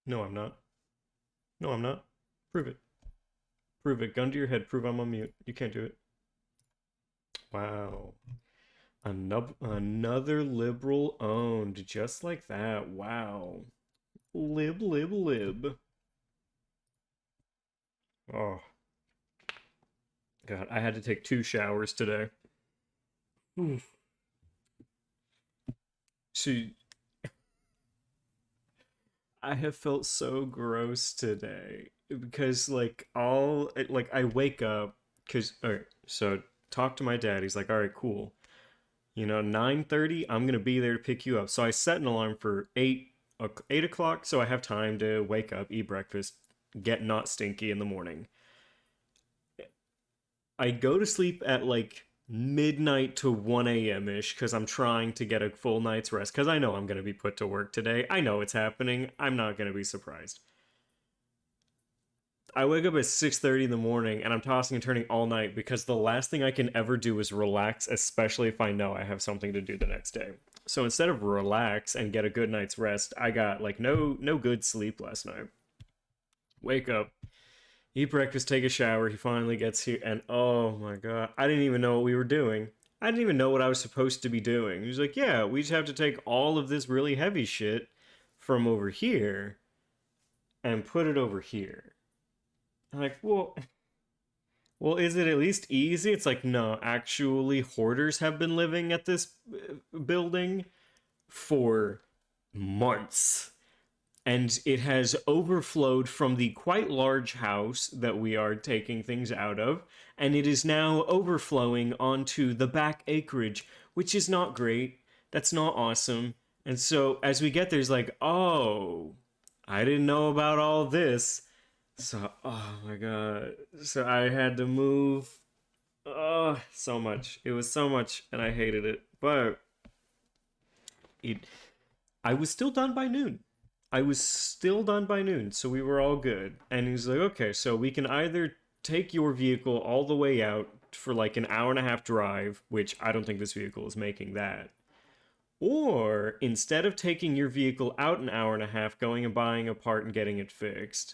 No, I'm not. No, I'm not. Prove it. Prove it. Gun to your head. Prove I'm on mute. You can't do it. Wow. Another liberal owned, just like that. Wow. Lib, lib, lib. Oh, God. I had to take 2 showers today. Oof. So, I have felt so gross today because, I wake up because, all right, so talk to my dad. He's like, all right, cool. 9:30, I'm gonna be there to pick you up. So I set an alarm for 8 o'clock, so I have time to wake up, eat breakfast, get not stinky in the morning. I go to sleep at like midnight to 1 a.m. ish because I'm trying to get a full night's rest because I know I'm gonna be put to work today. I know it's happening. I'm not gonna be surprised. I wake up at 6:30 in the morning and I'm tossing and turning all night because the last thing I can ever do is relax, especially if I know I have something to do the next day. So instead of relax and get a good night's rest, I got like no good sleep last night. Wake up, eat breakfast, take a shower. He finally gets here and oh my god, I didn't even know what we were doing. I didn't even know what I was supposed to be doing. He's like, "Yeah, we just have to take all of this really heavy shit from over here and put it over here." I'm like, well, is it at least easy? It's like, no, actually, hoarders have been living at this building for months. And it has overflowed from the quite large house that we are taking things out of. And it is now overflowing onto the back acreage, which is not great. That's not awesome. And so as we get there, it's like, oh, I didn't know about all this. So, oh my god. So I had to move. Oh, so much. It was so much, and I hated it. But it, I was still done by noon. I was still done by noon, so we were all good. And he's like, okay, so we can either take your vehicle all the way out for like an hour and a half drive, which I don't think this vehicle is making that. Or instead of taking your vehicle out an hour and a half, going and buying a part and getting it fixed,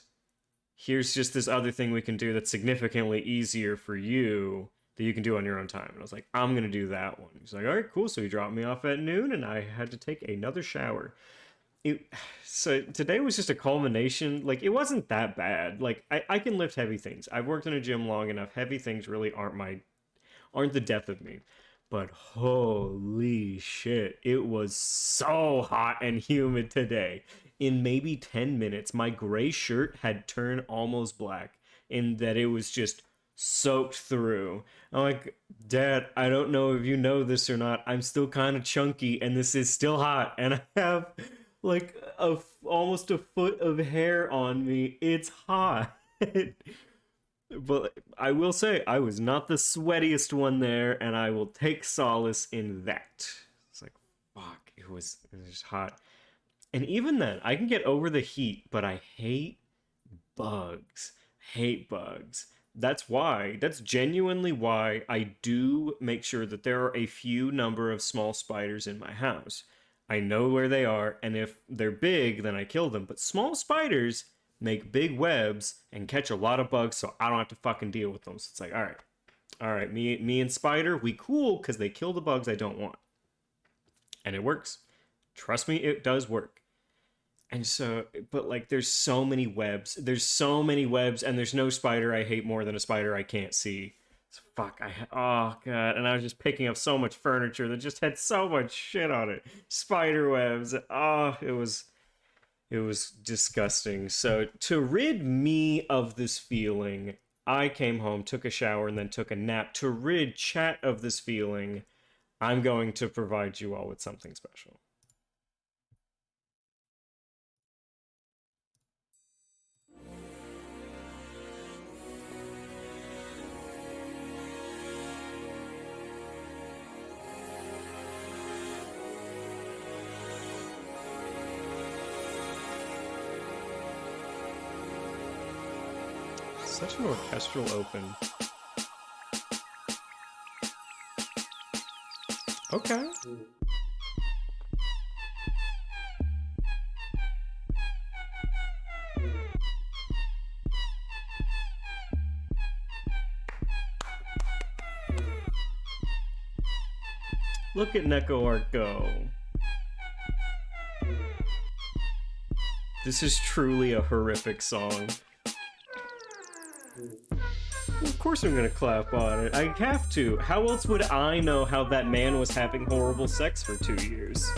here's just this other thing we can do that's significantly easier for you that you can do on your own time. And I was like, I'm going to do that one. He's like, all right, cool. So he dropped me off at noon and I had to take another shower. It, so today was just a culmination. Like, it wasn't that bad. Like, I can lift heavy things. I've worked in a gym long enough. Heavy things really aren't the death of me. But holy shit, it was so hot and humid today. In maybe 10 minutes, my gray shirt had turned almost black in that it was just soaked through. I'm like, Dad, I don't know if you know this or not. I'm still kind of chunky and this is still hot and I have like almost a foot of hair on me. It's hot. But I will say I was not the sweatiest one there, and I will take solace in that. It's like, fuck, it was just hot. And even then, I can get over the heat, but I hate bugs. Hate bugs. That's genuinely why I do make sure that there are a few number of small spiders in my house. I know where they are, and if they're big, then I kill them. But small spiders make big webs and catch a lot of bugs, so I don't have to fucking deal with them. So it's like, all right, me and Spider, we cool because they kill the bugs I don't want, and it works. Trust me, it does work. And so, but like, there's so many webs. There's so many webs, and there's no spider I hate more than a spider I can't see. So, fuck, oh god. And I was just picking up so much furniture that just had so much shit on it. Spider webs. Oh, it was disgusting. So, to rid me of this feeling, I came home, took a shower, and then took a nap. To rid chat of this feeling, I'm going to provide you all with something special. Such an orchestral open. Okay. Look at Neko Art go. This is truly a horrific song. Of course I'm gonna clap on it. I have to. How else would I know how that man was having horrible sex for 2 years?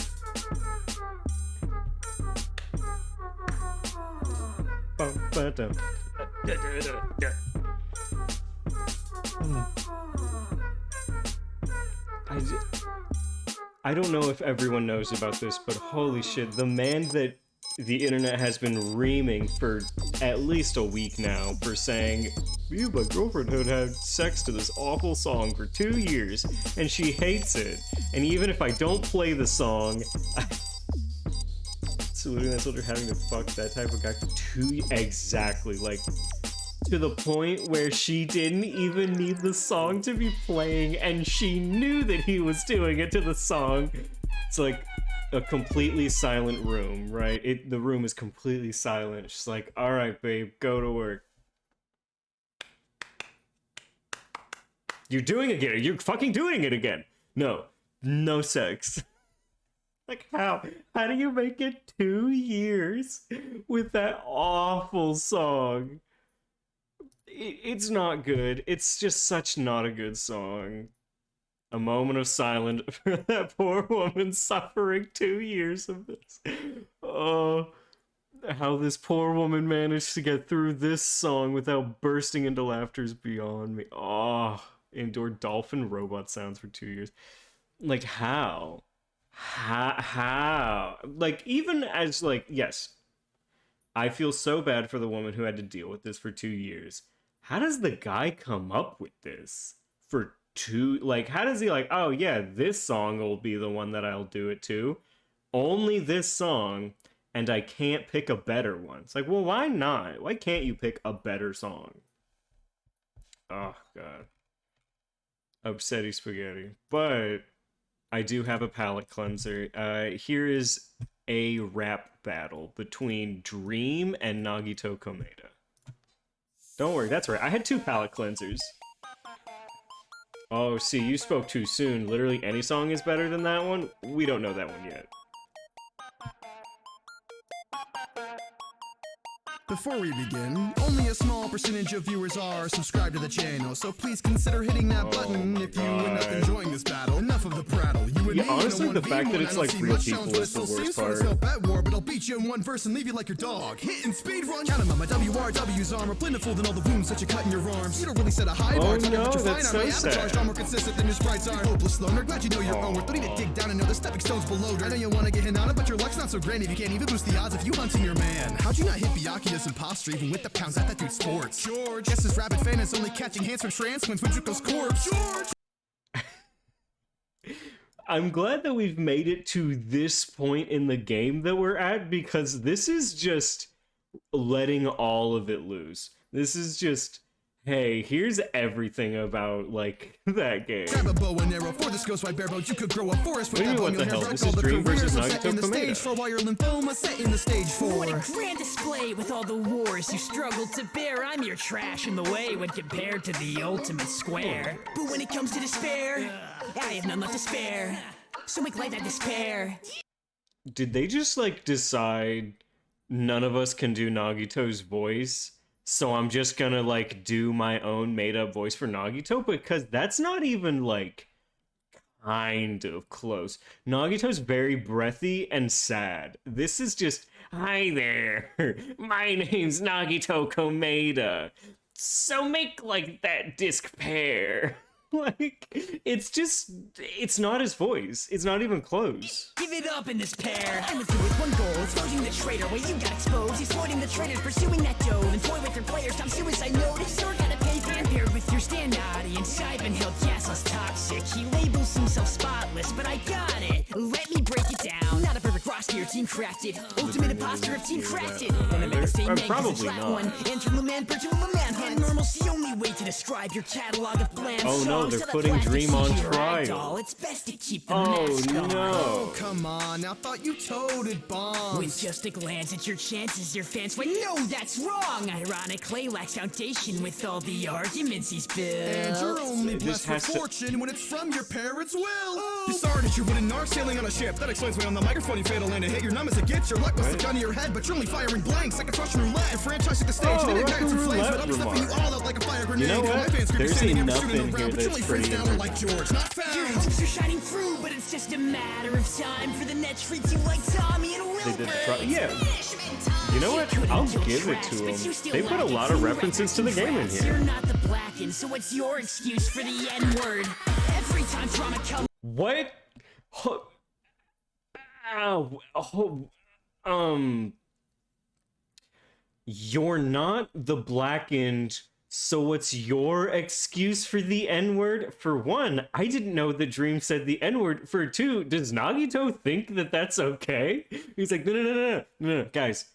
I don't know if everyone knows about this, but holy shit, the man that the internet has been reaming for at least a week now for saying, me and my girlfriend had had sex to this awful song for 2 years, and she hates it. And even if I don't play the song, saluting that soldier having to fuck that type of guy for 2 exactly, like, to the point where she didn't even need the song to be playing, and she knew that he was doing it to the song. It's like a completely silent room, right? The room is completely silent. She's like, all right, babe, go to work. You're doing it again. You're fucking doing it again. No sex. Like, how do you make it 2 years with that awful song? It's not good. It's just such not a good song. A moment of silence for that poor woman suffering 2 years of this. Oh, how this poor woman managed to get through this song without bursting into laughter is beyond me. Oh, endured dolphin robot sounds for 2 years. Like, how? How? Like, even as, like, yes, I feel so bad for the woman who had to deal with this for 2 years. How does the guy come up with this for 2, like, how does he like, oh yeah, this song will be the one that I'll do it to, only this song, and I can't pick a better one? It's like, well, why not? Why can't you pick a better song? Oh god, upsetty spaghetti. But I do have a palate cleanser. Here is a rap battle between Dream and Nagito Komeda. Don't worry, that's right, I had 2 palate cleansers. Oh, see, you spoke too soon. Literally any song is better than that one? We don't know that one yet. Before we begin, only a small percentage of viewers are subscribed to the channel, so please consider hitting that button if you end up enjoying this battle. Enough of the prattle. You and me honestly, in a the fact that it's like real people is the worst part. Bet war, but I'll beat you in one verse and leave you like your dog. Hitting speed run. Count 'em on my WRW's arm are plentiful than all the wounds that you cut in your arms. You don't really set a high bar. Oh no, that's so sad. I'm more consistent than your sprites are. Hopeless loner, glad you know your own worth. Don't need to dig down and know the stepping stones below. I know you want to get hit on it, but your luck's not so great if you can't even boost the odds if you hunting your man. How'd you not hit Byakuya as imposter even with the pounds that dude sports? George, guess this rabid fan is only catching hands from trans when Twitchico's corpse. George! I'm glad that we've made it to this point in the game that we're at, because this is just letting all of it loose. This is just, hey, here's everything about, like, that game. Grab a bow and arrow for this ghost white bareboat. You could grow a forest with that what the hell? This is Dream versus Nagito Komeda. For while your lymphoma set in the stage for. What a grand display with all the wars you struggled to bear. I'm your trash in the way when compared to the ultimate square. But when it comes to despair, I have none left to spare. So make life that despair. Did they just, like, decide none of us can do Nagito's voice? So I'm just gonna, like, do my own made-up voice for Nagito? Because that's not even, like, kind of close. Nagito's very breathy and sad. This is just, hi there, my name's Nagito Komeda. So make, like, that disc pair. Like, it's just, it's not his voice. It's not even close. Give it up in this pair. I went through with one goal, exposing the traitor where you got exposed. Exploiting the traitors, pursuing that dough. And toy with your players, stop suicide note. Sword gotta pay for paired with your stand audience. Ivan held castles toxic. He labels himself spotless, but I got it. Let me break it down. Not a perfect roster spear, team crafted. Ultimate imposter of team crafted. And I make the same man 'cause Probably it's that not. one. Enter my man, Bridget, my man. And normal's the only way to describe your catalog of bland Oh, no, songs. they're So the putting plastic Dream on sheet or trial. ragdoll, it's best to keep the Oh mask on. no. Oh, come on. I thought you toted bombs. With just a glance at your chances, your fans went, no, that's wrong. Ironic Clay lacks foundation with all the arguments he's built. And you're only It just blessed with has to- fortune when it's from your parents' will. You started your wooden narc sailing on a ship. That explains why on the microphone you fatal and hit your numb as it gets. Your luck must have gone to your head, but you're only firing blanks like a Russian roulette. Your franchise took the stage Oh, and it ignited Russian some flames, roulette but I'm stuffing you remark. all out like a fire grenade. You know My what? fans scream, There's standing up, enough shooting in around, here but that's you're only pretty freeze down like George, not Your found. hopes are shining through, but it's just a matter of time for the net treats you like Tommy and They Wilbur. did yeah. You know what? I'll give it to them. They put a lot of references to the game in You're here. not the blackened, so what's your excuse for the N-word? Every time drama comes. What? Ow. You're not the blackened, so what's your excuse for the N-word? For one, I didn't know that Dream said the N-word. For two, does Nagito think that that's okay? He's like, no, guys.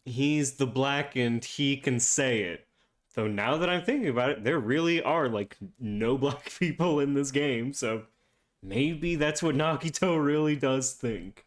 He's the blackened, he can say it. So now that I'm thinking about it, there really are, like, no black people in this game, so maybe that's what Nagito really does think.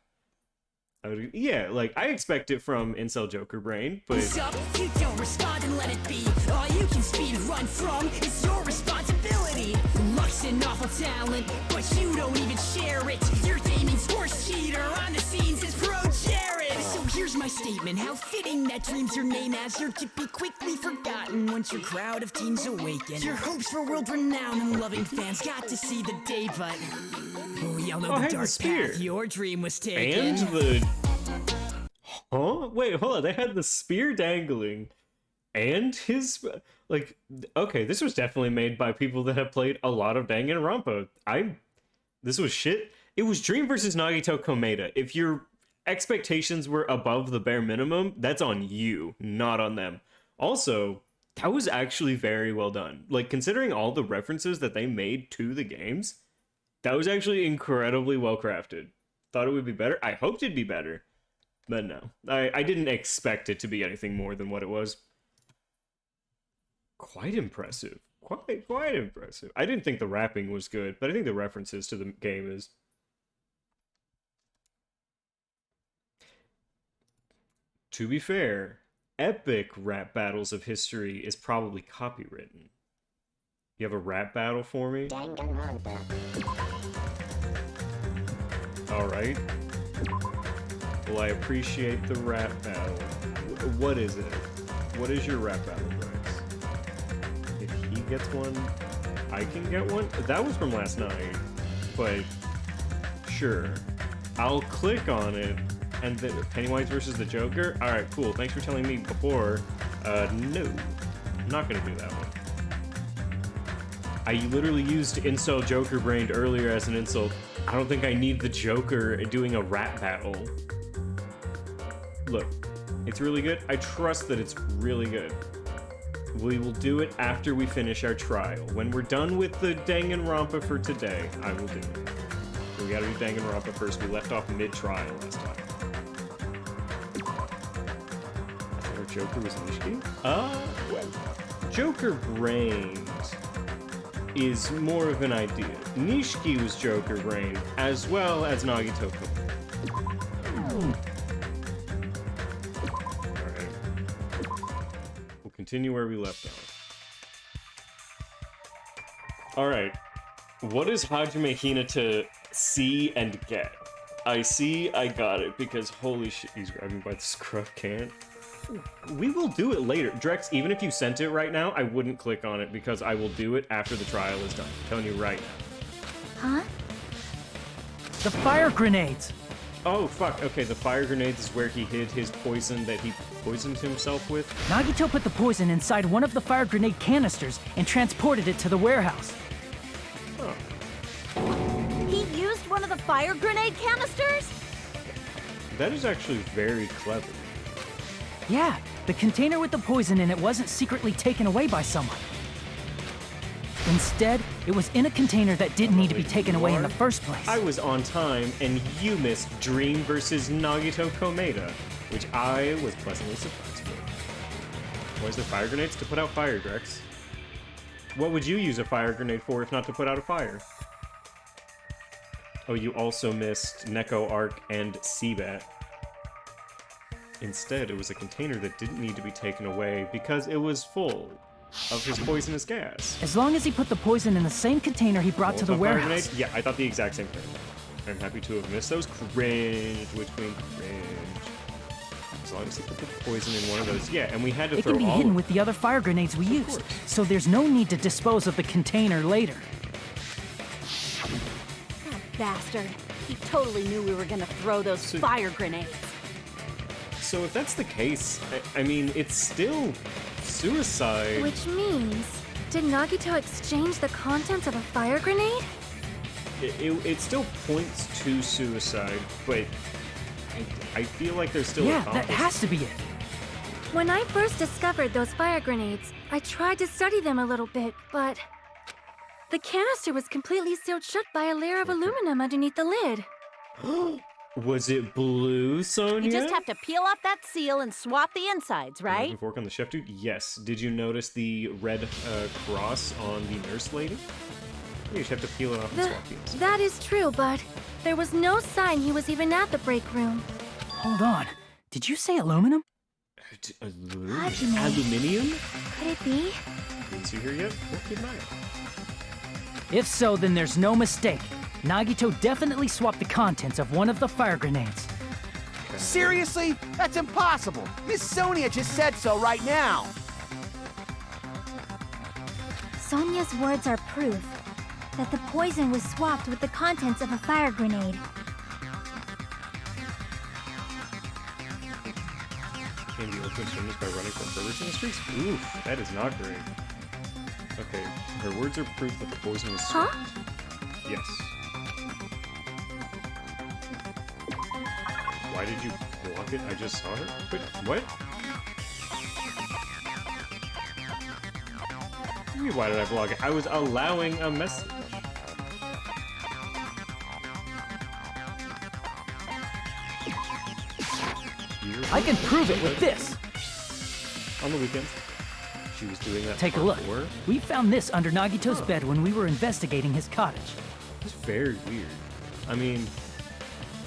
Yeah, like, I expect it from Incel Joker Brain, but... Up, you don't respond and let it be. All you can speed run from is your responsibility. Luck's an awful talent, but you don't even share it. Your gaming's worst cheater on the scenes is Pro Jared. So here's my statement: how fitting that Dream's your name, as you're to be quickly forgotten once your crowd of teens awaken. Your hopes for world renown and loving fans got to see the day, but we all know Oh, the hey, the dark spear. path your dream was taken. And the... Huh? Wait, hold on. They had the spear dangling. And his... Like, okay, this was definitely made by people that have played a lot of Danganronpa. This was shit. It was Dream versus Nagito Komeda. If your expectations were above the bare minimum, that's on you, not on them. Also, that was actually very well done. Like, considering all the references that they made to the games, that was actually incredibly well crafted. Thought it would be better. I hoped it'd be better. But no. I didn't expect it to be anything more than what it was. Quite impressive. Quite impressive. I didn't think the rapping was good, but I think the references to the game is... To be fair, epic rap battles of history is probably copywritten. You have a rap battle for me? Alright. Well, I appreciate the rap battle. What is it? What is your rap battle, Rex? If he gets one, I can get one? That was from last night, but sure. I'll click on it, and then Pennywise versus the Joker? Alright, cool. Thanks for telling me before. No. I'm not gonna do that one. I literally used Incel Joker Brained earlier as an insult. I don't think I need the Joker doing a rap battle. Look, it's really good. I trust that it's really good. We will do it after we finish our trial. When we're done with the Danganronpa for today, I will do it. We gotta do Danganronpa first. We left off mid-trial last time. I thought our Joker was Nishiki? Well, Joker Brained is more of an idea. Nishiki was Joker Brained, as well as Nagito. Alright. We'll continue where we left off. Alright. What is Hajime Hinata see and get? I see, I got it, because holy shit, he's grabbing by the scrub can. We will do it later. Drex, even if you sent it right now, I wouldn't click on it because I will do it after the trial is done. I'm telling you right now. Huh? The fire grenades! Oh, fuck. Okay, the fire grenades is where he hid his poison that he poisoned himself with. Nagito put the poison inside one of the fire grenade canisters and transported it to the warehouse. Oh. He used one of the fire grenade canisters? That is actually very clever. Yeah, the container with the poison in it wasn't secretly taken away by someone. Instead, it was in a container that didn't need to be taken away in the first place. I was on time, and you missed Dream versus Nagito Komeda, which I was pleasantly surprised with. Why is there fire grenades? To put out fire, Drex. What would you use a fire grenade for if not to put out a fire? Oh, you also missed Neko Arc and Seabat. Instead, it was a container that didn't need to be taken away because it was full of his poisonous gas. As long as he put the poison in the same container he brought to the Molotov fire warehouse. grenade? Yeah, I thought the exact same thing. I'm happy to have missed those. Cringe. Which queen? Cringe. As long as he put the poison in one of those. Yeah, and we had to It throw can be all hidden of with the other fire grenades we used, so there's no need to dispose of the container later. That bastard. He totally knew we were gonna throw those fire grenades. So if that's the case, I mean, it's still suicide. Which means, did Nagito exchange the contents of a fire grenade? It still points to suicide, but I feel like there's still Yeah, a that has to be it. When I first discovered those fire grenades, I tried to study them a little bit, but the canister was completely sealed shut by a layer of aluminum underneath the lid. Was it blue, Sonia? You just have to peel off that seal and swap the insides, right? Knife fork on the chef dude? Yes. Did you notice the red cross on the nurse lady? You just have to peel it off and swap the inside. That is true, but there was no sign he was even at the break room. Hold on. Did you say aluminum? Aluminium? Could it be? Didn't see her yet? We'll keep an eye out. If so, then there's no mistake. Nagito definitely swapped the contents of one of the fire grenades. Seriously? That's impossible. Miss Sonia just said so right now. Sonia's words are proof that the poison was swapped with the contents of a fire grenade. Can be open finish by running from perverts in the streets? Oof, that is not great. Okay, her words are proof that the poison was swapped. Yes. Why did you block it? I just saw her. Wait, what? What do you mean, why did I block it? I was allowing a message. I can prove it with this. On the weekends, she was doing that. Take a look. before. We found this under Nagito's bed when we were investigating his cottage. It's very weird. I mean,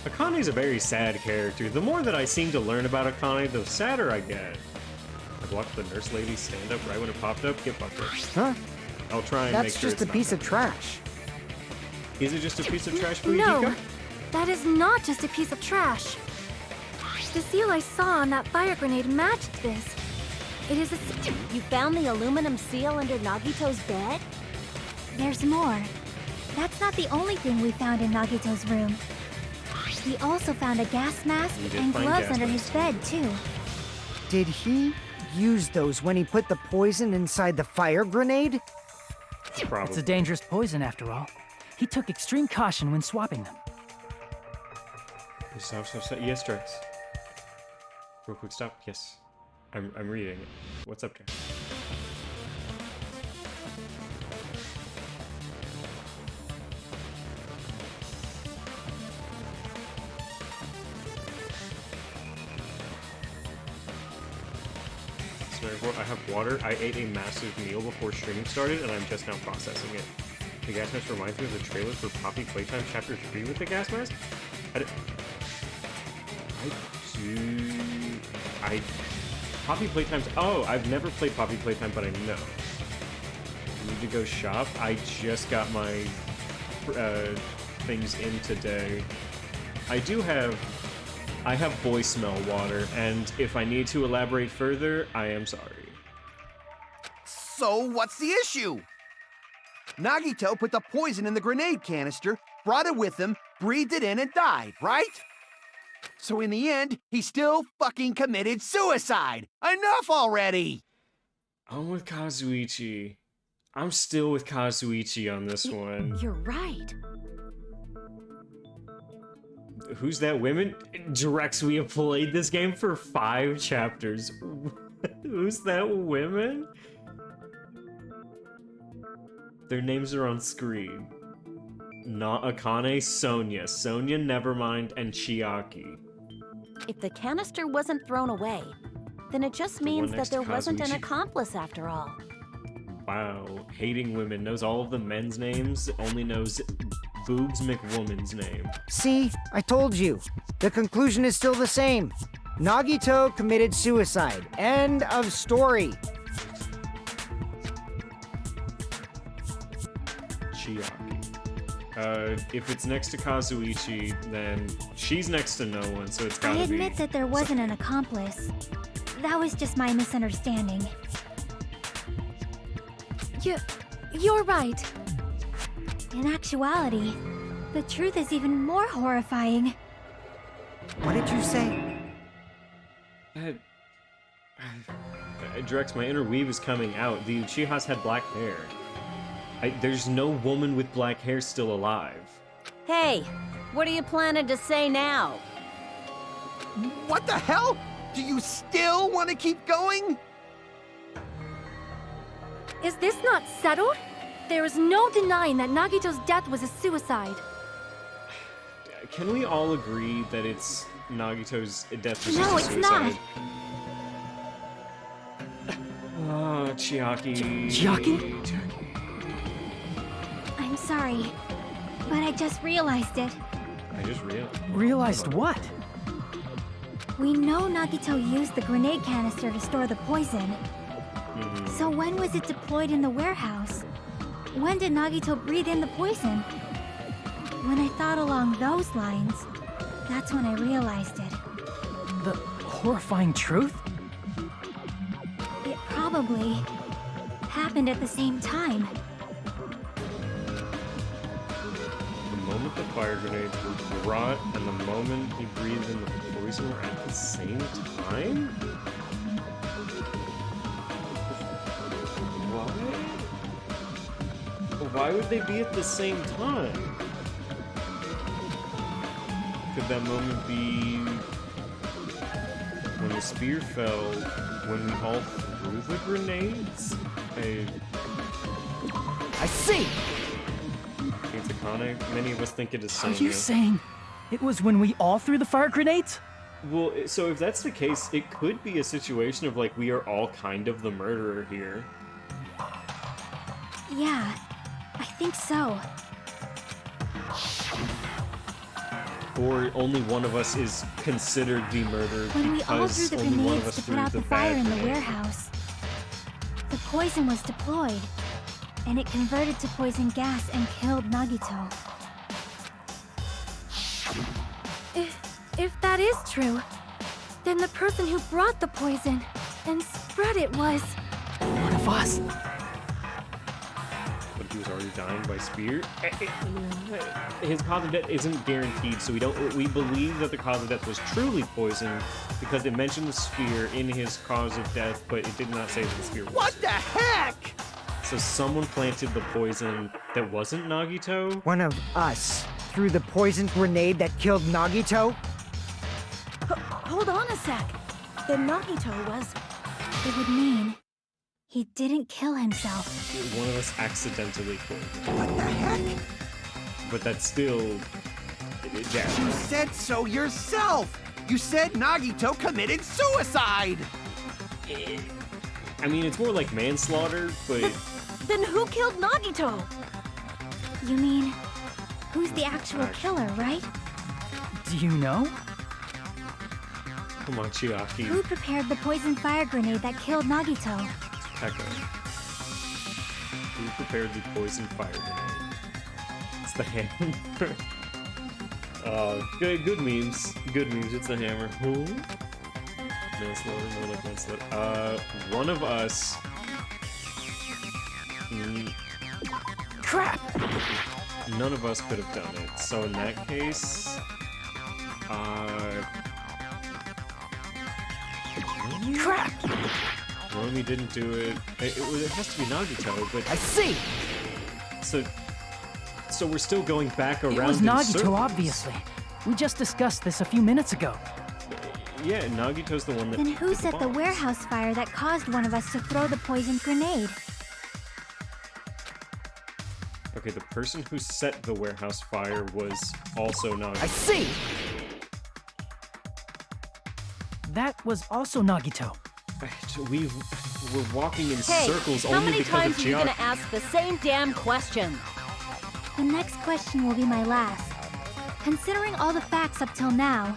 Akane's a very sad character. The more that I seem to learn about Akane, the sadder I get. I watched the nurse lady stand up right when it popped up. Get bucked up. Huh? I'll try and That's make sure just it's a not piece that. of trash. Is it just a piece of trash for No, that is not just a piece of trash. The seal I saw on that fire grenade matched this. It is a seal. You found the aluminum seal under Nagito's bed? There's more. That's not the only thing we found in Nagito's room. We also found a gas mask We did and find gloves gas under masks. his bed, too. Did he use those when he put the poison inside the fire grenade? Probably. It's a dangerous poison after all. He took extreme caution when swapping them. Stop. Yes, Drex. Real quick, stop. Yes. I'm reading it. What's up, Drex? I have water. I ate a massive meal before streaming started, and I'm just now processing it. The gas mask reminds me of the trailer for Poppy Playtime Chapter 3 with the gas mask. Poppy Playtime's... Oh, I've never played Poppy Playtime, but I know. Need to go shop. I just got my things in today. I have voicemail water, and if I need to elaborate further, I am sorry. So what's the issue? Nagito put the poison in the grenade canister, brought it with him, breathed it in, and died, right? So in the end, he still fucking committed suicide! Enough already! I'm with Kazuichi. I'm still with Kazuichi on this one. You're right. Who's that women? Drex, we have played this game for 5 chapters. Who's that women? Their names are on screen. Not Akane, Sonia, Nevermind, and Chiaki. If the canister wasn't thrown away, then it just means that there wasn't an accomplice after all. Wow, hating women, knows all of the men's names, only knows Boobs McWoman's name. See, I told you. The conclusion is still the same. Nagito committed suicide. End of story. Chiaki. If it's next to Kazuichi, then she's next to no one, so it's gotta be... I admit that there wasn't an accomplice. That was just my misunderstanding. You're right. In actuality, the truth is even more horrifying. What did you say? Drex, my inner weave is coming out. The Uchihas had black hair. There's no woman with black hair still alive. Hey, what are you planning to say now? What the hell? Do you still want to keep going? Is this not settled? There is no denying that Nagito's death was a suicide. Can we all agree that it's Nagito's death was No, just a it's suicide? not. Oh, Chiaki. Chiaki? I'm sorry, but I just realized it. I just realized. Realized what? We know Nagito used the grenade canister to store the poison. So when was it deployed in the warehouse? When did Nagito breathe in the poison? When I thought along those lines, that's when I realized it. The horrifying truth? It probably happened at the same time. The moment the fire grenades were brought and the moment he breathed in the poison were at the same time? Why would they be at the same time? Could that moment be when the spear fell, when we all threw the grenades? I see! It's Akane. Many of us think it is Are Sonya. you saying it was when we all threw the fire grenades? Well, so if that's the case, it could be a situation of like we are all kind of the murderer here. Yeah, I think so. Or only one of us is considered the murderer When we all because threw the only one of grenades us to threw put out the the fire bad in the grenade. warehouse, the poison was deployed, and it converted to poison gas and killed Nagito. If that is true, then the person who brought the poison and spread it was... One of us. But he was already dying by spear. His cause of death isn't guaranteed, so we believe that the cause of death was truly poison because it mentioned the spear in his cause of death, but it did not say that the spear was. What the heck? So someone planted the poison that wasn't Nagito? One of us threw the poisoned grenade that killed Nagito? Hold on a sec. Then Nagito was... It would mean he didn't kill himself. One of us accidentally killed him. What the heck? But that's still... Yeah. You said so yourself! You said Nagito committed suicide! I mean, it's more like manslaughter, but... Then who killed Nagito? You mean, who's the actual killer, right? Do you know? Come on, Chiaki. Who prepared the poison fire grenade that killed Nagito? Echo. Who prepared the poison fire grenade? It's the hammer. Good memes. Good memes. It's the hammer. Who? Manslaughter, more like manslaughter. One of us. Crap! None of us could have done it. So in that case, Crap! Romy didn't do it. It has to be Nagito, but I see! so we're still going back around. It was in Nagito, circles. obviously. We just discussed this a few minutes ago. Yeah, Nagito's the one that. Then who did set the bomb. warehouse fire that caused one of us to throw the poisoned grenade? Okay, the person who set the warehouse fire was also Nagito. I see! That was also Nagito. We're walking in Hey, circles how only many because times of are you gonna geography. ask the same damn question? The next question will be my last. Considering all the facts up till now,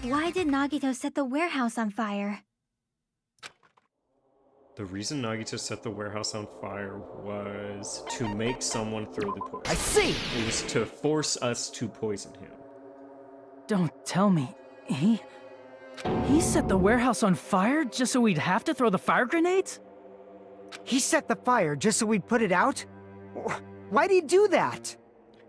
why did Nagito set the warehouse on fire? The reason Nagito set the warehouse on fire was to make someone throw the poison. I see! It was to force us to poison him. Don't tell me. He set the warehouse on fire just so we'd have to throw the fire grenades? He set the fire just so we'd put it out? Why'd he do that?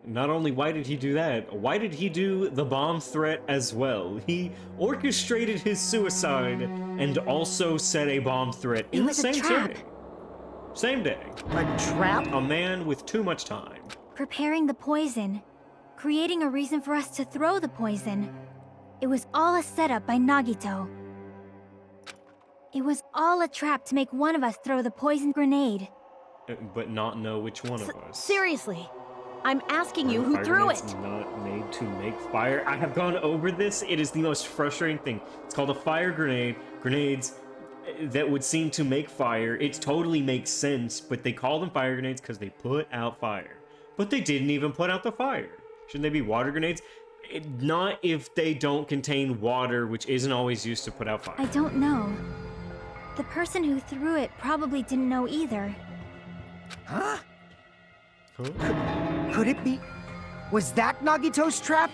Not only why did he do that, why did he do the bomb threat as well? He orchestrated his suicide and also set a bomb threat in the was a same trap. day. Same day. A trap? A man with too much time. Preparing the poison, creating a reason for us to throw the poison. It was all a setup by Nagito. It was all a trap to make one of us throw the poison grenade. But not know which one of us. Seriously, I'm asking you who Fire threw grenades it. Not made to make fire. I have gone over this. It is the most frustrating thing. It's called a fire grenade. Grenades that would seem to make fire. It totally makes sense, but they call them fire grenades because they put out fire. But they didn't even put out the fire. Shouldn't they be water grenades? Not if they don't contain water, which isn't always used to put out fire. I don't know. The person who threw it probably didn't know either. Huh? Could it be? Was that Nagito's trap?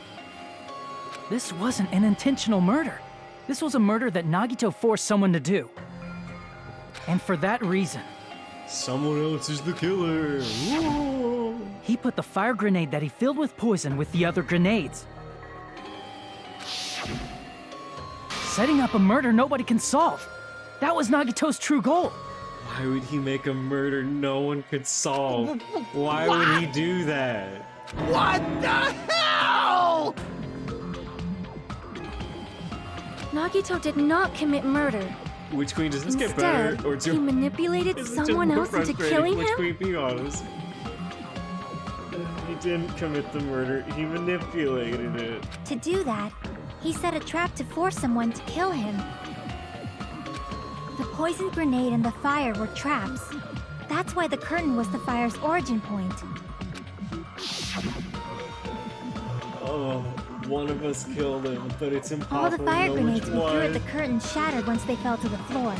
This wasn't an intentional murder. This was a murder that Nagito forced someone to do. And for that reason, Someone else is the killer. Whoa. he put the fire grenade that he filled with poison with the other grenades. Setting up a murder nobody can solve. That was Nagito's true goal. Why would he make a murder no one could solve? Why would he do that? What the hell? Nagito did not commit murder. Witch Queen, does this get better? Instead, Or do he manipulated is it just someone more else into frustrating? killing Witch him? Queen, be honest. He didn't commit the murder, he manipulated it. To do that, he set a trap to force someone to kill him. The poison grenade and the fire were traps. That's why the curtain was the fire's origin point. Oh, one of us killed him, but it's impossible All the fire to know grenades which we threw at one. the curtain shattered once they fell to the floor.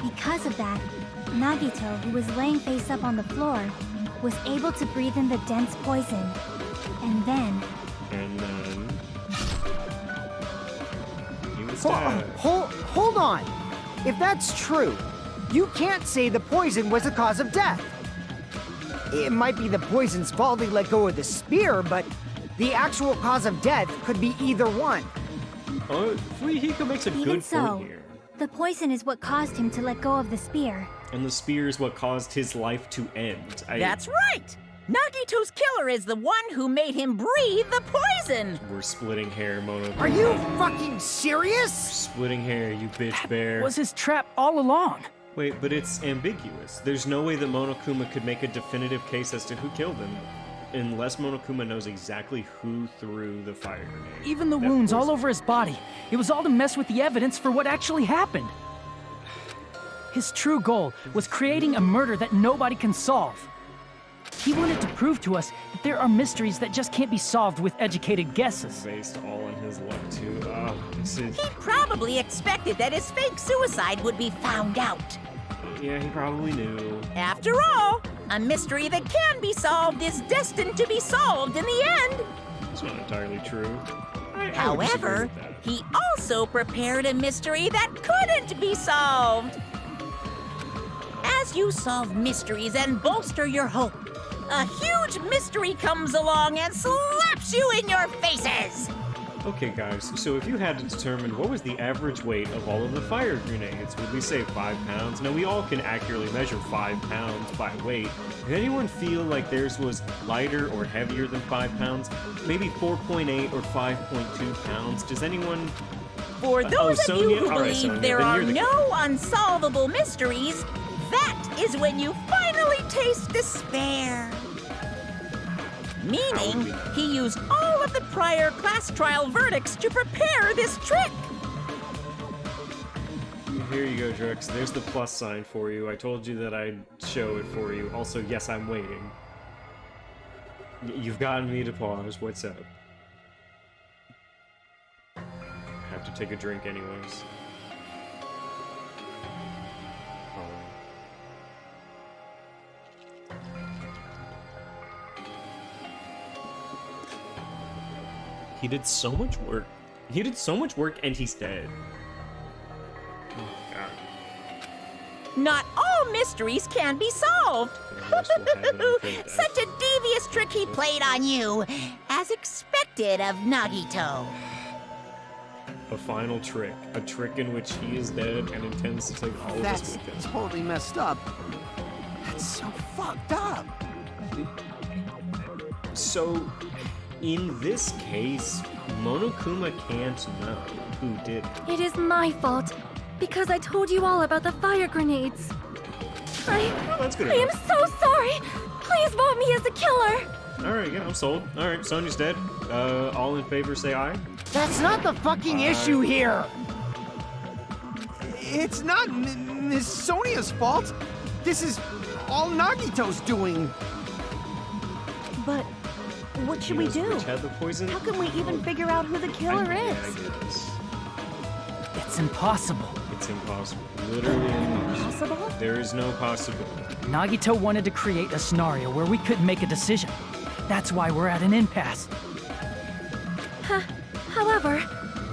Because of that, Nagito, who was laying face up on the floor, was able to breathe in the dense poison. And then, And then... he was dead. Hold on! If that's true, you can't say the poison was the cause of death. It might be the poison's fault he let go of the spear, but the actual cause of death could be either one. Fuyuhiko makes a even good so, point here. the poison is what caused him to let go of the spear. And the spear is what caused his life to end. That's right! Nagito's killer is the one who made him breathe the poison! We're splitting hair, Monokuma. Are you fucking serious? Splitting hair, you bitch bear. Was his trap all along. Wait, but it's ambiguous. There's no way that Monokuma could make a definitive case as to who killed him, unless Monokuma knows exactly who threw the fire grenade. Even the That wounds all poison. over his body. It was all to mess with the evidence for what actually happened. His true goal was creating a murder that nobody can solve. He wanted to prove to us that there are mysteries that just can't be solved with educated guesses. Based all on his luck, too. This is... He probably expected that his fake suicide would be found out. Yeah, he probably knew. After all, a mystery that can be solved is destined to be solved in the end. It's not entirely true. I would disagree However, with that. he also prepared a mystery that couldn't be solved. As you solve mysteries and bolster your hope, a huge mystery comes along and slaps you in your faces! Okay, guys, so if you had to determine what was the average weight of all of the fire grenades, would we say 5 pounds? Now, we all can accurately measure 5 pounds by weight. Did anyone feel like theirs was lighter or heavier than 5 pounds? Maybe 4.8 or 5.2 pounds? Does anyone... For those of Sonia? you who All right, believe Sonia, there then are you're the no unsolvable mysteries, that is when you finally taste despair. Meaning, he used all of the prior class trial verdicts to prepare this trick. Here you go, Drex. There's the plus sign for you. I told you that I'd show it for you. Also, yes, I'm waiting. You've gotten me to pause. What's up? I have to take a drink anyways. He did so much work. He did so much work and he's dead. Oh, God. Not all mysteries can be solved. Such a devious trick he played on you, as expected of Nagito. A final trick. A trick in which he is dead and intends to take all of us with him. That's totally messed up. That's so fucked up. So, in this case, Monokuma can't know who did it. It is my fault, because I told you all about the fire grenades. That's good I am enough. so sorry. Please vote me as the killer. Alright, yeah, I'm sold. Alright, Sonya's dead. All in favor say aye. That's not the fucking issue here! It's not Miss Sonia's fault. This is all Nagito's doing. But what should we do? Which had the poison? How can we even figure out who the killer I is? get this. It's impossible. It's impossible. Literally impossible. Possible? There is no possibility. Nagito wanted to create a scenario where we couldn't make a decision. That's why we're at an impasse. However,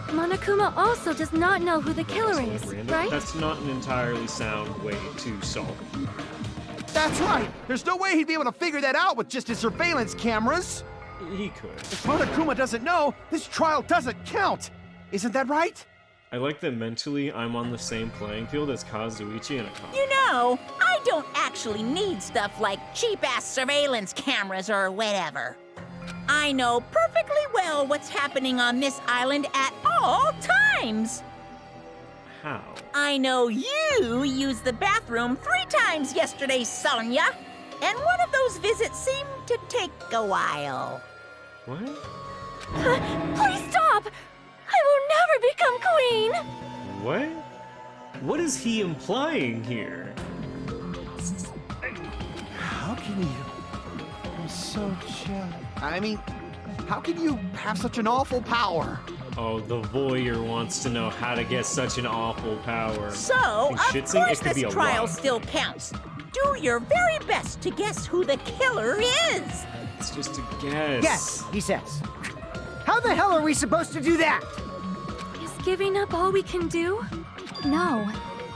Monokuma also does not know who the killer That's is, random. right? That's not an entirely sound way to solve it. That's right. There's no way he'd be able to figure that out with just his surveillance cameras. He could. If Monokuma doesn't know, this trial doesn't count. Isn't that right? I like that mentally I'm on the same playing field as Kazuichi and Akane. You know, I don't actually need stuff like cheap-ass surveillance cameras or whatever. I know perfectly well what's happening on this island at all times. How? I know you used the bathroom 3 times yesterday, Sonia. And one of those visits seemed to take a while. What? Please stop! I will never become queen! What? What is he implying here? How can you? I'm so chill. I mean, how can you have such an awful power? Oh, the voyeur wants to know how to get such an awful power. So, And of Shitsing, course it could be this a trial lot. still counts. Do your very best to guess who the killer is. It's just a guess. Yes, he says. How the hell are we supposed to do that? Is giving up all we can do? No,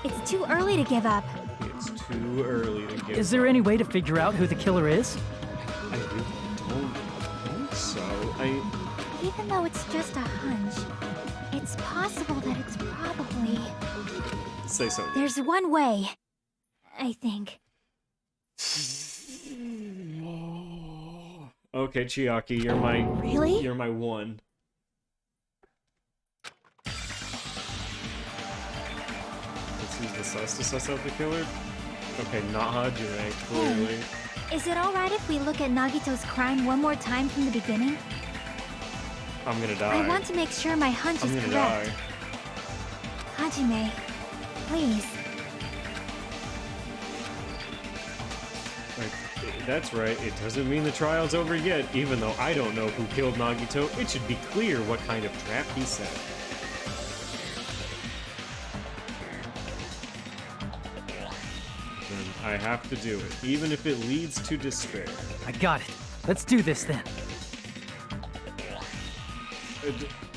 it's too early to give up. It's too early to give Is there any way to figure out who the killer is? I really don't think so. Even though it's just a hunch, it's possible that it's probably... Say something. There's one way, I think. Okay, Chiaki, you're my... Really? You're my one. Let's use the sus to suss out the killer. Okay, not Hajime, clearly. Is it alright if we look at Nagito's crime one more time from the beginning? I'm gonna die. I want to make sure my hunch I'm is gonna correct. die. Hajime, please. That's right, it doesn't mean the trial's over yet, even though I don't know who killed Nagito. It should be clear what kind of trap he set. Then I have to do it, even if it leads to despair. I got it. Let's do this then.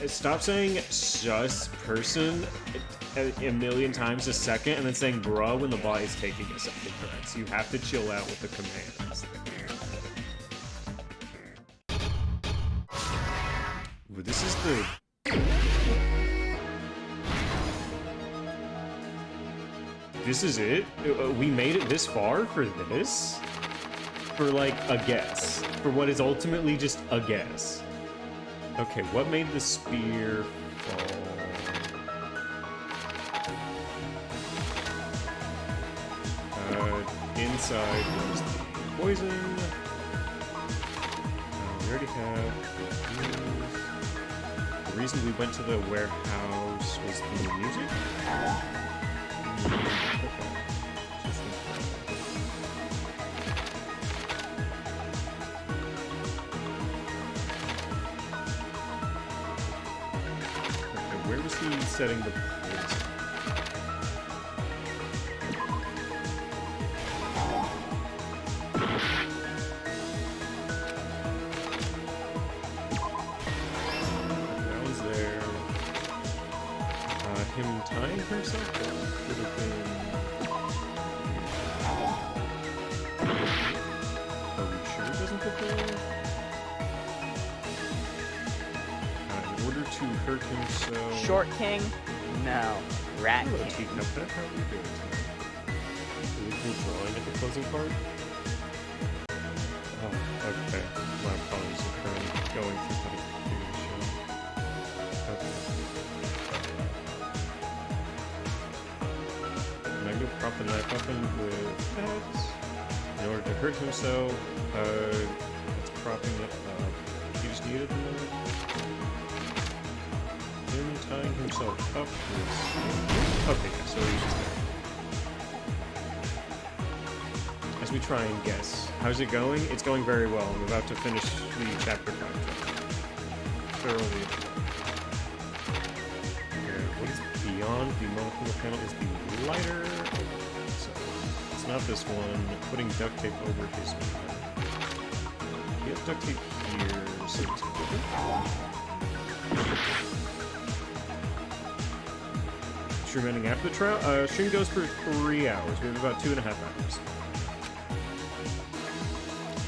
Stop saying sus person a million times a second and then saying bruh when the bot is taking a second correct. So you have to chill out with the commands. Well, this is the... This is it? We made it this far for this? For like a guess. For what is ultimately just a guess. Okay, what made the spear fall? inside was the poison. We already have these. The reason we went to the warehouse was the music? Okay, where was he setting the poison? Him tying himself? Could have been... Are we sure it doesn't fit there? In order to hurt himself... Short King? No. Rat Hello, King. Teeth Nutbat, how are you doing tonight? Really cool drawing at the closing part? Oh, okay. My apologies if I'm going through how to do the show. Okay. Prop the knife weapon with that. In order to hurt himself, it's propping it up. He just needed the knife. Him tying himself up is... Okay, yeah, so he's just there. As we try and guess, how's it going? It's going very well. I'm about to finish the chapter 5 thoroughly. What is beyond the monochrome panel is the lighter. So it's not this one. Putting duct tape over his one. He has duct tape here, so it's good. Stream ending after the trial? Stream goes for 3 hours. We have about 2.5 hours.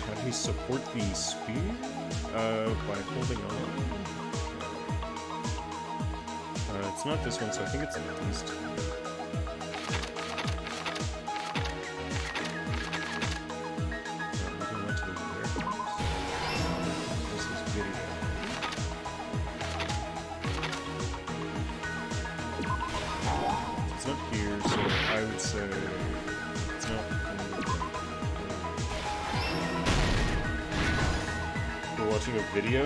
How do you support the speed? By holding on. It's not this one, so I think it's these two. Moving on to the warehouse. This is video. It's not here, so I would say it's not. We're watching a video?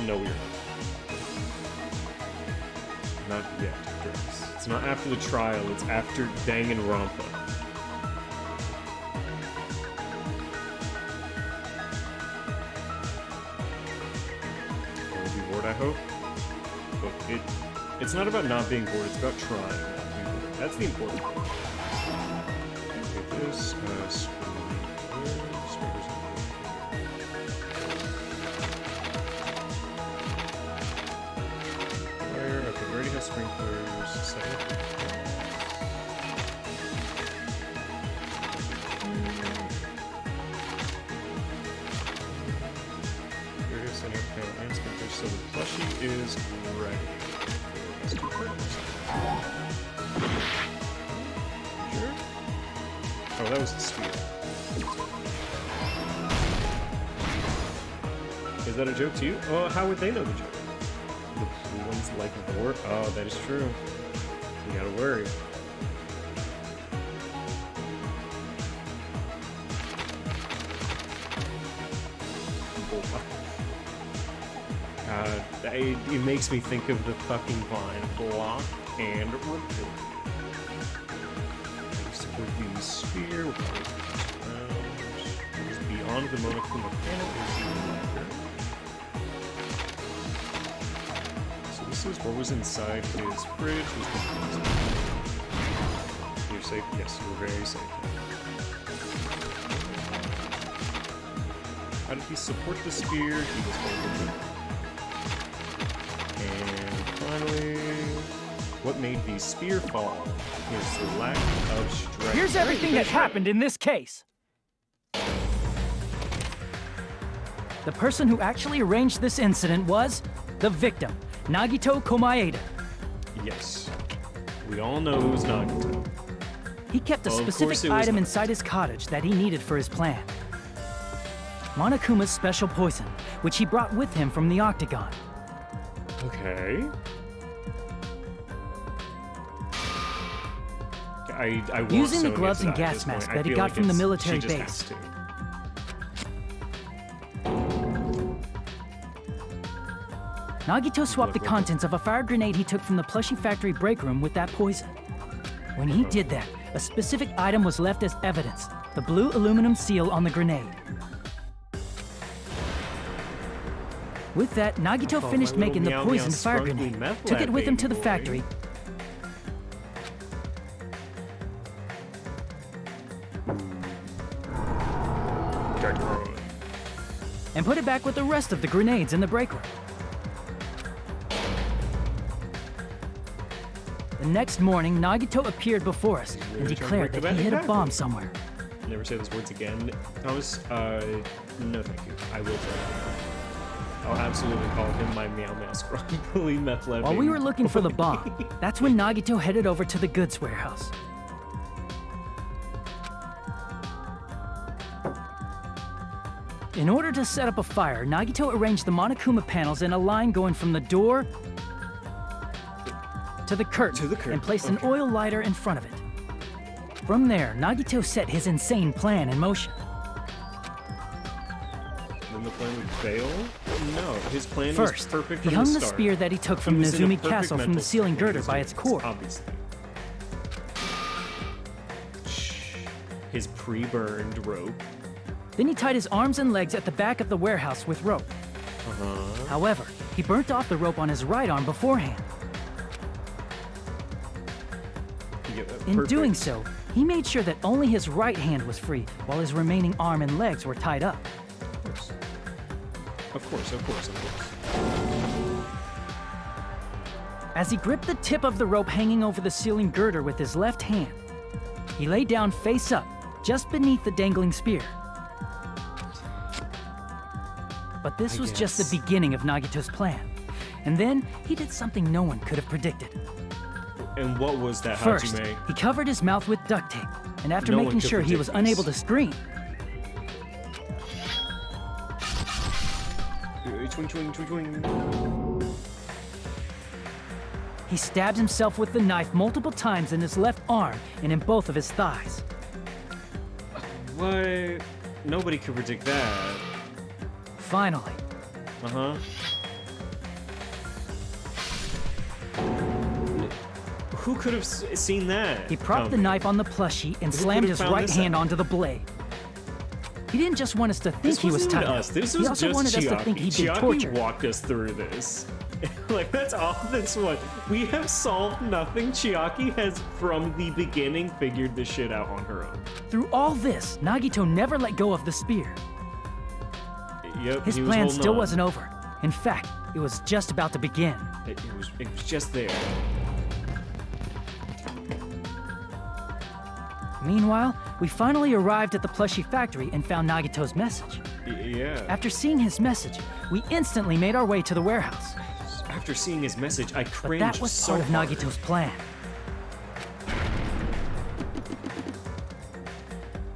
No, we're not. Not yet, Drax. It's not after the trial, it's after Danganronpa. We'll be bored, I hope. But it's not about not being bored, it's about trying not to be bored. That's the important part. Okay, this, sprinklers, set up. Here it is, setting up panel and sprinklers, so the plushie is ready. Let's do curtains. Sure? Oh, that was the spear. Is that a joke to you? Oh, how would they know the joke? The blue ones like vor. Oh, that is true. You gotta worry. It makes me think of the fucking vine. Block and repeal. Support the spear. Beyond the monochrome panel is the lighter. This is what was inside his fridge. You're safe? Yes, we're very safe. How did he support the spear? He was holding it. And finally, what made the spear fall is the lack of strength. Here's everything that happened in this case. The person who actually arranged this incident was the victim, Nagito Komaeda. Yes. We all know who's Nagito. He kept a specific item inside his cottage that he needed for his plan. Monokuma's special poison, which he brought with him from the Octagon. Okay. I want Using the Sonya gloves to and die at gas this mask point. I that he feel got like from the it's- military she just base. has to. Nagito swapped the Look. contents of a fire grenade he took from the plushie factory break room with that poison. When he did that, a specific item was left as evidence, the blue aluminum seal on the grenade. With that, Nagito Oh, finished my little making the meow poisoned meow fire scrunkly grenade, meth took it lab with him to the baby boy. factory, and put it back with the rest of the grenades in the break room. The next morning, Nagito appeared before us and Really trying to declared break that the he hit a factory. bomb somewhere. Never say those words again. Thomas, no thank you. I will try. I'll absolutely call him my meow mask scrunkly meth lab While we baby were looking for the boy. bomb, that's when Nagito headed over to the goods warehouse. In order to set up a fire, Nagito arranged the Monokuma panels in a line going from the door to the curtain, and placed an oil lighter in front of it. From there, Nagito set his insane plan in motion. Then the plan would fail? No, his plan First, was perfect he from hung the the start. spear that he took He from was in a Nezumi perfect Castle from the mental ceiling state when he girder was by doing its this, core. Obviously. His pre-burned rope. Then he tied his arms and legs at the back of the warehouse with rope. However, he burnt off the rope on his right arm beforehand. Yeah, In perfect. doing so, he made sure that only his right hand was free while his remaining arm and legs were tied up. Of course. As he gripped the tip of the rope hanging over the ceiling girder with his left hand, he lay down face up, just beneath the dangling spear. But this was just the beginning of Nagito's plan. And then, he did something no one could have predicted. And what was that, First, Hajime? he covered his mouth with duct tape, and after No one making could sure he predict was this. unable to scream, Twing. he stabbed himself with the knife multiple times in his left arm and in both of his thighs. What? Nobody could predict that. Finally, Who could have seen that? he propped the coming? knife on the plushie and Who slammed could've his found right this hand out? onto the blade. He didn't just want us to think This he was wasn't tied even up. us. This He was also just wanted us to Chiaki. think he'd been Chiaki tortured. walked us through this. Like, that's all this was. We have solved nothing. Chiaki has, from the beginning, figured this shit out on her own. Through all this, Nagito never let go of the spear. Yep, His he was plan holding still on. wasn't over. In fact, it was just about to begin. It was just there. Meanwhile, we finally arrived at the plushie factory and found Nagito's message. Yeah. After seeing his message, we instantly made our way to the warehouse. After seeing his message, I But cringed that was so part of hard. Nagito's plan.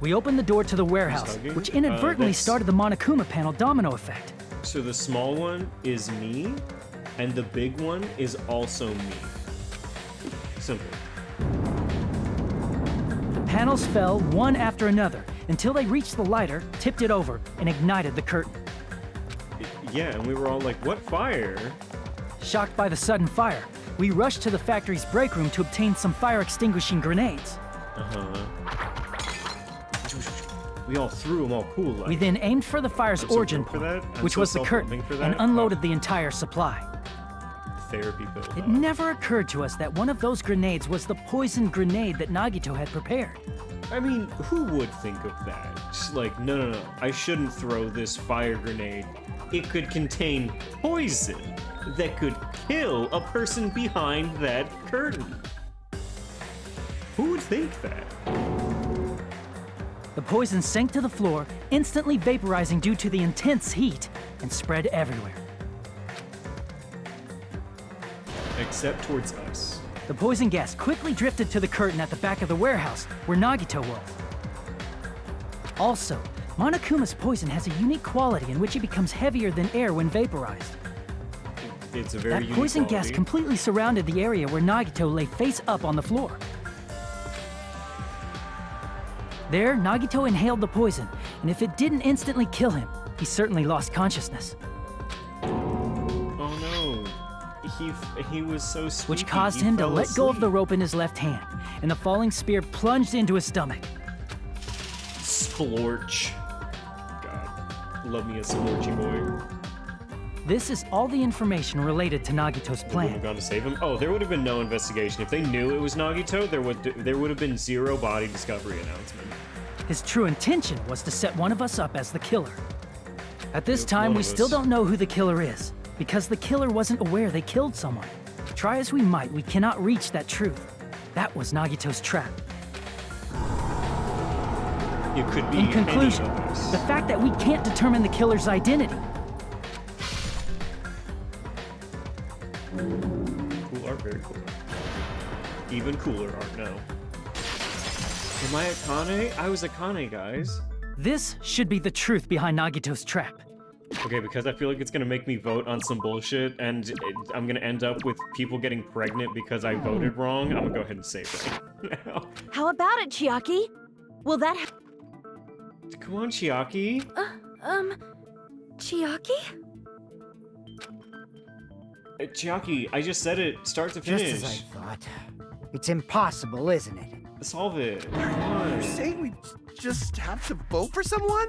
We opened the door to the warehouse, hugging? which inadvertently That's- started the Monokuma panel domino effect. So the small one is me, and the big one is also me. Simple. The panels fell one after another until they reached the lighter, tipped it over, and ignited the curtain. Yeah, and we were all like, what fire? Shocked by the sudden fire, we rushed to the factory's break room to obtain some fire-extinguishing grenades. We all threw them all cool like. We then aimed for the fire's I'm so origin broke for point, that. I'm which so was the curtain, self-loving for and that. unloaded the entire supply. Therapy build. It never occurred to us that one of those grenades was the poison grenade that Nagito had prepared. I mean, who would think of that? Just like, no, I shouldn't throw this fire grenade. It could contain poison that could kill a person behind that curtain. Who would think that? The poison sank to the floor, instantly vaporizing due to the intense heat, and spread everywhere. Except towards us. The poison gas quickly drifted to the curtain at the back of the warehouse, where Nagito was. Also, Monokuma's poison has a unique quality in which it becomes heavier than air when vaporized. It's a very That unique poison gas quality. completely surrounded the area where Nagito lay face up on the floor. There, Nagito inhaled the poison, and if it didn't instantly kill him, he certainly lost consciousness. Oh no. He was so sweet. Which caused him to let go of the rope in his left hand, and the falling spear plunged into his stomach. Splorch. God. Love me a splorchy boy. This is all the information related to Nagito's They would plan. have gone to save him? Oh, there would have been no investigation. If they knew it was Nagito, there would have been zero body discovery announcement. His true intention was to set one of us up as the killer. At this Yep, time, one we of still us. don't know who the killer is, because the killer wasn't aware they killed someone. Try as we might, we cannot reach that truth. That was Nagito's trap. It could be In conclusion, any of us. the fact that we can't determine the killer's identity. Cool art, very cool. Even cooler art now. Am I Akane? I was Akane, guys. This should be the truth behind Nagito's trap. Okay, because I feel like it's gonna make me vote on some bullshit, and I'm gonna end up with people getting pregnant because I voted wrong. I'm gonna go ahead and say that now. How about it, Chiaki? Will that Come on, Chiaki. Chiaki? Chiaki, I just said it. Start to Just finish. as I thought. It's impossible, isn't it? Solve it. Come on. You're saying we just have to vote for someone?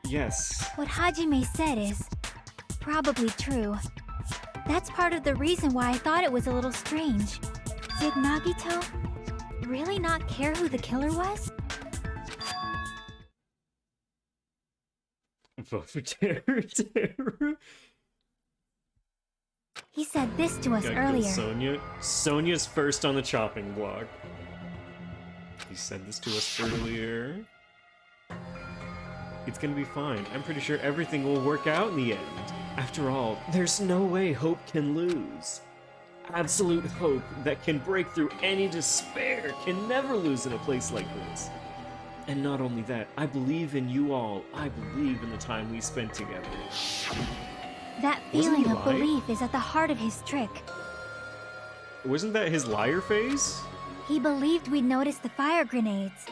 Yes. What Hajime said is probably true. That's part of the reason why I thought it was a little strange. Did Nagito really not care who the killer was? Vote for Terror. He said this to us Gotta kill earlier. Sonya. Sonya's first on the chopping block. He said this to us earlier. It's gonna be fine. I'm pretty sure everything will work out in the end. After all, there's no way hope can lose. Absolute hope that can break through any despair can never lose in a place like this. And not only that, I believe in you all. I believe in the time we spent together. That Wasn't feeling he of lying? belief is at the heart of his trick. Wasn't that his liar face? He believed we'd notice the fire grenades.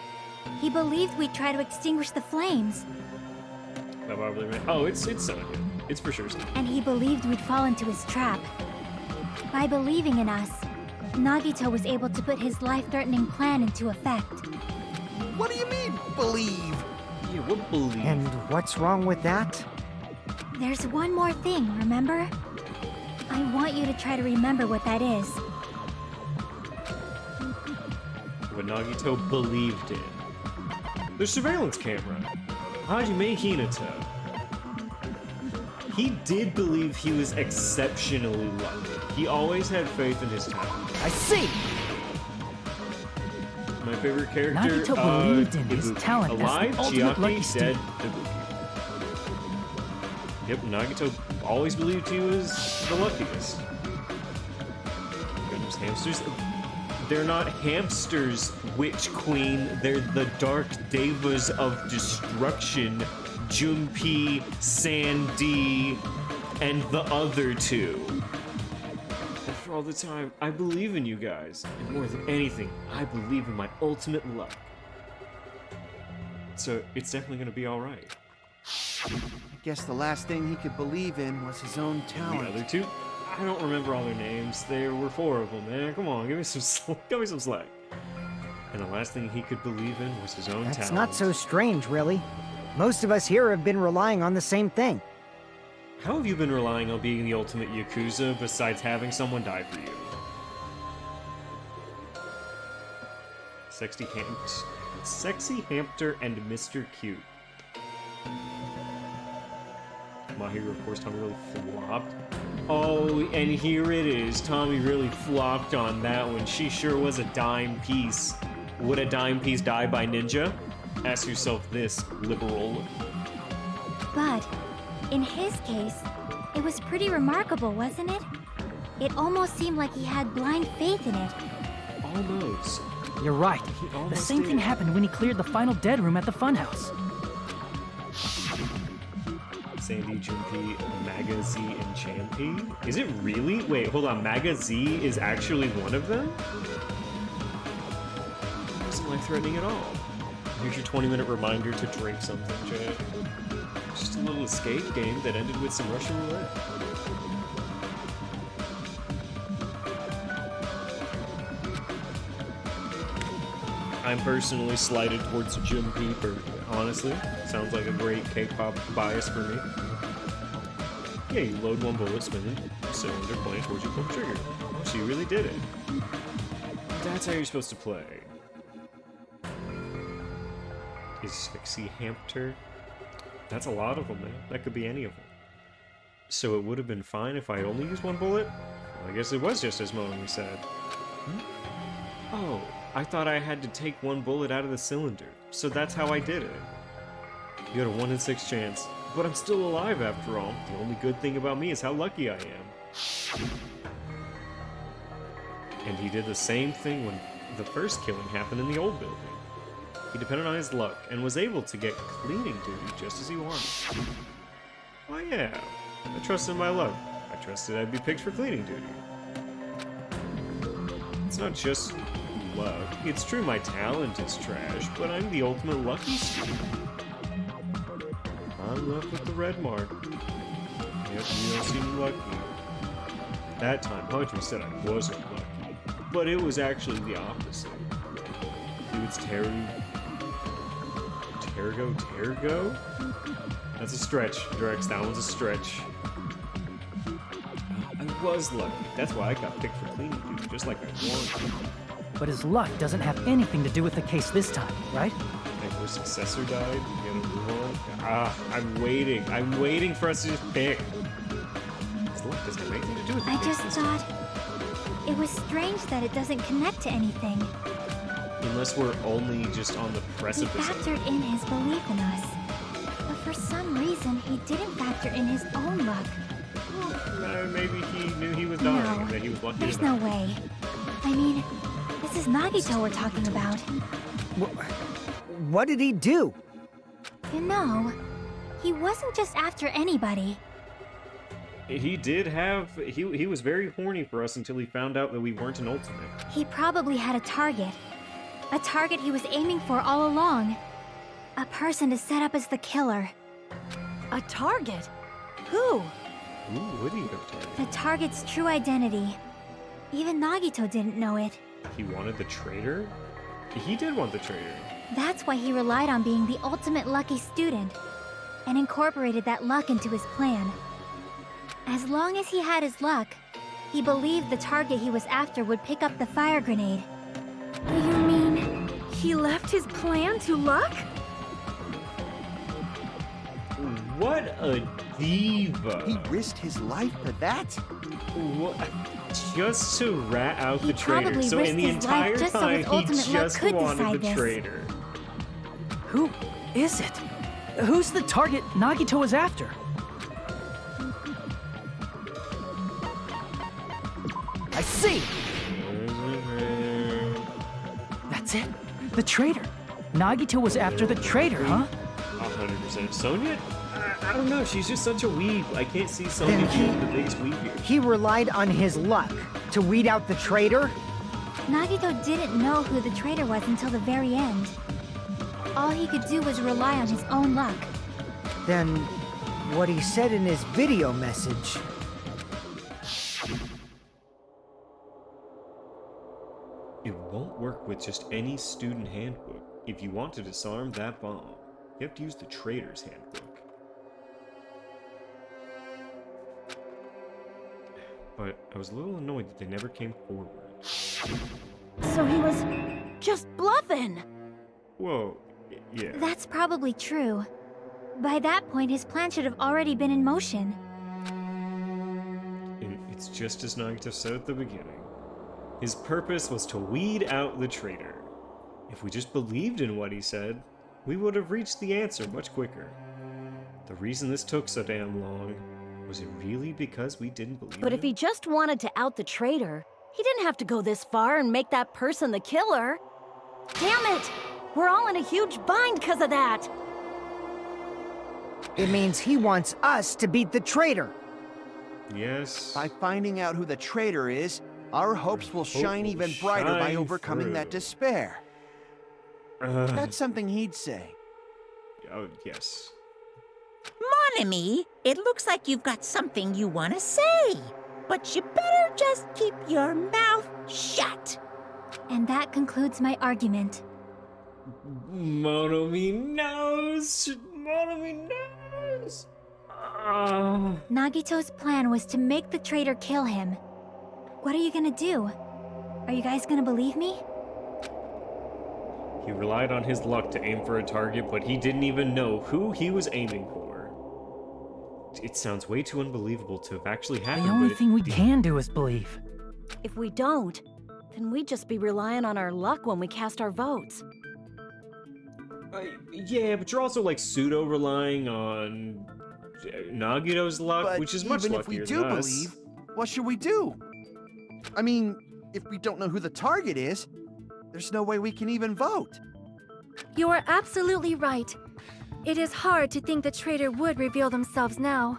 He believed we'd try to extinguish the flames. That probably meant- Oh, it's Sonya. It's for sure Sonya. And he believed we'd fall into his trap. By believing in us, Nagito was able to put his life-threatening plan into effect. What do you mean, believe? Yeah, what believe? And what's wrong with that? There's one more thing, remember? I want you to try to remember what that is. What Nagito believed in. The surveillance camera. Hajime Hinata. He did believe he was exceptionally lucky. He always had faith in his talent. I see! My favorite character, Nagito believed in his Ibuki. talent as the Alive, ultimate lucky Chiaki, dead, Ibuki. Yep, Nagito always believed he was the luckiest. Goodness, hamsters. They're not hamsters, Witch Queen. They're the dark devas of destruction. Junpei, Sandy, and the other two. After all the time, I believe in you guys. And more than anything, I believe in my ultimate luck. So it's definitely gonna be alright. I guess the last thing he could believe in was his own The talent. other two? I don't remember all their names. There were 4 of them, man. Come on, give me some slack. And the last thing he could believe in was his own That's talent. not so strange, really. Most of us here have been relying on the same thing. How have you been relying on being the ultimate Yakuza besides having someone die for you? Sexy Hamster and Mr. Cute. My hero, of course, Tommy really flopped. Oh, and here it is. Tommy really flopped on that one. She sure was a dime piece. Would a dime piece die by ninja? Ask yourself this, liberal. But, in his case, it was pretty remarkable, wasn't it? It almost seemed like he had blind faith in it. Almost. You're right. He The almost same thing did. happened when he cleared the final dead room at the funhouse. Sandy, Junpei, Magazi, and Champy? Is it really? Wait, hold on. Magazi is actually one of them? It wasn't life-threatening at all. Here's your 20-minute reminder to drink something, Jay. Just a little escape game that ended with some Russian roulette. I'm personally slighted towards Jim Peeper, honestly. Sounds like a great K-pop bias for me. Yeah, you load one bullet, spin the cylinder, point it towards your pull trigger. She really did it. That's how you're supposed to play. Is Sexy Hamster? That's a lot of them, man. That could be any of them. So it would have been fine if I only used one bullet? Well, I guess it was just as Momi said. Oh, I thought I had to take one bullet out of the cylinder, so that's how I did it. You had a 1 in 6 chance, but I'm still alive after all. The only good thing about me is how lucky I am. And he did the same thing when the first killing happened in the old building. He depended on his luck and was able to get cleaning duty just as he wanted. Oh yeah, I trusted my luck. I trusted I'd be picked for cleaning duty. It's not just luck. It's true my talent is trash, but I'm the ultimate lucky student. I'm left with the red mark. Yep, you don't seem lucky. That time, Hunter said I wasn't lucky, but it was actually the opposite. Dude's Tergo? That's a stretch, Drex. That one's a stretch. I was lucky. That's why I got picked for cleaning duty, just like I wanted. But his luck doesn't have anything to do with the case this time, right? My first successor died. You gotta move on. I'm waiting. I'm waiting for us to just pick. His luck doesn't have anything to do with the I case just this thought time. it was strange that it doesn't connect to anything. Unless we're only just on the He precipice. factored in his belief in us. But for some reason, he didn't factor in his own luck. Maybe he knew he was dying and that he was lucky There's enough. no way. I mean, this is Nagito we're talking about. What did he do? You know, he wasn't just after anybody. He did have... He was very horny for us until he found out that we weren't an ultimate. He probably had a target. A target he was aiming for all along. A person to set up as the killer. A target? Who? Ooh, would he have targeted? The target's true identity. Even Nagito didn't know it. He wanted the traitor? He did want the traitor. That's why he relied on being the ultimate lucky student, and incorporated that luck into his plan. As long as he had his luck, he believed the target he was after would pick up the fire grenade. You mean he left his plan to luck? What a diva. He risked his life for that? What? Just to rat out the traitor. probably So in the risked his life entire just so time, his he ultimate luck just could wanted decide the this. traitor. Who is it? Who's the target Nagito is after? I see! That's it. The traitor. Nagito was after the traitor, huh? 100%. Sonya? I don't know. She's just such a weeb. I can't see Sonya Then being the biggest weeb here. He relied on his luck to weed out the traitor? Nagito didn't know who the traitor was until the very end. All he could do was rely on his own luck. Then what he said in his video message. It won't work with just any student handbook. If you want to disarm that bomb, you have to use the traitor's handbook. But I was a little annoyed that they never came forward. So he was just bluffing. Whoa, yeah. That's probably true. By that point, his plan should have already been in motion. And it's just as Nagito said at the beginning. His purpose was to weed out the traitor. If we just believed in what he said, we would have reached the answer much quicker. The reason this took so damn long, was it really because we didn't believe But in if he just wanted to out the traitor, he didn't have to go this far and make that person the killer. Damn it! We're all in a huge bind because of that! It means he wants us to beat the traitor. Yes. By finding out who the traitor is, our hopes will shine even brighter by overcoming that despair. That's something he'd say. Oh, yes. Mon ami, it looks like you've got something you want to say. But you better just keep your mouth shut. And that concludes my argument. Monomi knows! Monomi knows! Nagito's plan was to make the traitor kill him. What are you gonna do? Are you guys gonna believe me? He relied on his luck to aim for a target, but he didn't even know who he was aiming for. It sounds way too unbelievable to have actually happened. The only thing we can do is believe. If we don't, then we'd just be relying on our luck when we cast our votes. Yeah, but you're also like pseudo-relying on Nagito's luck, But which is much even luckier if we do than us. believe, what should we do? I mean, if we don't know who the target is, there's no way we can even vote. You are absolutely right. It is hard to think the traitor would reveal themselves now.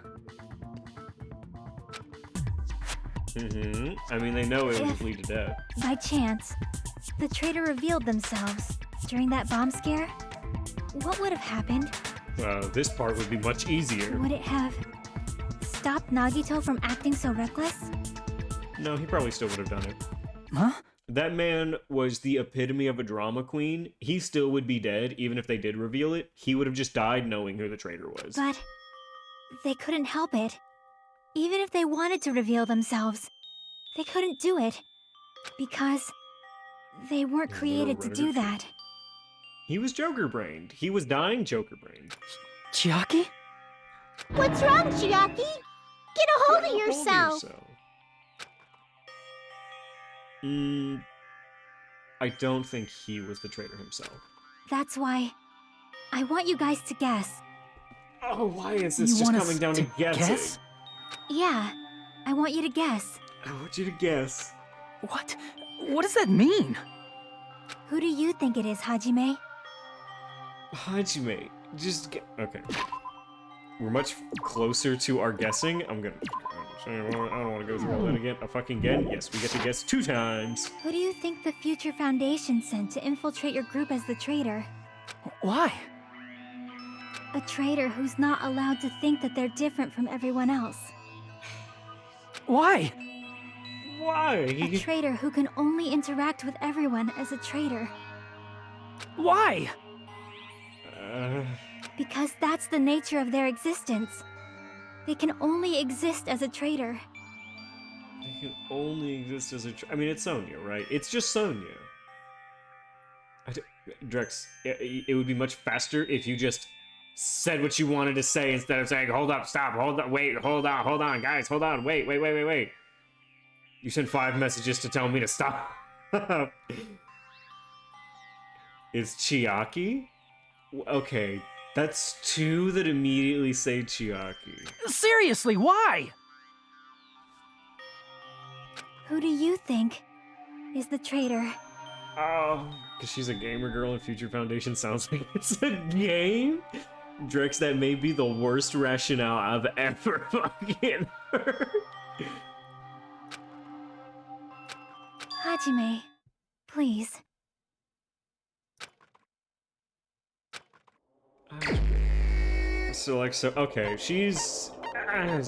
I mean, they know it would lead to death. By chance, the traitor revealed themselves during that bomb scare. What would have happened? This part would be much easier. Would it have stopped Nagito from acting so reckless? No, he probably still would have done it. Huh? That man was the epitome of a drama queen. He still would be dead, even if they did reveal it. He would have just died knowing who the traitor was. But they couldn't help it. Even if they wanted to reveal themselves, they couldn't do it. Because they weren't created to do that. He was Joker-brained. He was dying Joker-brained. Chiaki? What's wrong, Chiaki? Get a hold of yourself. I don't think he was the traitor himself. That's why I want you guys to guess. Oh, why is this just coming down to guessing? Guess? Yeah, I want you to guess. I want you to guess. What? What does that mean? Who do you think it is, Hajime? Hajime, okay. We're much closer to our guessing. I don't want to go through all that again. Again? Yes, we get to guess 2 times. Who do you think the Future Foundation sent to infiltrate your group as the traitor? Why? A traitor who's not allowed to think that they're different from everyone else. Why? Why? A traitor who can only interact with everyone as a traitor. Why? Because that's the nature of their existence. They can only exist as a traitor. They can only exist as a I mean, it's Sonya, right? It's just Sonya. Drex, it would be much faster if you just said what you wanted to say instead of saying, hold up, stop, hold up, wait, hold on, guys, hold on, wait. You sent 5 messages to tell me to stop. It's Chiaki? Okay, that's 2 that immediately say Chiaki. Seriously, why? Who do you think is the traitor? Oh, because she's a gamer girl and Future Foundation sounds like it's a game? Drex, that may be the worst rationale I've ever fucking heard. Hajime, please. So, okay, she's...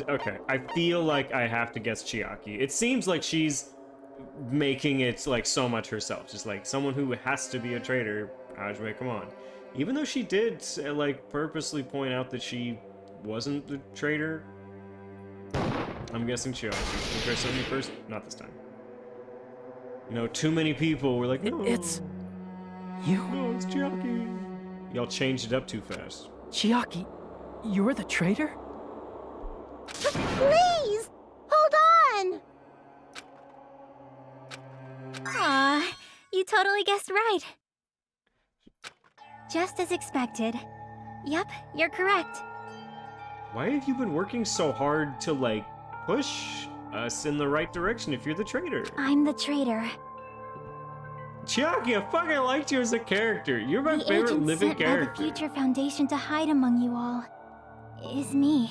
Okay, I feel like I have to guess Chiaki. It seems like she's making it, like, so much herself. Just, like, someone who has to be a traitor. Hajime, come on. Even though she did, like, purposely point out that she wasn't the traitor. I'm guessing Chiaki. Can we try Sonya first? Not this time. You know, too many people were like, no. It's... you? No, it's Chiaki. Y'all changed it up too fast. Chiaki, you're the traitor? Please! Hold on! Aw, you totally guessed right. Just as expected. Yep, you're correct. Why have you been working so hard to, like, push us in the right direction if you're the traitor? I'm the traitor. Chiaki, I fucking liked you as a character. You're my favorite agent living sent character. by the Future Foundation to hide among you all is me.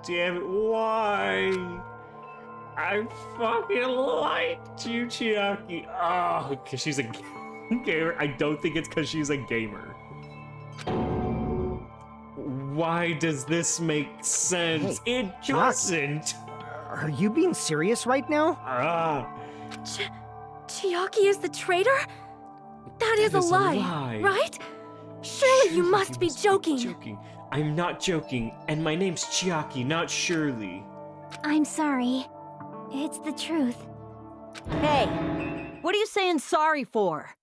Damn it, why? I fucking liked you, Chiaki. Oh, because she's a gamer. I don't think it's because she's a gamer. Why does this make sense? Hey, It doesn't. Are you being serious right now? Chiaki is the traitor? That is a lie, right? Surely you must be joking. I'm not joking, and my name's Chiaki, not Shirley. I'm sorry. It's the truth. Hey, what are you saying sorry for?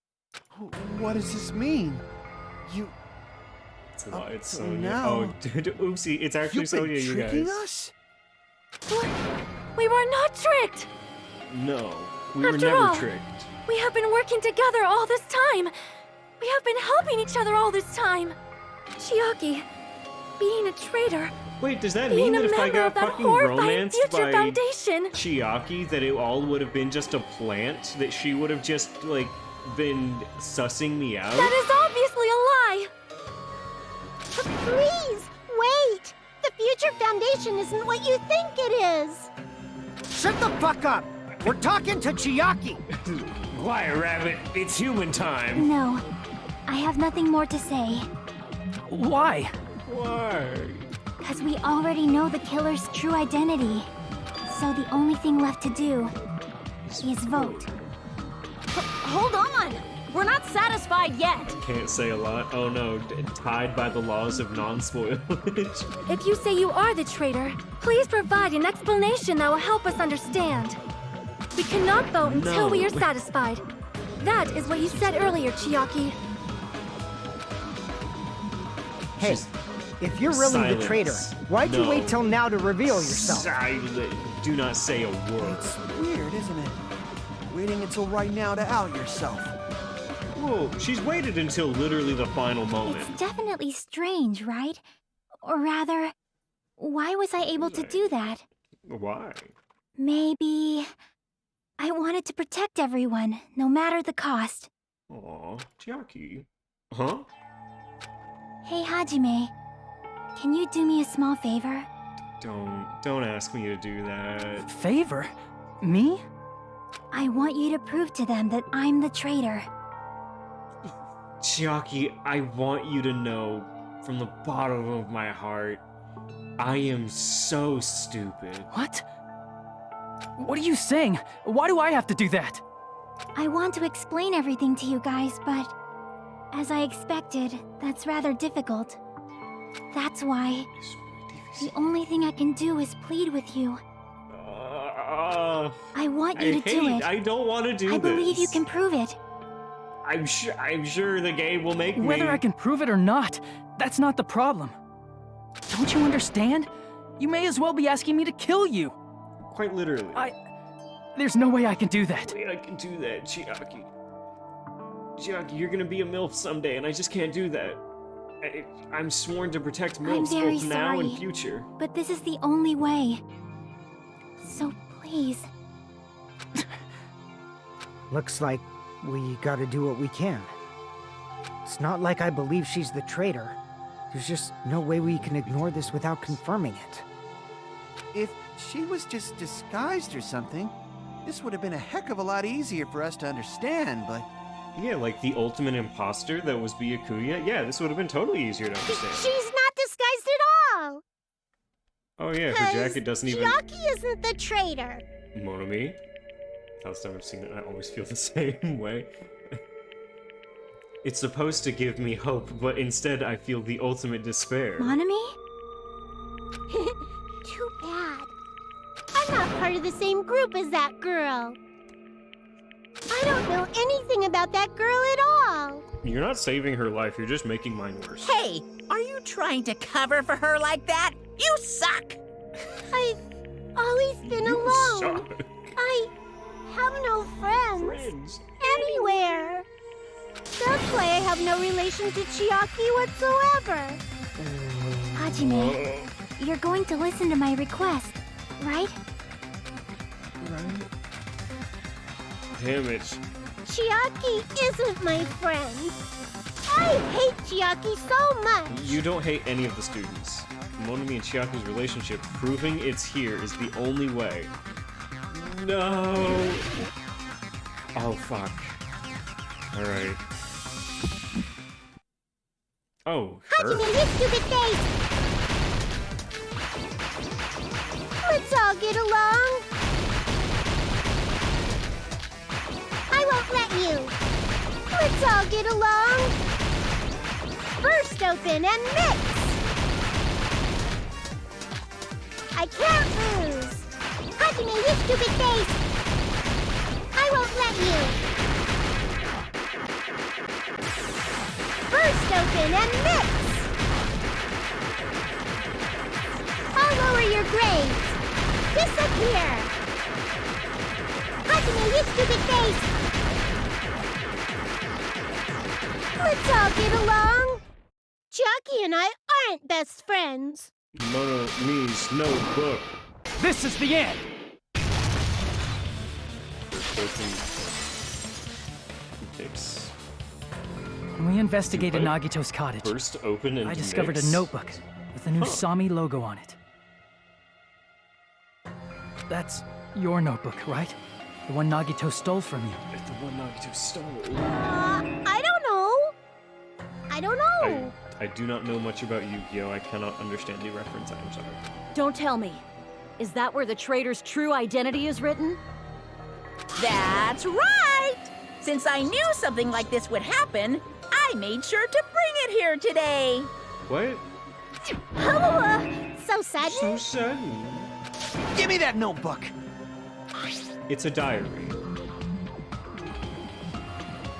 What does this mean? You... It's a lie, it's Sonya. now- Oh, oopsie, it's actually You've been Sonya, you tricking guys. us? We were not tricked! No, we were After never all, tricked. We have been working together all this time! We have been helping each other all this time! Chiaki, being a traitor, Wait, does that being mean a that if I member got of that fucking horrifying romanced future by foundation, Chiaki, that it all would have been just a plant? That she would have just, like, been sussing me out? that is obviously a lie! Please, wait! The future foundation isn't what you think it is! Shut the fuck up! We're talking to Chiaki! Quiet, Rabbit. It's human time. No, I have nothing more to say. Why? Why? Because we already know the killer's true identity. So the only thing left to do is vote. Hold on! We're not satisfied yet! Can't say a lot. Oh no, tied by the laws of non-spoilage. If you say you are the traitor, please provide an explanation that will help us understand. We cannot vote until we are satisfied. That is what you said earlier, Chiaki. Hey, if you're really the traitor, why'd you wait till now to reveal yourself? Silent. Do not say a word. It's weird, isn't it? Waiting until right now to out yourself. Whoa, she's waited until literally the final moment. It's definitely strange, right? Or rather, why was I able to do that? Why? Maybe... I wanted to protect everyone, no matter the cost. Aw, Chiaki. Huh? Hey, Hajime. Can you do me a small favor? Don't ask me to do that. Favor? Me? I want you to prove to them that I'm the traitor. Chiaki, I want you to know from the bottom of my heart, I am so stupid. What? What are you saying? Why do I have to do that? I want to explain everything to you guys, but... as I expected, that's rather difficult. That's why... the only thing I can do is plead with you. I want you to do it. I don't want to do this. I believe you can prove it. I'm sure the game will make me. Whether I can prove it or not, that's not the problem. Don't you understand? You may as well be asking me to kill you. Quite literally. There's no way I can do that. I can do that, Chiaki. Chiaki, you're gonna be a MILF someday, and I just can't do that. I'm sworn to protect MILFs very both now and sorry, future. But this is the only way. So please. Looks like we gotta do what we can. It's not like I believe she's the traitor. There's just no way we can ignore this without confirming it. If she was just disguised or something, this would have been a heck of a lot easier for us to understand, but... Yeah, like the ultimate imposter that was Byakuya. Yeah, this would have been totally easier to understand. She's not disguised at all! Oh yeah, her jacket doesn't even... Chiaki isn't the traitor. Monami? Last time I've seen it, I always feel the same way. It's supposed to give me hope, but instead I feel the ultimate despair. Monami? Too bad. I'm not part of the same group as that girl. I don't know anything about that girl at all. You're not saving her life, you're just making mine worse. Hey, are you trying to cover for her like that? You suck! I've always been alone. Suck. I have no friends. Anywhere. That's why I have no relation to Chiaki whatsoever. Hajime, you're going to listen to my request, right? Damn it. Chiaki isn't my friend. I hate Chiaki so much. You don't hate any of the students. Monami and Chiaki's relationship, proving it's here, is the only way. No! Oh, fuck. Alright. Oh, her? Hajime, you stupid face! Let's all get along. I won't let you. Let's all get along. Burst open and mix. I can't lose. Hajime, you stupid face! I won't let you. Burst open and mix. I'll lower your grades. Disappear. Hajime, you stupid face! Let's all get along. Chucky and I aren't best friends. Mono means no book. This is the end! Fix. When we investigated Nagito's cottage, Burst open and I discovered a mix? notebook with the new Sami logo on it. That's your notebook, right? The one Nagito stole from you. The one Nagito stole. I don't know. I don't know. I do not know much about Yu-Gi-Oh! I cannot understand the reference, I am sorry. Don't tell me. Is that where the traitor's true identity is written? That's right! Since I knew something like this would happen, I made sure to bring it here today. What? So sudden? So sudden. Give me that notebook! It's a diary.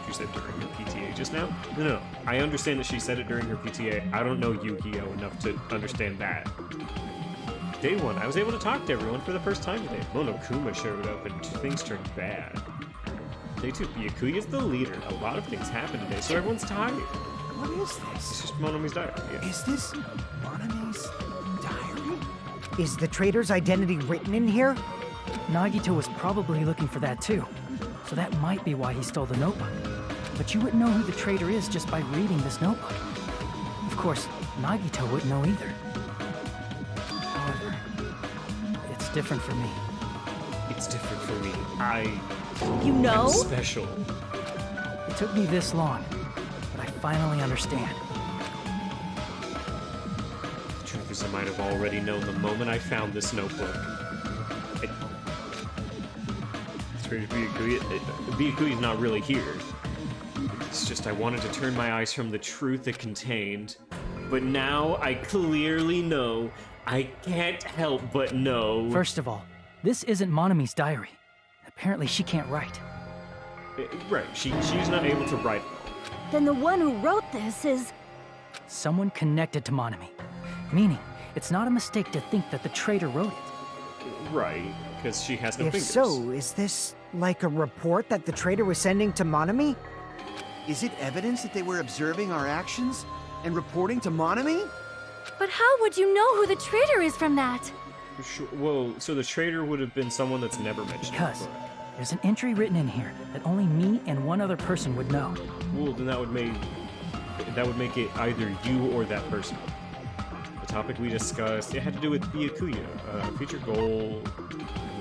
You said during your PTA just now? No. I understand that she said it during her PTA. I don't know Yu-Gi-Oh! Enough to understand that. Day one, I was able to talk to everyone for the first time today. Monokuma showed up and things turned bad. Day two, Byakuya's the leader. A lot of things happened today, so everyone's tired. What is this? It's just Monomi's diary. Yeah. Is this Monomi's diary? Is the traitor's identity written in here? Nagito was probably looking for that too, so that might be why he stole the notebook. But you wouldn't know who the traitor is just by reading this notebook. Of course, Nagito wouldn't know either. However, it's different for me. It's different for me. You know? I'm special. It took me this long, but I finally understand. The truth is, I might have already known the moment I found this notebook. Byakuya's not really here. It's just I wanted to turn my eyes from the truth it contained. But now I clearly know. I can't help but know. First of all, this isn't Monomi's diary. Apparently she can't write. Right, she's not able to write. Then the one who wrote this is... Someone connected to Monomi. Meaning, it's not a mistake to think that the traitor wrote it. Right, because she has no If fingers. so, is this like a report that the traitor was sending to Monomi? Is it evidence that they were observing our actions and reporting to Monomi? But how would you know who the traitor is from that? Sure, well, so the traitor would have been someone that's never mentioned. Because there's an entry written in here that only me and one other person would know. Well, then that would make it either you or that person. The topic we discussed, it had to do with Byakuya. Future goal,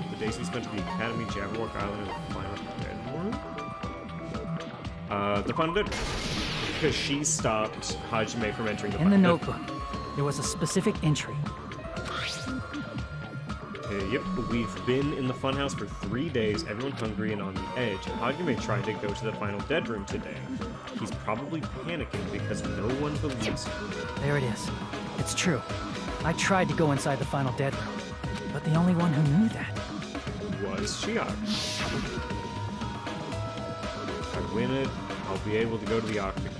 the days we spent at the Academy, Jabberwock Island, and the final bedroom. The final bedroom. Because she stopped Hajime from entering the In the final notebook, there was a specific entry. Yep, we've been in the funhouse for 3 days, everyone hungry and on the edge. Hajime tried to go to the final dead room today. He's probably panicking because no one believes him. There it is. It's true. I tried to go inside the final dead room, but the only one who knew that was Chiaki. If I win it, I'll be able to go to the Octagon.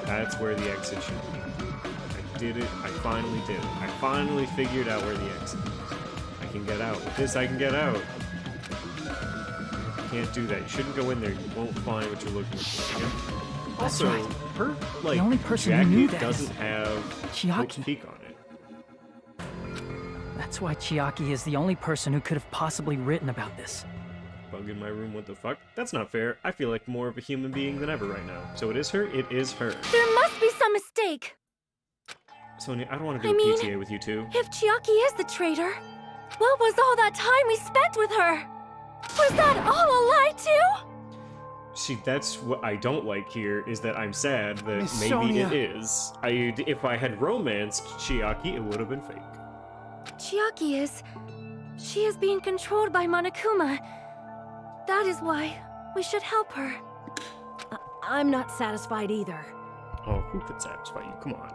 That's where the exit should be. I did it. I finally did it. I finally figured out where the exit is. I can get out. With this, I can get out. You can't do that. You shouldn't go in there. You won't find what you're looking for. That's Also, right. her, like, The only person jacket who knew that doesn't is have Chiaki. peak on it. That's why Chiaki is the only person who could have possibly written about this. Bug in my room, what the fuck? That's not fair. I feel like more of a human being than ever right now. So it is her? It is her. There must be some mistake. Sonia, I don't want to do I a mean, PTA with you two. If Chiaki is the traitor, what was all that time we spent with her? Was that all a lie too? See, that's what I don't like here, is that I'm sad that Miss maybe Sonia. it is. If I had romanced Chiaki, it would have been fake. Chiaki is... She is being controlled by Monokuma. That is why we should help her. I'm not satisfied either. Oh, who could satisfy you? Come on.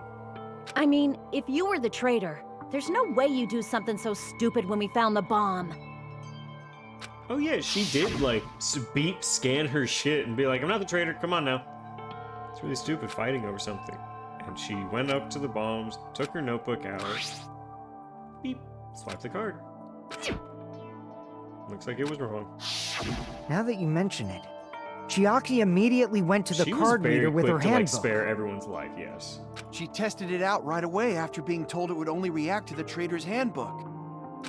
I mean, if you were the traitor, there's no way you'd do something so stupid when we found the bomb. Oh yeah, she did, like, scan her shit and be like, I'm not the traitor, come on now. It's really stupid fighting over something. And she went up to the bombs, took her notebook out, beep, swiped the card. Looks like it was wrong. Now that you mention it, Chiaki immediately went to the She was card very reader with her quick to, like, handbook. spare everyone's life, yes. She tested it out right away after being told it would only react to the traitor's handbook.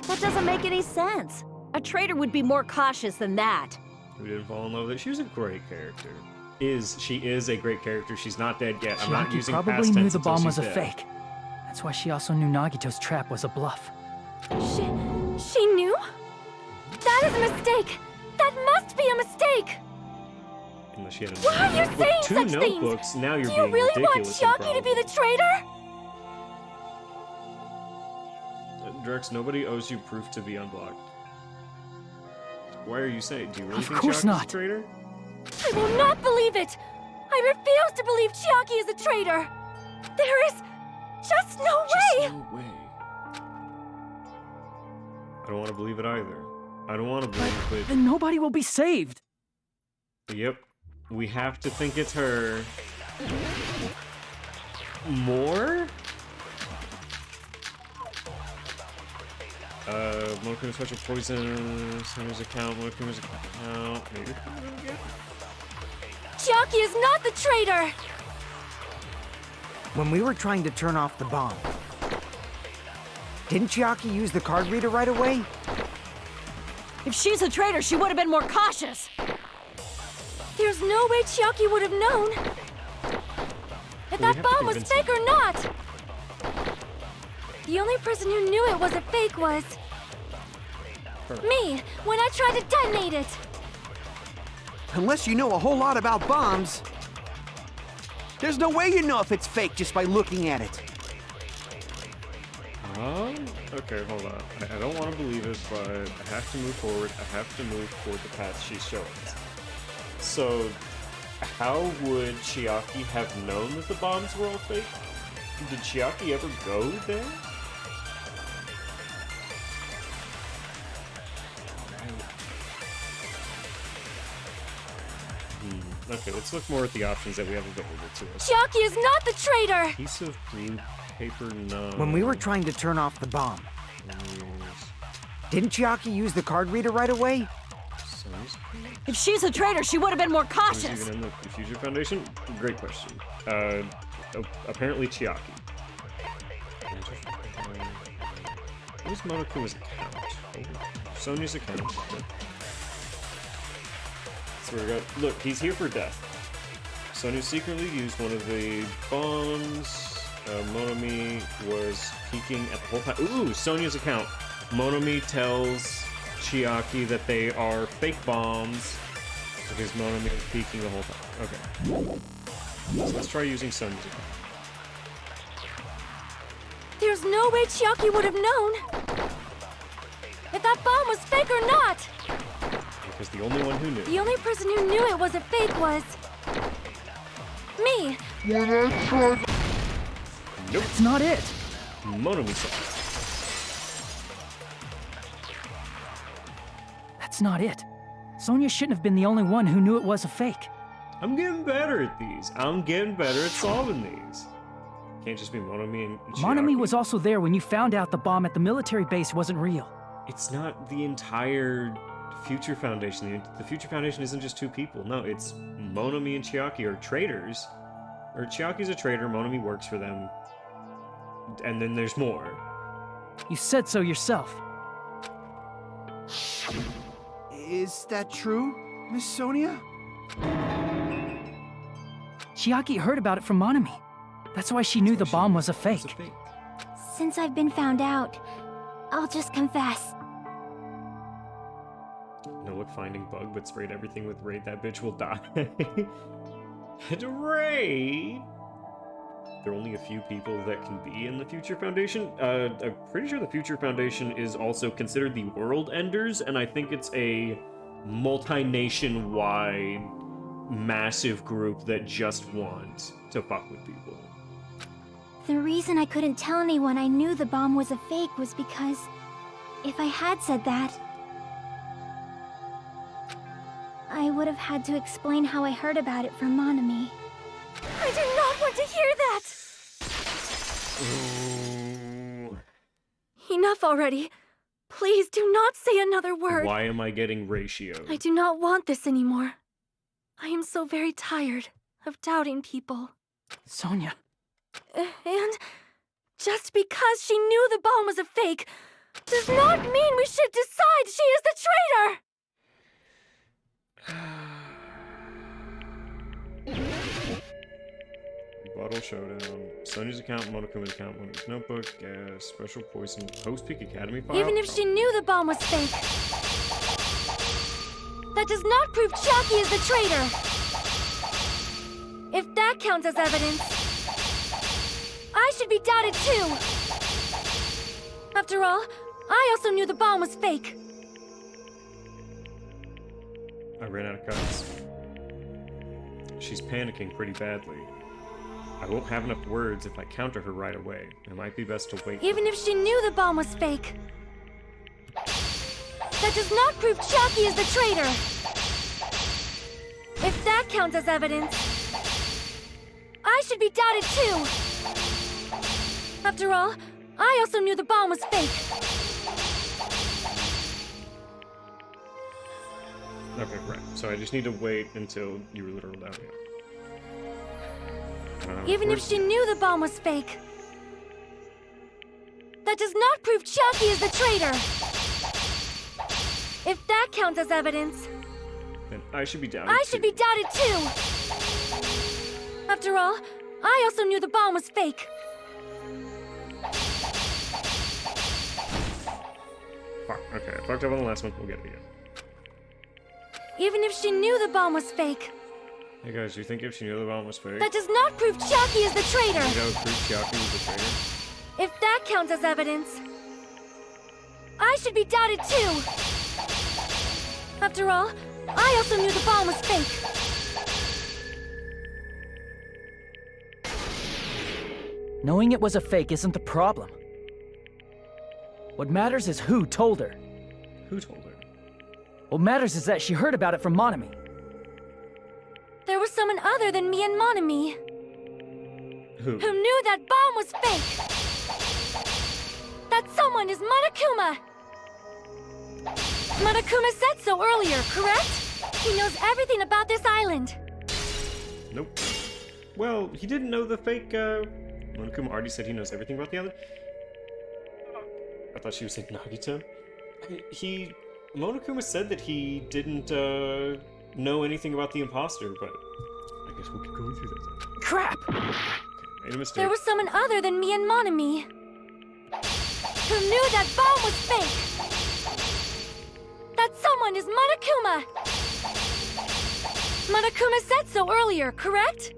That doesn't make any sense. A traitor would be more cautious than that. Who didn't fall in love with it? She was a great character. She is a great character. She's not dead yet. I'm not Chiaki using probably past knew tense the until bomb she's was a dead. fake. That's why she also knew Nagito's trap was a bluff. She knew? That is a mistake! That must be a mistake! Unless she had a Why are you With saying two such notebooks, things? now you're Do you being really want ridiculous and Chiaki to be the traitor? Drex, nobody owes you proof to be unblocked. Why are you saying? Do you really Of think course Chiaki's not. a traitor? I will not believe it! I refuse to believe Chiaki is a traitor! There is just no way! No way. I don't want to believe it either. I don't want to believe it. Then nobody will be saved. Yep. We have to think it's her. More? Monokuma's special poison, Samu's account, Monokuma's account, maybe. Chiaki is not the traitor! When we were trying to turn off the bomb, didn't Chiaki use the card reader right away? If she's a traitor, she would have been more cautious. There's no way Chiaki would have known. If that bomb was fake or not! The only person who knew it was a fake was... me, when I tried to detonate it! Unless you know a whole lot about bombs, there's no way you know if it's fake just by looking at it. Okay, hold on. I don't want to believe it, but I have to move forward. I have to move toward the path she's showing us. So, how would Chiaki have known that the bombs were all fake? Did Chiaki ever go there? Okay, let's look more at the options that we have available to us. Chiaki is not the traitor! Piece of blue paper, no. When we were trying to turn off the bomb, didn't Chiaki use the card reader right away? If she's a traitor, she would have been more Who's cautious. even in the Future Foundation? Great question. Apparently Chiaki. What is Monokuma's account? Sonya's account. Swear to God. Look, he's here for death. Sonya secretly used one of the bombs. Monomi was peeking at the whole time. Ooh, Sonya's account. Monomi tells Chiaki that they are fake bombs because Monomi was peeking the whole time. Okay. So let's try using Sonya's account. There's no way Chiaki would have known. If that bomb was fake or not. Because the only one who knew. The only person who knew it was a fake was... me. Nope. That's not it. Monomi said. That's not it. Sonya shouldn't have been the only one who knew it was a fake. I'm getting better at these. I'm getting better at solving these. Can't just be Monomi and Chiaki. Monomi was also there when you found out the bomb at the military base wasn't real. It's not the entire Future Foundation. The Future Foundation isn't just two people. No, it's Monomi and Chiaki are traitors. Or Chiaki's a traitor, Monomi works for them. And then there's more. You said so yourself. Is that true, Miss Sonia? Chiaki heard about it from Monomi. That's why she knew the bomb was a fake. Since I've been found out, I'll just confess. No Sherlock finding Bug, but sprayed everything with Raid. That bitch will die. And Raid! There are only a few people that can be in the Future Foundation. I'm pretty sure the Future Foundation is also considered the World Enders, and I think it's a multi-nation-wide massive group that just want to fuck with people. The reason I couldn't tell anyone I knew the bomb was a fake was because if I had said that, I would have had to explain how I heard about it from Monami. I do not want to hear that! Enough already. Please do not say another word. Why am I getting ratio? I do not want this anymore. I am so very tired of doubting people. Sonia. And just because she knew the bomb was a fake does not mean we should decide she is the traitor! Bottle Showdown, Sonia's account, Monokuma's account, Monokuma's notebook, gas, special poison, Post Peak Academy file? Even if she knew the bomb was fake, that does not prove Chiaki is the traitor! If that counts as evidence, I should be doubted too! After all, I also knew the bomb was fake. I ran out of cuts. She's panicking pretty badly. I won't have enough words if I counter her right away. It might be best to wait. Even if she knew the bomb was fake, that does not prove Chiaki is the traitor! If that counts as evidence, I should be doubted too! After all, I also knew the bomb was fake. Okay, right. So I just need to wait until you were literal down here. Even if she knew the bomb was fake, that does not prove Chiaki is the traitor! If that counts as evidence, then I should be doubted I should be doubted too! After all, I also knew the bomb was fake. Fuck, okay, I fucked up on the last one. We'll get it again. Even if she knew the bomb was fake, Hey guys, do you think if she knew the bomb was fake? that does not prove Chiaki is the traitor! You think that would prove Chiaki was the traitor? If that counts as evidence, I should be doubted too! After all, I also knew the bomb was fake. Knowing it was a fake isn't the problem. What matters is who told her. Who told her? What matters is that she heard about it from Monami. There was someone other than me and Monami Who? who knew that bomb was fake! That someone is Monokuma! Monokuma said so earlier, correct? He knows everything about this island. Nope. Well, he didn't know the fake, Monokuma already said he knows everything about the island. I thought she was saying Nagito. Monokuma said that he didn't, know anything about the imposter, but I guess we'll keep going through that then. Crap! Okay, made a mistake. There was someone other than me and Monami who knew that bomb was fake. That someone is Monokuma! Monokuma said so earlier, correct?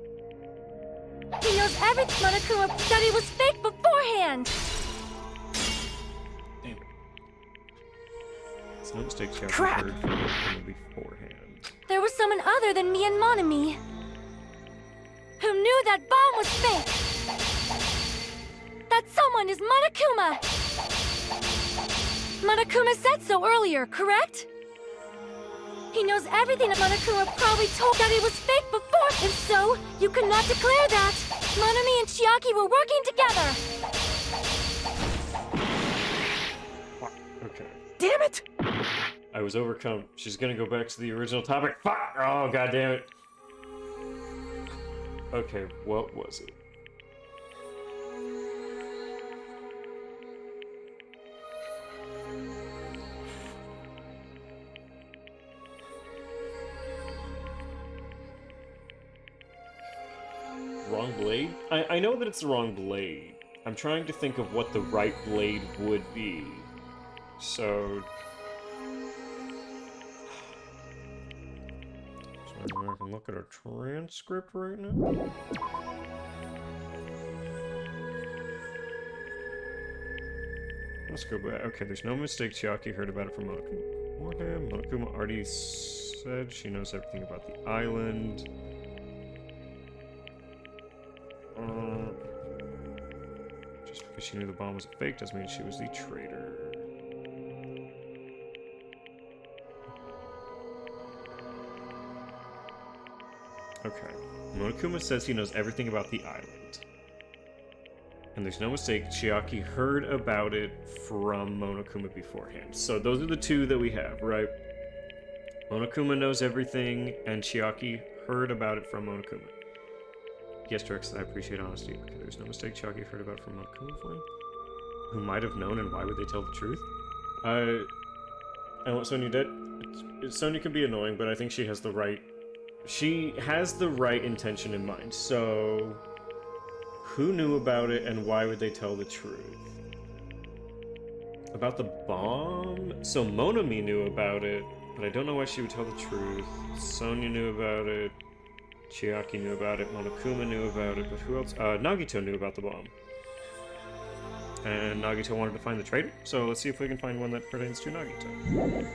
He knows everything, Monokuma, that it was fake beforehand! Damn it. It's no mistake she Crap. heard from Monokuma beforehand. There was someone other than me and Monami who knew that bomb was fake. That someone is Monokuma! Monokuma said so earlier, correct? He knows everything that Monokuma probably told that it was fake before. If so, you could not declare that. Monami and Chiaki were working together. Okay. Damn it! I was overcome. She's gonna go back to the original topic. Fuck! Oh, god damn it. Okay, what was it? Wrong blade? I know that it's the wrong blade. I'm trying to think of what the right blade would be. So... look at a transcript right now. Let's go back. Okay, there's no mistake. Chiaki heard about it from Monokuma beforehand. Monokuma already said she knows everything about the island. Just because she knew the bomb was a fake doesn't mean she was the traitor. Okay. Monokuma says he knows everything about the island. And there's no mistake, Chiaki heard about it from Monokuma beforehand. So those are the two that we have, right? Monokuma knows everything, and Chiaki heard about it from Monokuma. Yes, Drex, I appreciate honesty. Okay, there's no mistake, Chiaki heard about it from Monokuma beforehand. Who might have known, and why would they tell the truth? And what Sonya did? Sonya can be annoying, but I think she has the right... She has the right intention in mind, so... Who knew about it, and why would they tell the truth? About the bomb? So Monami knew about it, but I don't know why she would tell the truth. Sonya knew about it. Chiaki knew about it. Monokuma knew about it, but who else? Nagito knew about the bomb. And Nagito wanted to find the traitor, so let's see if we can find one that pertains to Nagito.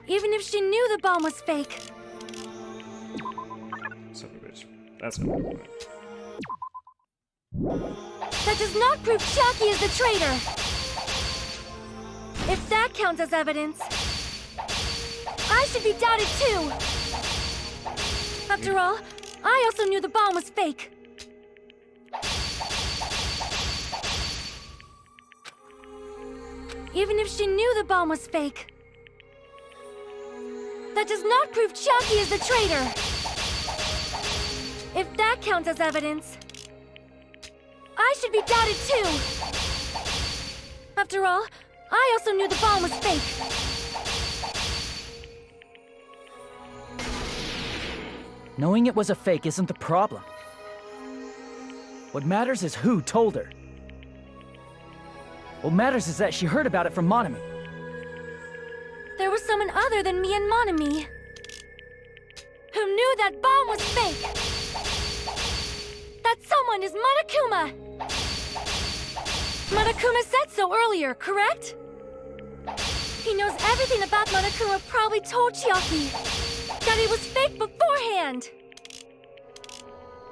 Even if she knew the bomb was fake. Son of a bitch. That's not good. That does not prove Chiaki is the traitor! If that counts as evidence, I should be doubted too! After all, I also knew the bomb was fake. Even if she knew the bomb was fake, that does not prove Chiaki is the traitor! If that counts as evidence, I should be doubted too! After all, I also knew the bomb was fake. Knowing it was a fake isn't the problem. What matters is who told her. What matters is that she heard about it from Monami. There was someone other than me and Monami who knew that bomb was fake. That someone is Monokuma! Monokuma said so earlier, correct? He knows everything about Monokuma, probably told Chiaki that it was fake beforehand.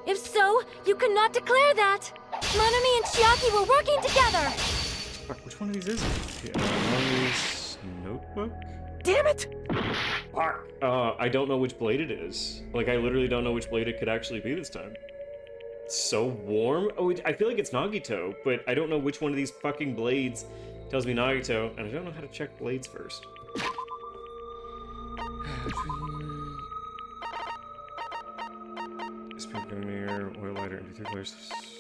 If so, you could not declare that. Monami and Chiaki were working together. Fuck, which one of these is it? Monami's notebook? Damn it! I don't know which blade it is. Like, I literally don't know which blade it could actually be this time. It's so warm. Oh, I feel like it's Nagito, but I don't know which one of these fucking blades tells me Nagito, and I don't know how to check blades first. Speaker, oil lighter, and third place.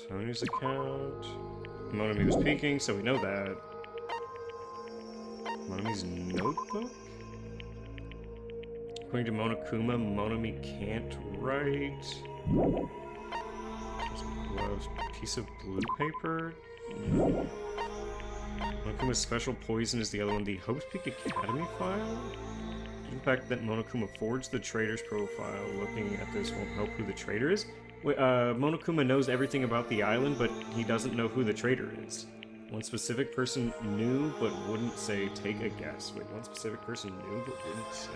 Sonya's account. Monami was peeking, so we know that. Monami's notebook? According to Monokuma, Monami can't write. Gloves. Piece of blue paper? No. Monokuma's special poison is the other one. The Hope's Peak Academy file? The fact that Monokuma forged the traitor's profile. Looking at this won't help who the traitor is? Wait, Monokuma knows everything about the island, but he doesn't know who the traitor is. One specific person knew, but wouldn't say. Take a guess. Wait, one specific person knew, but wouldn't say.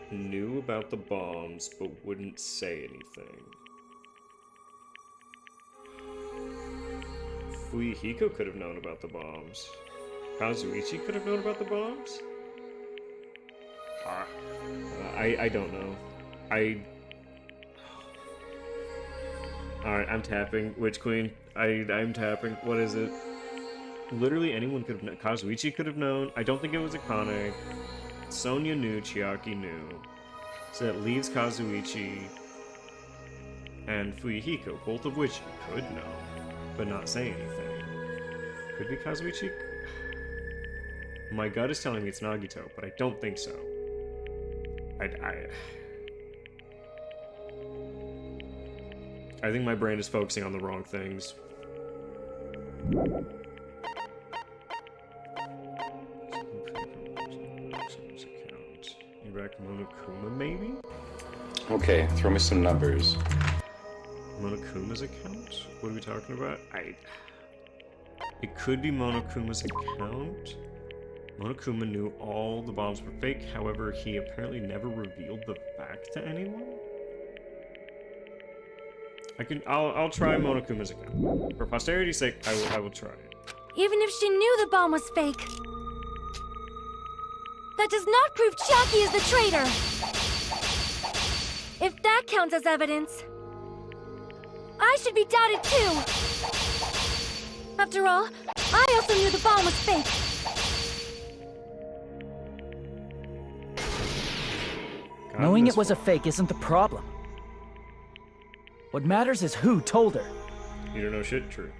Knew about the bombs, but wouldn't say anything. Fuyuhiko could have known about the bombs. Kazuichi could have known about the bombs? I don't know. Alright, I'm tapping. Witch Queen. I'm tapping. What is it? Literally anyone could have known. Kazuichi could have known. I don't think it was Akane. Sonya knew, Chiaki knew. So that leaves Kazuichi and Fuyuhiko, both of which could know, but not say anything. Could be Kazuichi? My gut is telling me it's Nagito, but I don't think so. I think my brain is focusing on the wrong things. back Monokuma, maybe? Okay, throw me some numbers. Monokuma's account? What are we talking about? It could be Monokuma's account. Monokuma knew all the bombs were fake, however, he apparently never revealed the fact to anyone? I'll try Monokuma's account. For posterity's sake, I will try it. Even if she knew the bomb was fake, that does not prove Chiaki is the traitor! If that counts as evidence, I should be doubted too! After all, I also knew the bomb was fake. Knowing it was a fake isn't the problem. What matters is who told her. You don't know shit, true.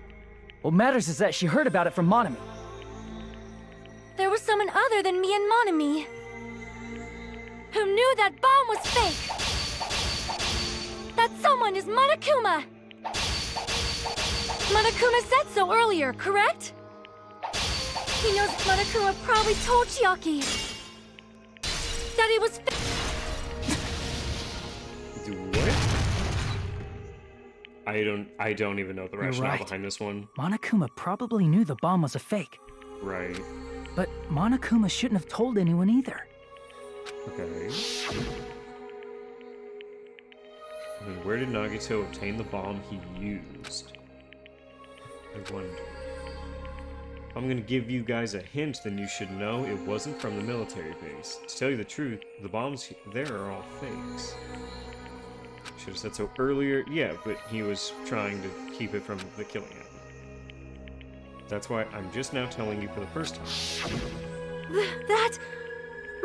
What matters is that she heard about it from Monami. There was someone other than me and Monami who knew that bomb was fake. That someone is Monokuma. Monokuma said so earlier, correct? He knows Monokuma probably told Chiaki that it was fake. What? I don't even know the rationale behind this one. Monokuma probably knew the bomb was a fake. Right. But Monokuma shouldn't have told anyone either. Okay. And where did Nagito obtain the bomb he used? I wonder. If I'm gonna give you guys a hint, then you should know it wasn't from the military base. To tell you the truth, the bombs there are all fakes. Should have said so earlier. Yeah, but he was trying to keep it from the killing him. That's why I'm just now telling you for the first time. That...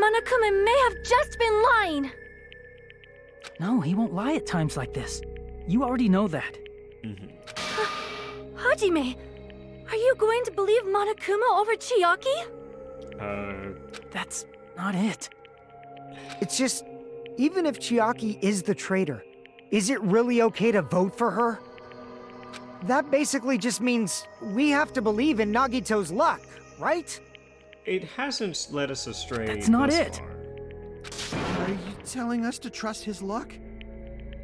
Monokuma may have just been lying! No, he won't lie at times like this. You already know that. Hajime, are you going to believe Monokuma over Chiaki? That's not it. It's just, even if Chiaki is the traitor, is it really okay to vote for her? That basically just means we have to believe in Nagito's luck, right? It hasn't led us astray. That's not it. Are you telling us to trust his luck?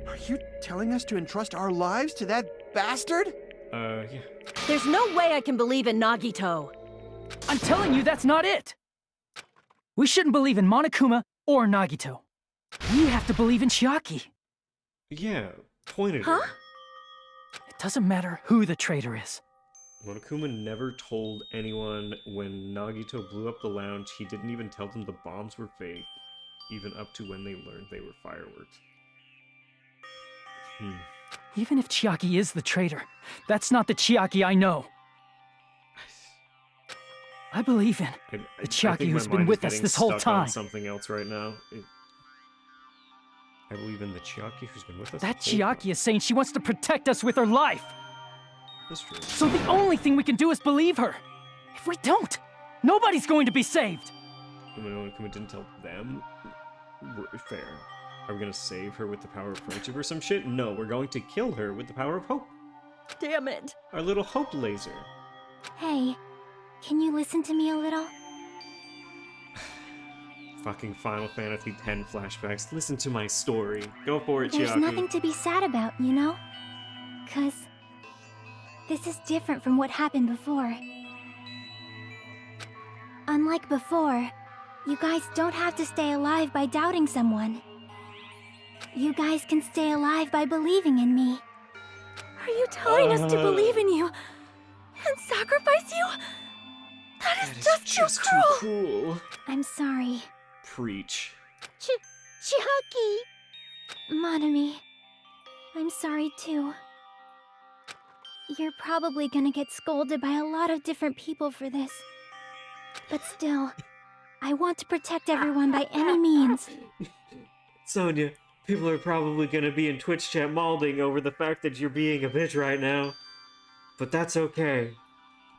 Are you telling us to entrust our lives to that bastard? Yeah. There's no way I can believe in Nagito. I'm telling you that's not it! We shouldn't believe in Monokuma or Nagito. We have to believe in Chiaki. Yeah, pointed Huh? It doesn't matter who the traitor is. Monokuma never told anyone when Nagito blew up the lounge. He didn't even tell them the bombs were fake, even up to when they learned they were fireworks. Even if Chiaki is the traitor, that's not the Chiaki I know. I believe in the Chiaki who's been with us this whole time. Something else right now. I believe in the Chiaki who's been with us. That Chiaki is saying she wants to protect us with her life. That's true. So the only thing we can do is believe her. If we don't, nobody's going to be saved. Monokuma didn't tell them. Fair. Are we gonna save her with the power of friendship or some shit? No, we're going to kill her with the power of hope. Damn it. Our little hope laser. Hey, can you listen to me a little? Fucking Final Fantasy X flashbacks. Listen to my story. Go for it, There's Chiaki. nothing to be sad about, you know? 'Cause this is different from what happened before. Unlike before, you guys don't have to stay alive by doubting someone. You guys can stay alive by believing in me. Are you telling us to believe in you and sacrifice you? That is just too cruel. I'm sorry. Preach. Chiaki! Monami, I'm sorry too. You're probably gonna get scolded by a lot of different people for this. But still, I want to protect everyone by any means. Sonia, people are probably gonna be in Twitch chat malding over the fact that you're being a bitch right now. But that's okay.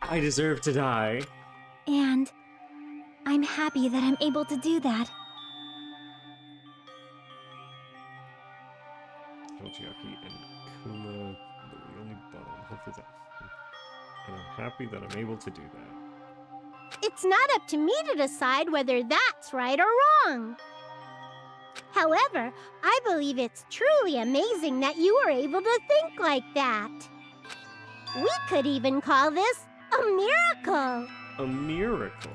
I deserve to die. And I'm happy that I'm able to do that. Chiaki and Kuma, the only bomb. Hopefully that. And I'm happy that I'm able to do that. It's not up to me to decide whether that's right or wrong. However, I believe it's truly amazing that you were able to think like that. We could even call this a miracle. A miracle?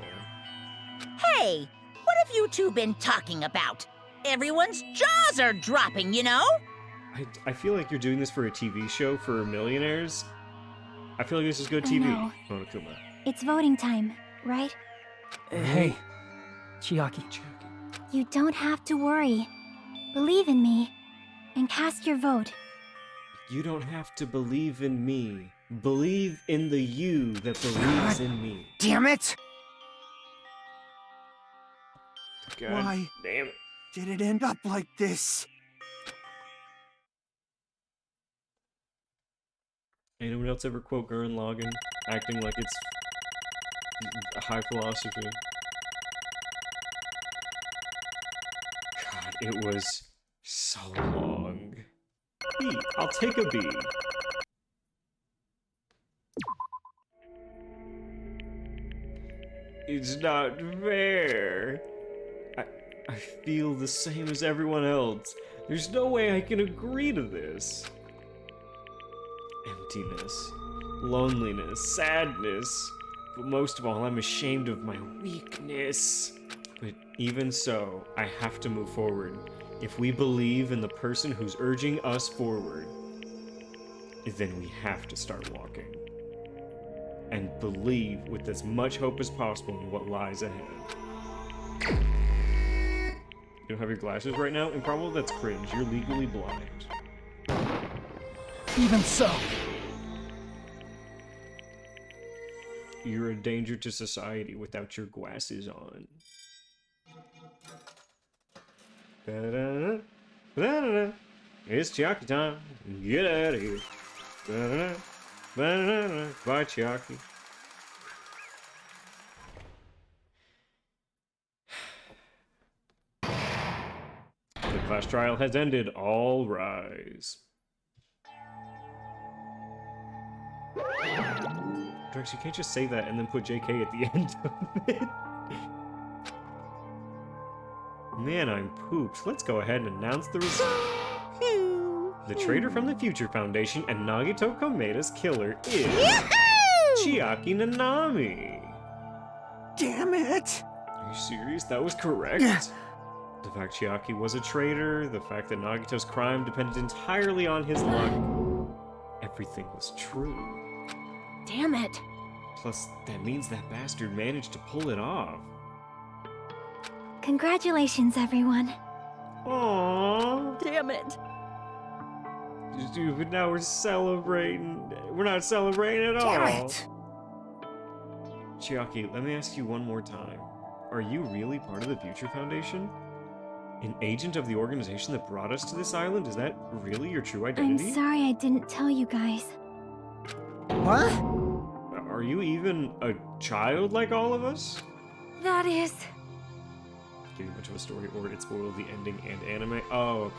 Hey, what have you two been talking about? Everyone's jaws are dropping, you know? I feel like you're doing this for a TV show for millionaires. I feel like this is good TV. know. Monokuma. It's voting time, right? Hey, Chiaki. You don't have to worry. Believe in me and cast your vote. You don't have to believe in me. Believe in the you that believes in me. Damn it! God Why damn it. did it end up like this? Anyone else ever quote Gurren Lagann, acting like it's high philosophy? God, it was so long. B. I'll take a B. It's not fair. I feel the same as everyone else. There's no way I can agree to this. Emptiness, loneliness, sadness, but most of all, I'm ashamed of my weakness. But even so, I have to move forward. If we believe in the person who's urging us forward, then we have to start walking. And believe with as much hope as possible in what lies ahead. You don't have your glasses right now? And probably that's cringe. You're legally blind. Even so. You're a danger to society without your glasses on. Da-da-da, da-da-da. It's Chiaki time. Get out of here. Da-da-da, da-da-da. Bye, Chiaki. The class trial has ended. All rise. Drex, you can't just say that and then put JK at the end of it. Man, I'm pooped. Let's go ahead and announce the result. The traitor from the Future Foundation and Nagito Komeda's killer is Chiaki Nanami. Damn it! Are you serious? That was correct? The fact Chiaki was a traitor, the fact that Nagito's crime depended entirely on his luck, everything was true. Damn it. Plus, that means that bastard managed to pull it off. Congratulations, everyone. Aww. Damn it. Dude, but now we're celebrating. We're not celebrating at all. Damn it! Chiaki, let me ask you one more time. Are you really part of the Future Foundation? An agent of the organization that brought us to this island? Is that really your true I'm identity? sorry I didn't tell you guys. What? Are you even a child like all of us? That is... Giving much of a story or it spoiled the ending and anime? Oh, okay.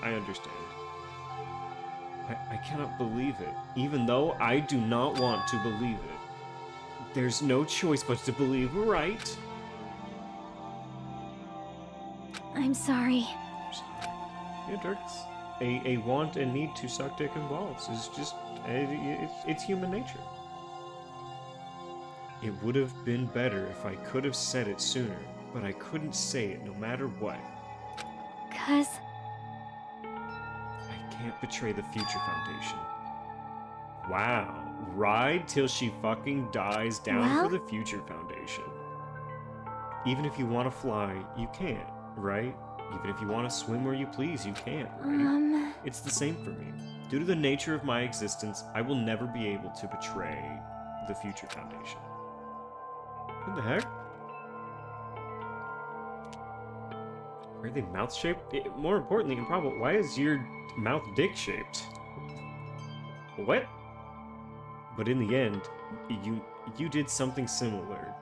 I understand. I cannot believe it, even though I do not want to believe it. There's no choice but to believe, right? I'm sorry. Yeah, Dirks. A want and need to suck dick and balls is just, it's human nature. It would have been better if I could have said it sooner, but I couldn't say it no matter what. 'Cause... I can't betray the Future Foundation. Wow. Ride till she fucking dies down for the Future Foundation. Even if you want to fly, you can't, right? Even if you want to swim where you please, you can't, right? It's the same for me. Due to the nature of my existence, I will never be able to betray the Future Foundation. What the heck? Why are they mouth-shaped? More importantly, and probably, why is your mouth dick-shaped? What? But in the end, you did something similar.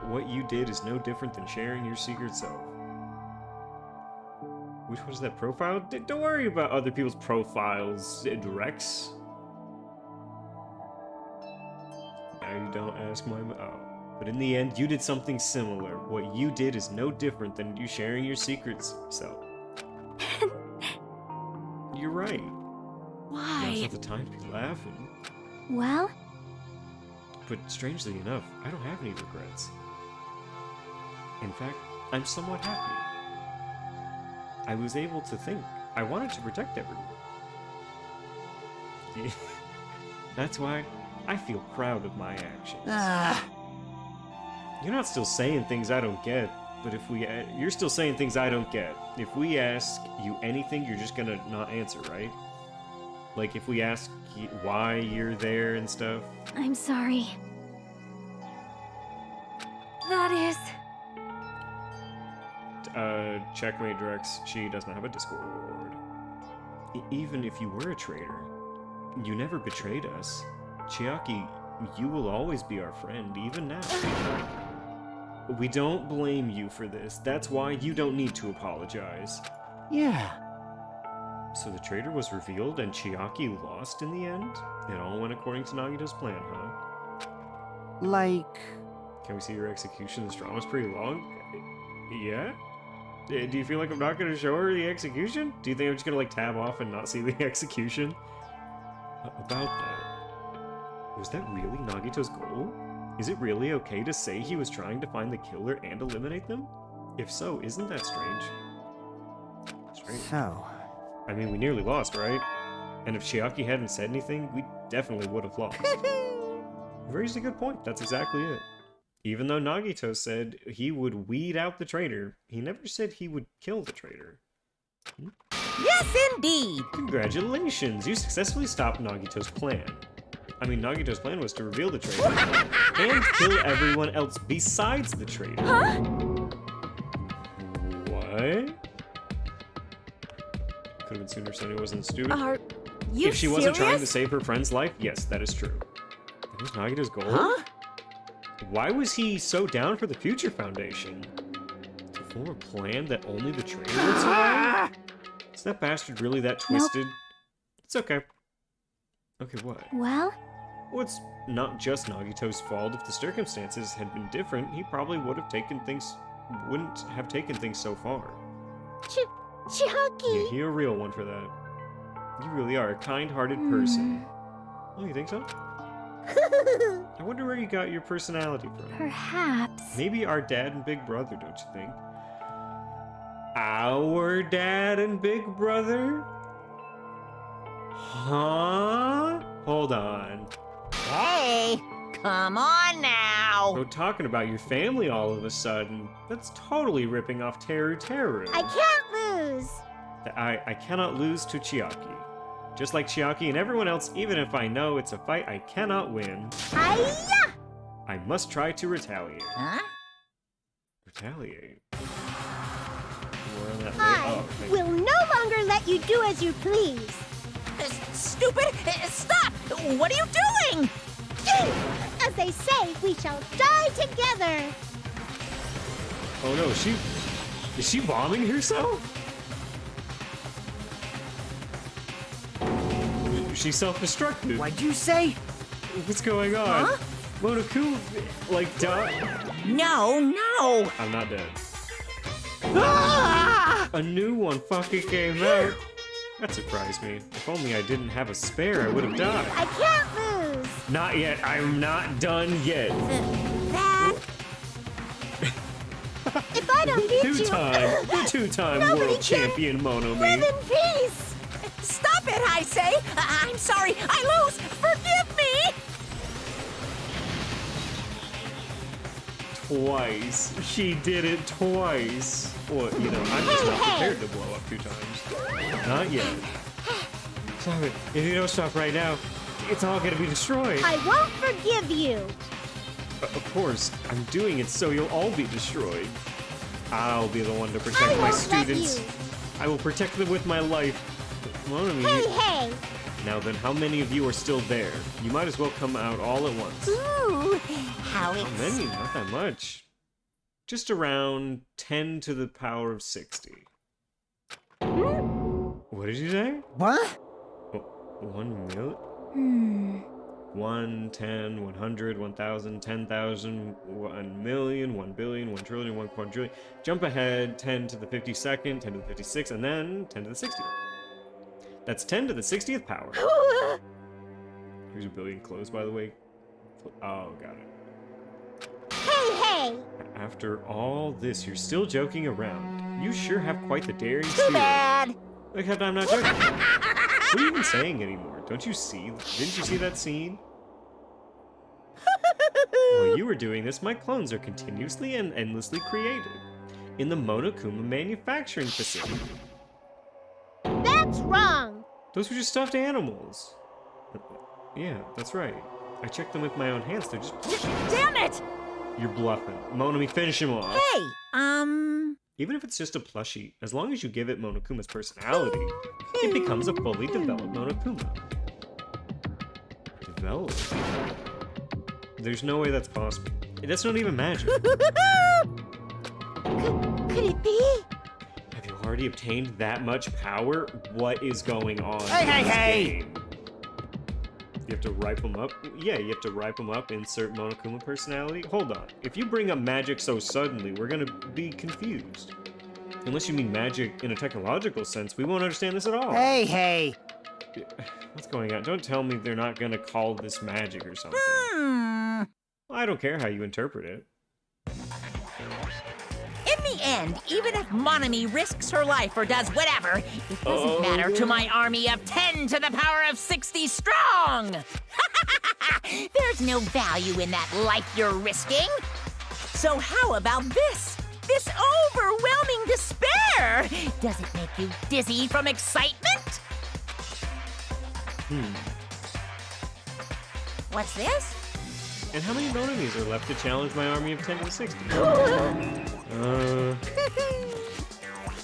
What you did is no different than sharing your secret self. Which one's that profile? Don't worry about other people's profiles, Rex. Now you don't ask my... Oh. But in the end, you did something similar. What you did is no different than you sharing your secret self. You're right. Why? Now's not the time to be laughing. Well, But strangely enough, I don't have any regrets. In fact, I'm somewhat happy. I was able to think. I wanted to protect everyone. That's why I feel proud of my actions. You're not still saying things I don't get, but if we... You're still saying things I don't get. If we ask you anything, you're just gonna not answer, right? Like, if we ask why you're there and stuff. I'm sorry. That is... Checkmate directs she does not have a Discord. Even if you were a traitor, you never betrayed us. Chiaki, you will always be our friend, even now. We don't blame you for this. That's why you don't need to apologize. Yeah. So the traitor was revealed and Chiaki lost in the end? It all went according to Nagito's plan, huh? Like... Can we see your execution? This drama's pretty long. Yeah? Do you feel like I'm not gonna show her the execution? Do you think I'm just gonna like tab off and not see the execution? About that, was that really Nagito's goal? Is it really okay to say he was trying to find the killer and eliminate them? If so, isn't that strange? Strange. So... I mean, we nearly lost, right? And if Chiaki hadn't said anything, we definitely would have lost. You raised a good point. That's exactly it. Even though Nagito said he would weed out the traitor, he never said he would kill the traitor. Yes, indeed! Congratulations! You successfully stopped Nagito's plan. I mean, Nagito's plan was to reveal the traitor and kill everyone else besides the traitor. Huh? What? Could have been sooner Sonia wasn't stupid. Are you If she wasn't trying to serious? save her friend's life, yes, that is true. That was Nagito's goal? Huh? Why was he so down for the Future Foundation? To form a plan that only the traitor would survive? Is that bastard really that twisted? It's okay. Okay, what? Well? Well, it's not just Nagito's fault. If the circumstances had been different, he probably wouldn't have taken things so far. Chiaki! Yeah, you're a real one for that. You really are a kind-hearted person. Oh, you think so? I wonder where you got your personality from. Perhaps. Maybe our dad and big brother, don't you think? Our dad and big brother? Huh? Hold on. Hey, come on now! We're talking about your family all of a sudden. That's totally ripping off Teru Teru. I can't lose! I cannot lose to Chiaki. Just like Chiaki and everyone else, even if I know it's a fight I cannot win, Hiya! I must try to retaliate. Huh? Retaliate? We're on that I okay. will no longer let you do as you please. Stupid! Stop! What are you doing? As they say, we shall die together. Oh no, is she bombing herself? She self-destructed. What'd you say? What's going on? Huh? Monoku, like, died? No! I'm not dead. Ah! A new one fucking came out. That surprised me. If only I didn't have a spare, I would have died. I can't lose. Not yet. I'm not done yet. That... If I don't beat you, The two-time nobody world can champion live Monomi. in peace. Stop it, I say! I'm sorry, I lose! Forgive me! Twice. She did it twice. Well, you know, I'm just not prepared to blow up 2 times. Not yet. Stop it. If you don't stop right now, it's all gonna be destroyed. I won't forgive you. Of course, I'm doing it so you'll all be destroyed. I'll be the one to I protect my won't let students. you. I will protect them with my life. Monomi. Hey! Now then, how many of you are still there? You might as well come out all at once. Ooh, how How many? Not that much. Just around 10 to the power of 60. What did you say? What? 1 million? 1, 10, 100, 1,000, 10,000, 1 million, 1 billion, 1 trillion, 1 quadrillion. Jump ahead 10 to the 52nd, 10 to the 56th, and then 10 to the 60th. That's 10 to the 60th power. Here's a billion clothes, by the way. Oh, got it. Hey! After all this, you're still joking around. You sure have quite the daring Too spirit. bad. Except I'm not joking. What are you even saying anymore? Don't you see? Didn't you see that scene? While you were doing this, my clones are continuously and endlessly created in the Monokuma manufacturing facility. That's wrong! Those were just stuffed animals. Yeah, that's right. I checked them with my own hands. They're just... Damn it! You're bluffing. Monami, finish him off. Hey, Even if it's just a plushie, as long as you give it Monokuma's personality, it becomes a fully developed Monokuma. Developed? There's no way that's possible. That's not even magic. Could it be? Have you already obtained that much power? What is going on Hey, in hey, this hey! game? You have to ripe them up? Yeah, you have to ripe them up, insert Monokuma personality? Hold on. If you bring up magic so suddenly, we're gonna be confused. Unless you mean magic in a technological sense, we won't understand this at all. Hey! What's going on? Don't tell me they're not gonna call this magic or something. I don't care how you interpret it. In the end, even if Monami risks her life or does whatever, it doesn't matter to my army of 10 to the power of 60 strong! There's no value in that life you're risking. So how about this? This overwhelming despair! Does it make you dizzy from excitement? What's this? And how many Monamis are left to challenge my army of 10 to the 60?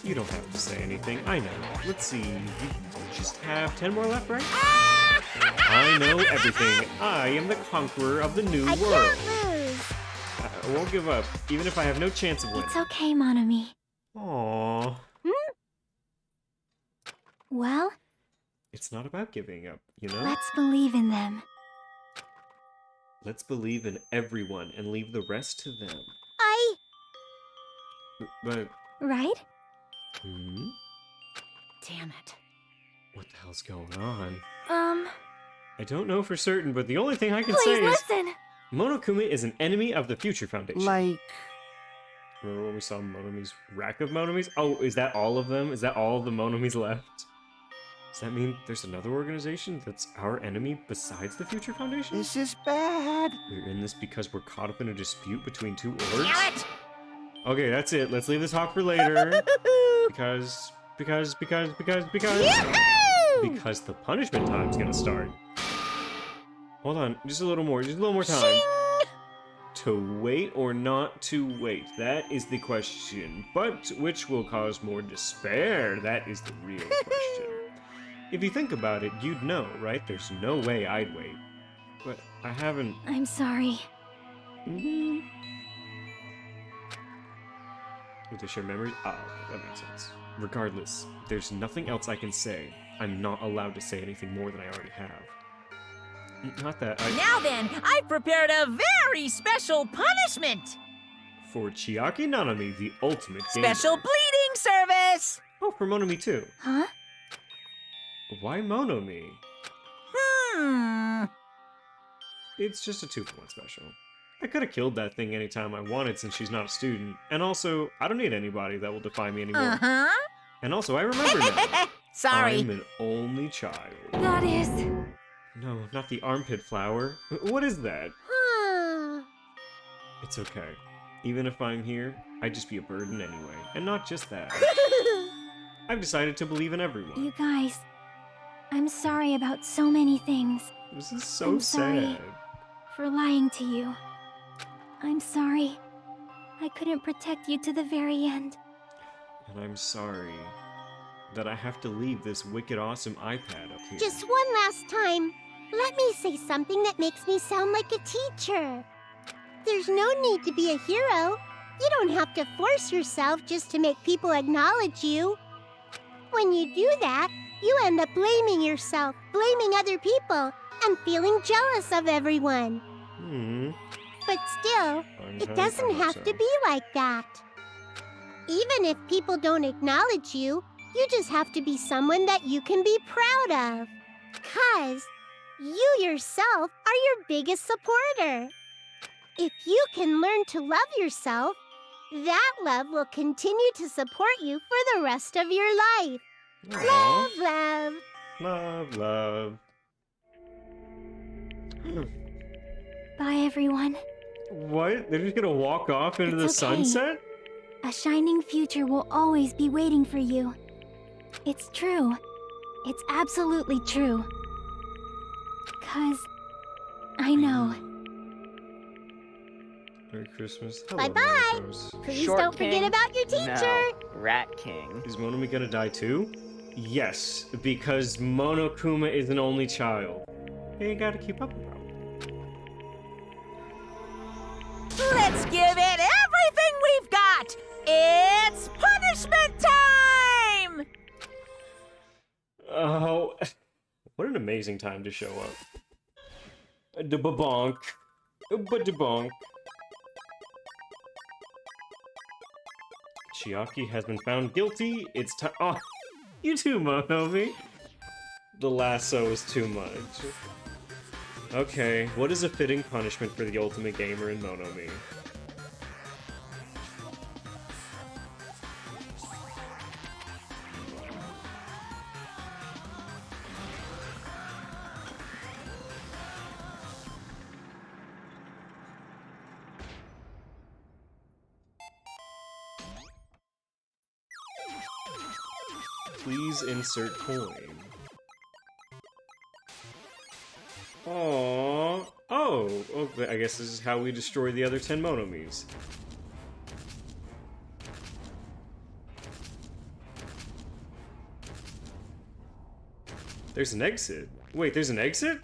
You don't have to say anything. I know. Let's see. You just have 10 more left, right? I know everything. I am the conqueror of the new world. Can't lose. I won't give up, even if I have no chance of winning. It's okay, Monami. Aww. Well, It's not about giving up, you know? let's believe in them. Let's believe in everyone and leave the rest to them. But... Right? Damn it. What the hell's going on? I don't know for certain, but the only thing I can Please say listen. is... Monokuma is an enemy of the Future Foundation. Like... Remember when we saw Monami's rack of Monamis? Oh, is that all of them? Is that all of the Monamis left? Does that mean there's another organization that's our enemy besides the Future Foundation? This is bad. We're in this because we're caught up in a dispute between two orgs? Damn it! Okay, that's it. Let's leave this talk for later. Because the punishment time's gonna start. Hold on, just a little more time. To wait or not to wait? That is the question. But which will cause more despair? That is the real question. If you think about it, you'd know, right? There's no way I'd wait. But I haven't... I'm sorry. With the shared memories? Oh, that makes sense. Regardless, there's nothing else I can say. I'm not allowed to say anything more than I already have. Not that I... Now then, I've prepared a very special punishment! For Chiaki Nanami, the ultimate Special gamer. bleeding service! Oh, for Monomi too. Huh? Why Monomi? It's just a 2-for-1 special. I could have killed that thing anytime I wanted since she's not a student. And also, I don't need anybody that will defy me anymore. And also, I remember now. Sorry. I'm an only child. That is... No, not the armpit flower. What is that? Huh. It's okay. Even if I'm here, I'd just be a burden anyway. And not just that. I've decided to believe in everyone. You guys, I'm sorry about so many things. This is so I'm sorry sad. for lying to you. I'm sorry. I couldn't protect you to the very end. And I'm sorry that I have to leave this wicked awesome iPad up here. Just one last time, let me say something that makes me sound like a teacher. There's no need to be a hero. You don't have to force yourself just to make people acknowledge you. When you do that, you end up blaming yourself, blaming other people, and feeling jealous of everyone. But still, it doesn't have to be like that. Even if people don't acknowledge you, You just have to be someone that you can be proud of. 'Cause you yourself are your biggest supporter. If you can learn to love yourself, that love will continue to support you for the rest of your life. Aww. Love, Love, love. love. Bye, everyone. What? They're just gonna walk off into the It's okay. sunset? A shining future will always be waiting for you. It's true. It's absolutely true. 'Cause I know. Merry Christmas. Hello, Bye-bye. Monocos. Please Short don't forget King? about your teacher. No, Rat King. Is Monomi gonna die too? Yes, because Monokuma is an only child. You gotta keep up, bro. Let's give it everything we've got! It's punishment time! Oh, what an amazing time to show up. Da-ba-bonk. Ba-da-bonk. Chiaki has been found guilty. It's time. Oh, you too, Monomi. The lasso is too much. Okay, what is a fitting punishment for the ultimate gamer in Monomi? Please insert coin. Aww. Oh, okay, I guess this is how we destroy the other 10 Monomis. There's an exit. Wait, there's an exit?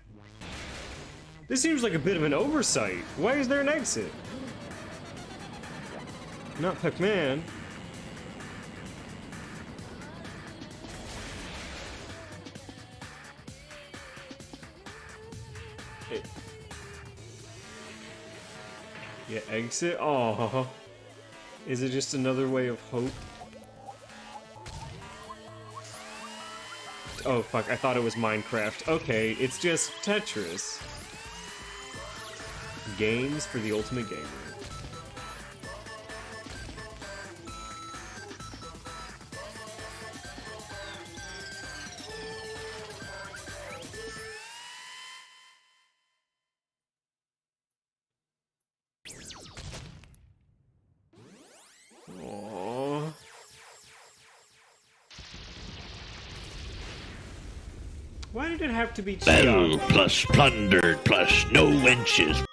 This seems like a bit of an oversight. Why is there an exit? Not Pac-Man. Yeah, exit? Aww. Is it just another way of hope? Oh, fuck, I thought it was Minecraft. Okay, it's just Tetris. Games for the ultimate gamer. Aww. Why did it have to be Battle Chiaki? plus plundered plus no wenches.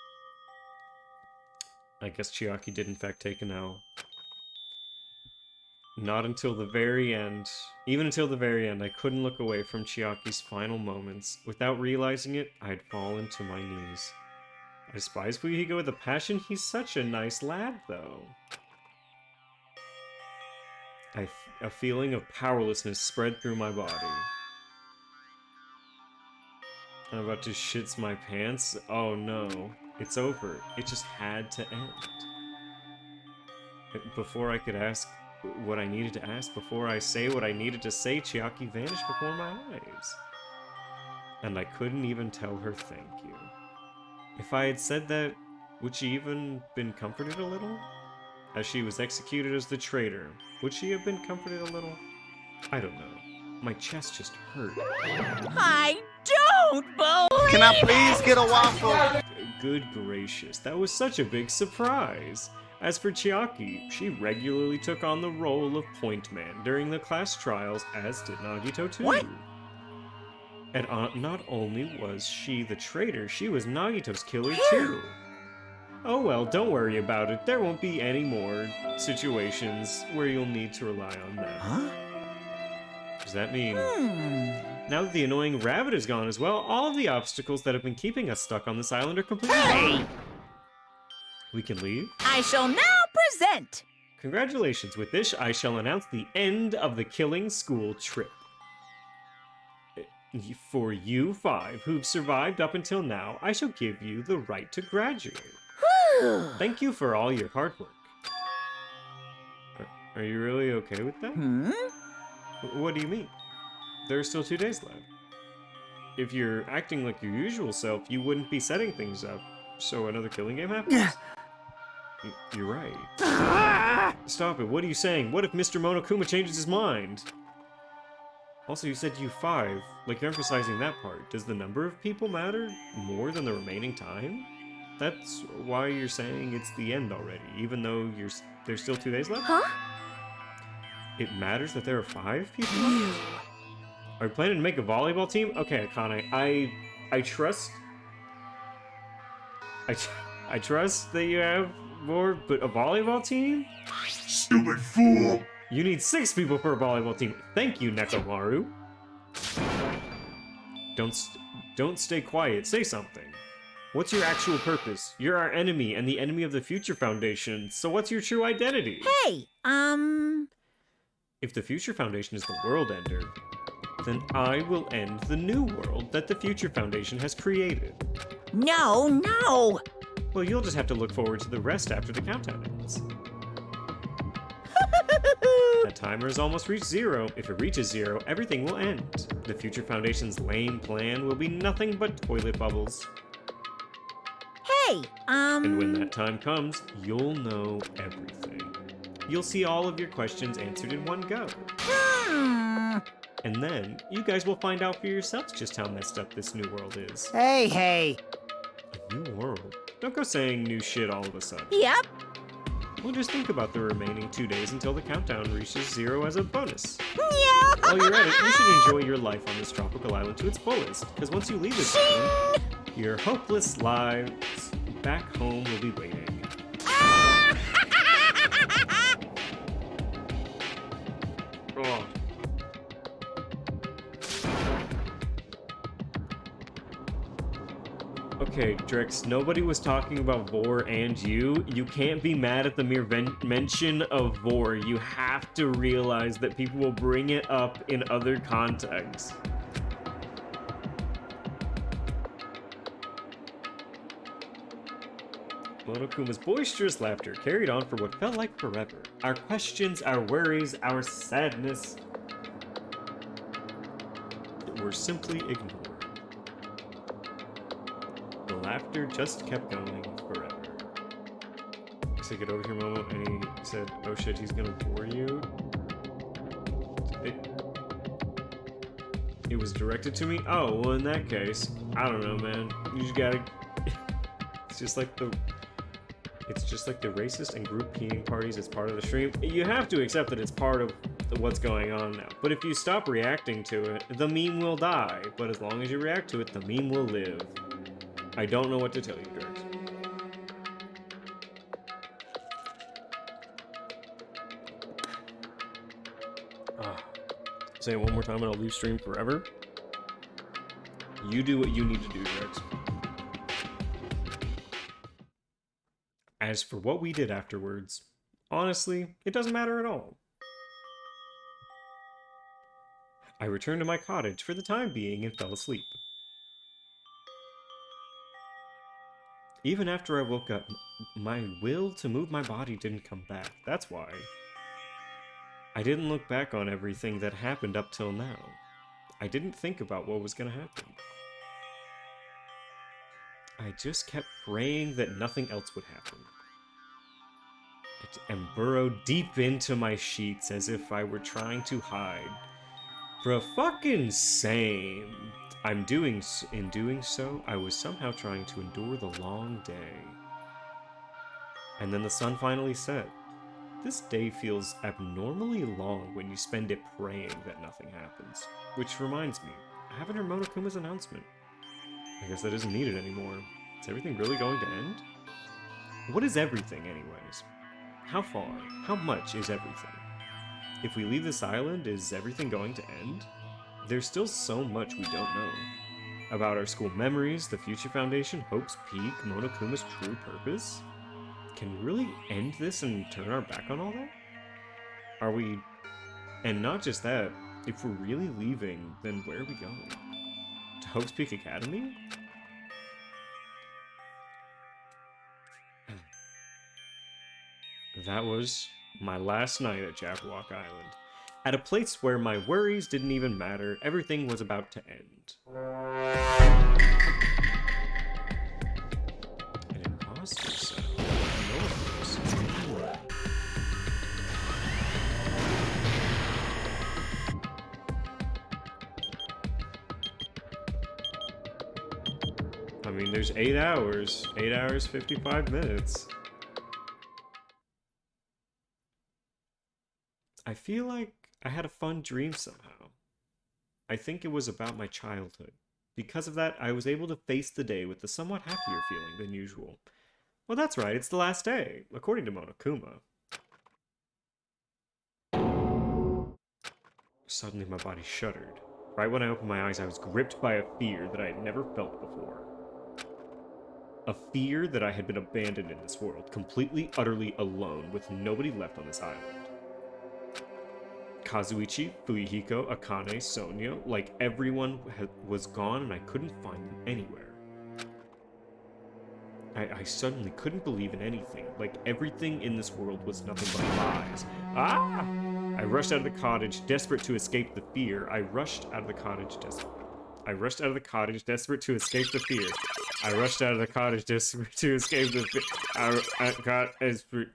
I guess Chiaki did in fact take an L. Not until the very end. Even until the very end, I couldn't look away from Chiaki's final moments. Without realizing it, I'd fallen to my knees. I despise Fuyuhiko with a passion. He's such a nice lad, though. A feeling of powerlessness spread through my body. I'm about to shits my pants. Oh no. It's over. It just had to end. Before I could ask what I needed to ask, before I say what I needed to say, Chiaki vanished before my eyes. And I couldn't even tell her thank you. If I had said that, would she even been comforted a little? As she was executed as the traitor, would she have been comforted a little? I don't know. My chest just hurt. I don't believe Can I please get a waffle? Good gracious, that was such a big surprise. As for Chiaki, she regularly took on the role of point man during the class trials, as did Nagito too. What? And not only was she the traitor, she was Nagito's killer too. Oh well, don't worry about it. There won't be any more situations where you'll need to rely on that. Huh? Does that mean... Now that the annoying rabbit is gone as well, all of the obstacles that have been keeping us stuck on this island are completely gone. We can leave? I shall now present. Congratulations. With this, I shall announce the end of the killing school trip. For you 5 who've survived up until now, I shall give you the right to graduate. Thank you for all your hard work. Are you really okay with that? What do you mean? There are still 2 days left. If you're acting like your usual self, you wouldn't be setting things up. So another killing game happens? You're right. Stop it, what are you saying? What if Mr. Monokuma changes his mind? Also, you said U5, like you're emphasizing that part. Does the number of people matter more than the remaining time? That's why you're saying it's the end already, even though there's still 2 days left? Huh? It matters that there are 5 people left? Are you planning to make a volleyball team? Okay, Akane, I trust... I trust that you have more, but a volleyball team? Stupid fool! You need 6 people for a volleyball team. Thank you, Nekomaru. Don't stay quiet. Say something. What's your actual purpose? You're our enemy and the enemy of the Future Foundation. So what's your true identity? Hey, If the Future Foundation is the world ender, then I will end the new world that the Future Foundation has created. No. Well, you'll just have to look forward to the rest after the countdown ends. That timer has almost reached 0. If it reaches 0, everything will end. The Future Foundation's lame plan will be nothing but toilet bubbles. Hey, And when that time comes, you'll know everything. You'll see all of your questions answered in one go. And then, you guys will find out for yourselves just how messed up this new world is. Hey! A new world? Don't go saying new shit all of a sudden. Yep. Well, just think about the remaining 2 days until the countdown reaches 0 as a bonus. Yeah. While you're at it, you should enjoy your life on this tropical island to its fullest, because once you leave this island, your hopeless lives back home will be waiting. Oh. Okay, Drix, nobody was talking about Vor and you. You can't be mad at the mere mention of Vor. You have to realize that people will bring it up in other contexts. Monokuma's boisterous laughter carried on for what felt like forever. Our questions, our worries, our sadness were simply ignored. The laughter just kept going forever. I said, get over here, Momo, and he said, oh shit, he's gonna bore you. It was directed to me? Oh, well in that case, I don't know, man. You just gotta... It's just like the racist and group peeing parties as part of the stream. You have to accept that it's part of what's going on now. But if you stop reacting to it, the meme will die. But as long as you react to it, the meme will live. I don't know what to tell you, Drex. Say it one more time and I'll leave stream forever. You do what you need to do, Drex. As for what we did afterwards, honestly, it doesn't matter at all. I returned to my cottage for the time being and fell asleep. Even after I woke up, my will to move my body didn't come back. That's why. I didn't look back on everything that happened up till now. I didn't think about what was gonna happen. I just kept praying that nothing else would happen. And burrowed deep into my sheets as if I were trying to hide. Bro, fucking same. In doing so, I was somehow trying to endure the long day. And then the sun finally set. This day feels abnormally long when you spend it praying that nothing happens. Which reminds me, I haven't heard Monokuma's announcement. I guess that isn't needed anymore. Is everything really going to end? What is everything, anyways? How far? How much is everything? If we leave this island, is everything going to end? There's still so much we don't know. About our school memories, the Future Foundation, Hope's Peak, Monokuma's true purpose? Can we really end this and turn our back on all that? Are we... And not just that, if we're really leaving, then where are we going? To Hope's Peak Academy? That was my last night at Jabberwock Island. At a place where my worries didn't even matter, everything was about to end. An imposter cell. I mean, there's 8 hours. 8 hours, 55 minutes. I feel like I had a fun dream somehow. I think it was about my childhood. Because of that, I was able to face the day with a somewhat happier feeling than usual. Well, that's right, it's the last day, according to Monokuma. Suddenly my body shuddered. Right when I opened my eyes, I was gripped by a fear that I had never felt before. A fear that I had been abandoned in this world, completely, utterly alone, with nobody left on this island. Kazuichi, Fuyuhiko, Akane, Sonia, like everyone was gone and I couldn't find them anywhere. I suddenly couldn't believe in anything, like everything in this world was nothing but lies. Ah! I rushed out of the cottage, desperate to escape the fear. I rushed out of the cottage, desperate to escape the fear. I rushed out of the cottage, desperate to escape the fear. I got escape.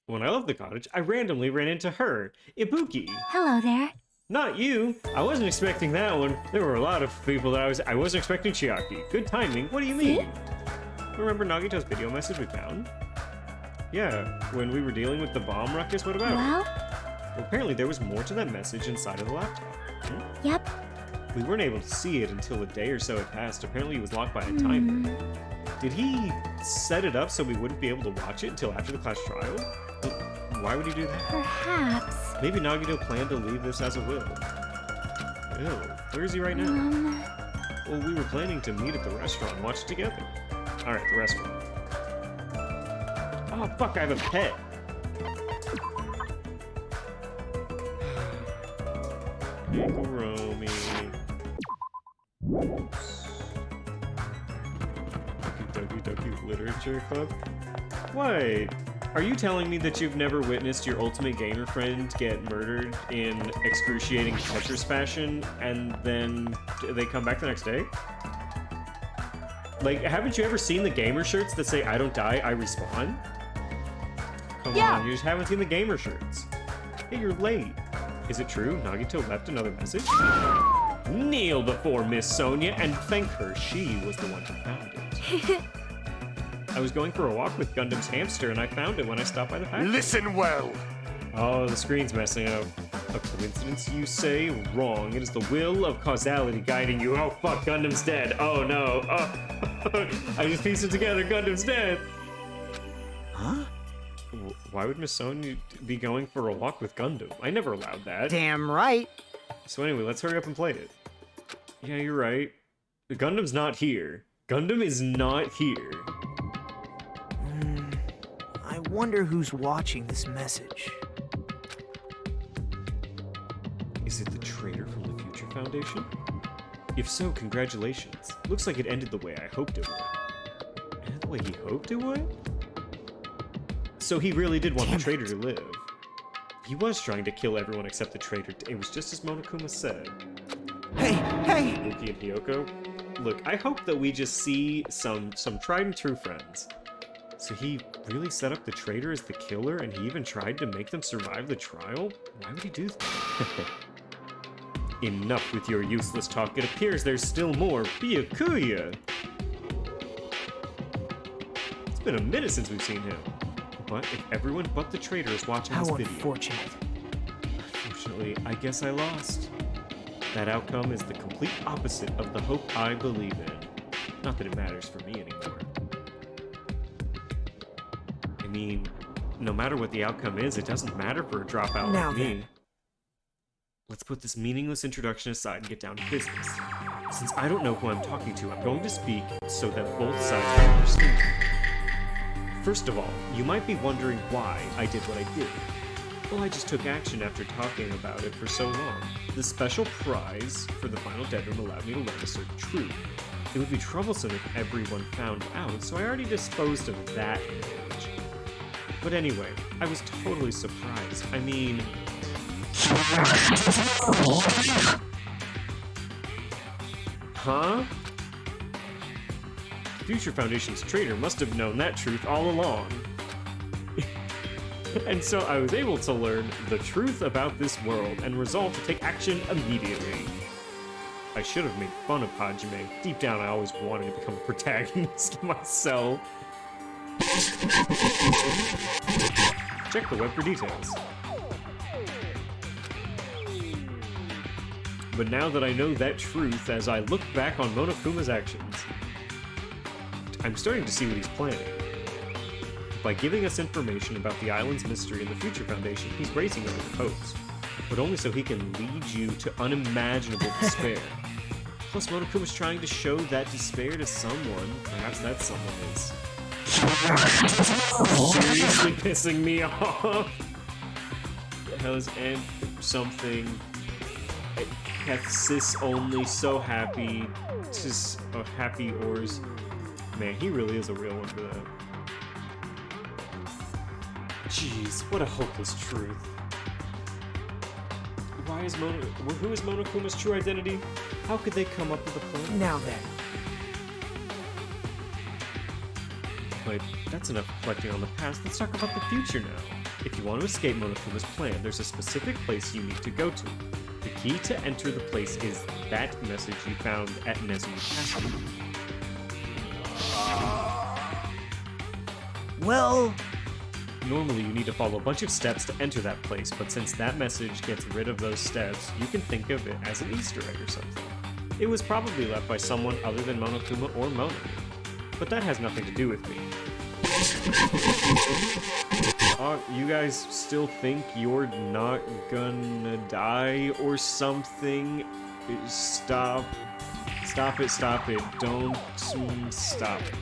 When I left the cottage, I randomly ran into her, Ibuki. Hello there. Not you. I wasn't expecting that one. There were a lot of people that I wasn't expecting Chiaki. Good timing. What do you mean? Remember Nagito's video message we found? Yeah, when we were dealing with the bomb ruckus, what about it? Well, apparently there was more to that message inside of the laptop. Yep. We weren't able to see it until a day or so had passed. Apparently it was locked by a timer. Did he set it up so we wouldn't be able to watch it until after the class trial? Why would he do that? Perhaps. Maybe Nagito planned to leave this as a will. Ew, where is he right now? Well, we were planning to meet at the restaurant and watch it together. Alright, the restaurant. Oh, fuck, I have a pet. Romy. Doki Literature Club? What? Are you telling me that you've never witnessed your ultimate gamer friend get murdered in excruciating Tetris fashion, and then they come back the next day? Like, haven't you ever seen the gamer shirts that say, I don't die, I respawn? Come on, you just haven't seen the gamer shirts. Hey, you're late. Is it true? Nagito left another message? Kneel before Miss Sonia and thank her she was the one who found it. I was going for a walk with Gundam's hamster and I found it when I stopped by the factory. Listen well! Oh, the screen's messing up. A coincidence, you say? Wrong. It is the will of causality guiding you. Oh, fuck, Gundam's dead. Oh, no. Oh, I just pieced it together. Gundam's dead. Huh? Why would Miss Sonia be going for a walk with Gundam? I never allowed that. Damn right. So anyway, let's hurry up and play it. Yeah, you're right. The Gundam's not here. Gundam is not here. I wonder who's watching this message. Is it the traitor from the Future Foundation? If so, congratulations. Looks like it ended the way I hoped it would. Ended the way he hoped it would? So he really did want the traitor to live. He was trying to kill everyone except the traitor. It was just as Monokuma said. Hey! Yuki and Hiyoko. Look, I hope that we just see some tried and true friends. So he really set up the traitor as the killer, and he even tried to make them survive the trial? Why would he do that? Enough with your useless talk. It appears there's still more. Byakuya! It's been a minute since we've seen him. But if everyone but the traitor is watching this video... Unfortunate. Unfortunately, I guess I lost. That outcome is the complete opposite of the hope I believe in. Not that it matters for me anymore. I mean, no matter what the outcome is, it doesn't matter for a dropout like me. Let's put this meaningless introduction aside and get down to business. Since I don't know who I'm talking to, I'm going to speak so that both sides will understand. First of all, you might be wondering why I did what I did. Well, I just took action after talking about it for so long. The special prize for the final dead room allowed me to learn a certain truth. It would be troublesome if everyone found out, so I already disposed of that image. But anyway, I was totally surprised. I mean... Huh? Future Foundation's traitor must have known that truth all along. And so I was able to learn the truth about this world and resolved to take action immediately. I should have made fun of Hajime. Deep down, I always wanted to become a protagonist myself. Check the web for details. But now that I know that truth, as I look back on Monokuma's actions, I'm starting to see what he's planning. By giving us information about the island's mystery and the Future Foundation, he's raising our hopes, but only so he can lead you to unimaginable despair. Plus, Monokuma's trying to show that despair to someone. Perhaps that someone is seriously pissing me off. How's and something? Sis only so happy. Just happy ors. Man, he really is a real one for that. Jeez, what a hopeless truth. Who is Monokuma's true identity? How could they come up with a plan? Now then. But that's enough reflecting on the past. Let's talk about the future now. If you want to escape Monokuma's plan, there's a specific place you need to go to. The key to enter the place is that message you found at Nezumi Castle. Well... Normally, you need to follow a bunch of steps to enter that place, but since that message gets rid of those steps, you can think of it as an Easter egg or something. It was probably left by someone other than Monokuma or Mono. But that has nothing to do with me. You guys still think you're not gonna die or something? Stop. Stop it. Don't stop it.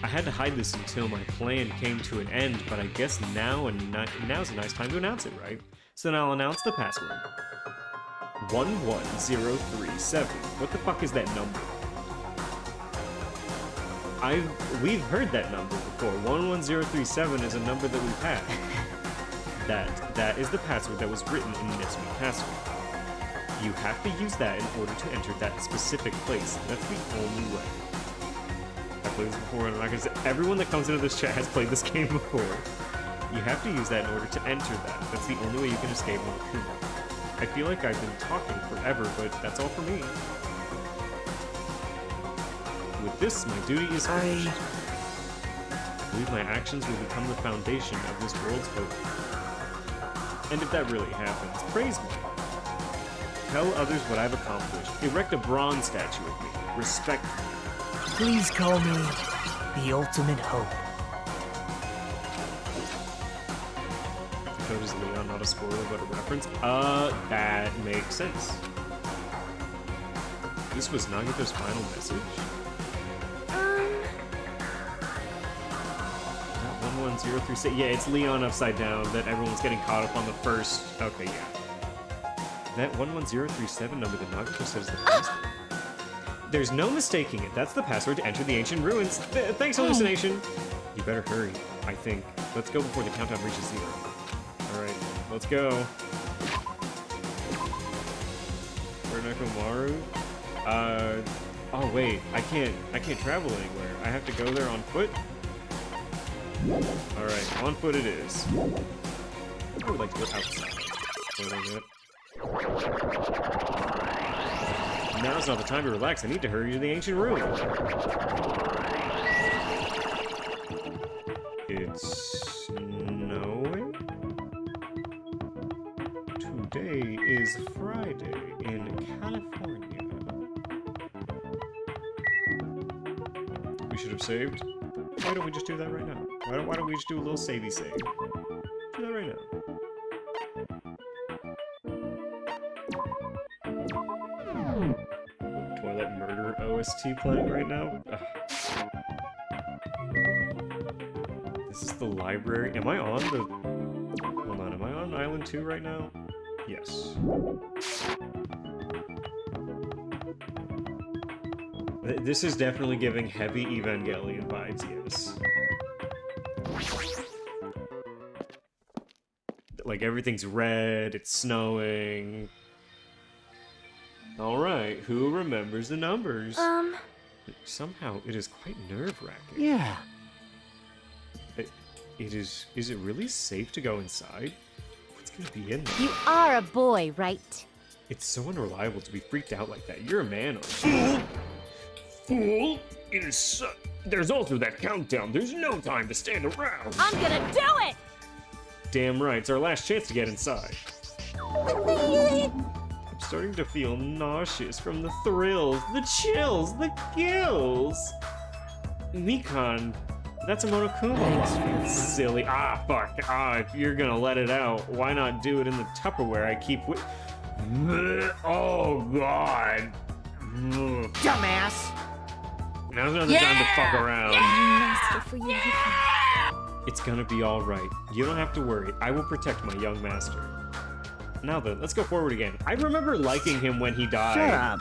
I had to hide this until my plan came to an end, but I guess now's a nice time to announce it, right? So then I'll announce the password. 11037. What the fuck is that number? We've heard that number before. 11037 is a number that we've had. That is the password that was written in Nezumi Castle. You have to use that in order to enter that specific place. That's the only way. I played this before, and I'm not gonna say everyone that comes into this chat has played this game before. You have to use that in order to enter that. That's the only way you can escape Monokuma. I feel like I've been talking forever, but that's all for me. With this, my duty is finished. I believe my actions will become the foundation of this world's hope. And if that really happens, praise me. Tell others what I've accomplished. Erect a bronze statue of me. Respect me. Please call me the ultimate hope. The code is Leon, not a spoiler, but a reference. That makes sense. This was Nagito's final message? That 11036. Yeah, it's Leon upside down that everyone's getting caught up on the first. Okay, yeah. That 11037 number that Nagito says the password. There's no mistaking it. That's the password to enter the ancient ruins. Thanks, hallucination. You better hurry, I think. Let's go before the countdown reaches 0. Alright, let's go. Where Nekomaru? Oh wait, I can't travel anywhere. I have to go there on foot? Alright, on foot it is. I would like to go outside. Wait a minute. Now's not the time to relax. I need to hurry to the ancient ruin. It's snowing? Today is Friday in California. We should have saved. Why don't we just do that right now? Why don't we just do a little savey save? Do that right now. Toilet Murder OST playing right now? Ugh. This is the library. Am I on the... Hold on, am I on Island 2 right now? Yes. This is definitely giving heavy Evangelion vibes, yes. Like, everything's red, it's snowing. Alright, who remembers the numbers? Somehow, it is quite nerve-wracking. Yeah. Is it really safe to go inside? What's gonna be in there? You are a boy, right? It's so unreliable to be freaked out like that. You're a man, aren't you? Fool! It is so... There's also that countdown. There's no time to stand around. I'm gonna do it! Damn right, it's our last chance to get inside. I'm starting to feel nauseous from the thrills, the chills, the gills. Mikan, that's a Monokuma. Silly. Ah, fuck. Ah, if you're gonna let it out, why not do it in the Tupperware I keep with... Oh, God. Dumbass. Now's not the time to fuck around. Master for you. It's gonna be alright. You don't have to worry. I will protect my young master. Now then, let's go forward again. I remember liking him when he died. Shut up.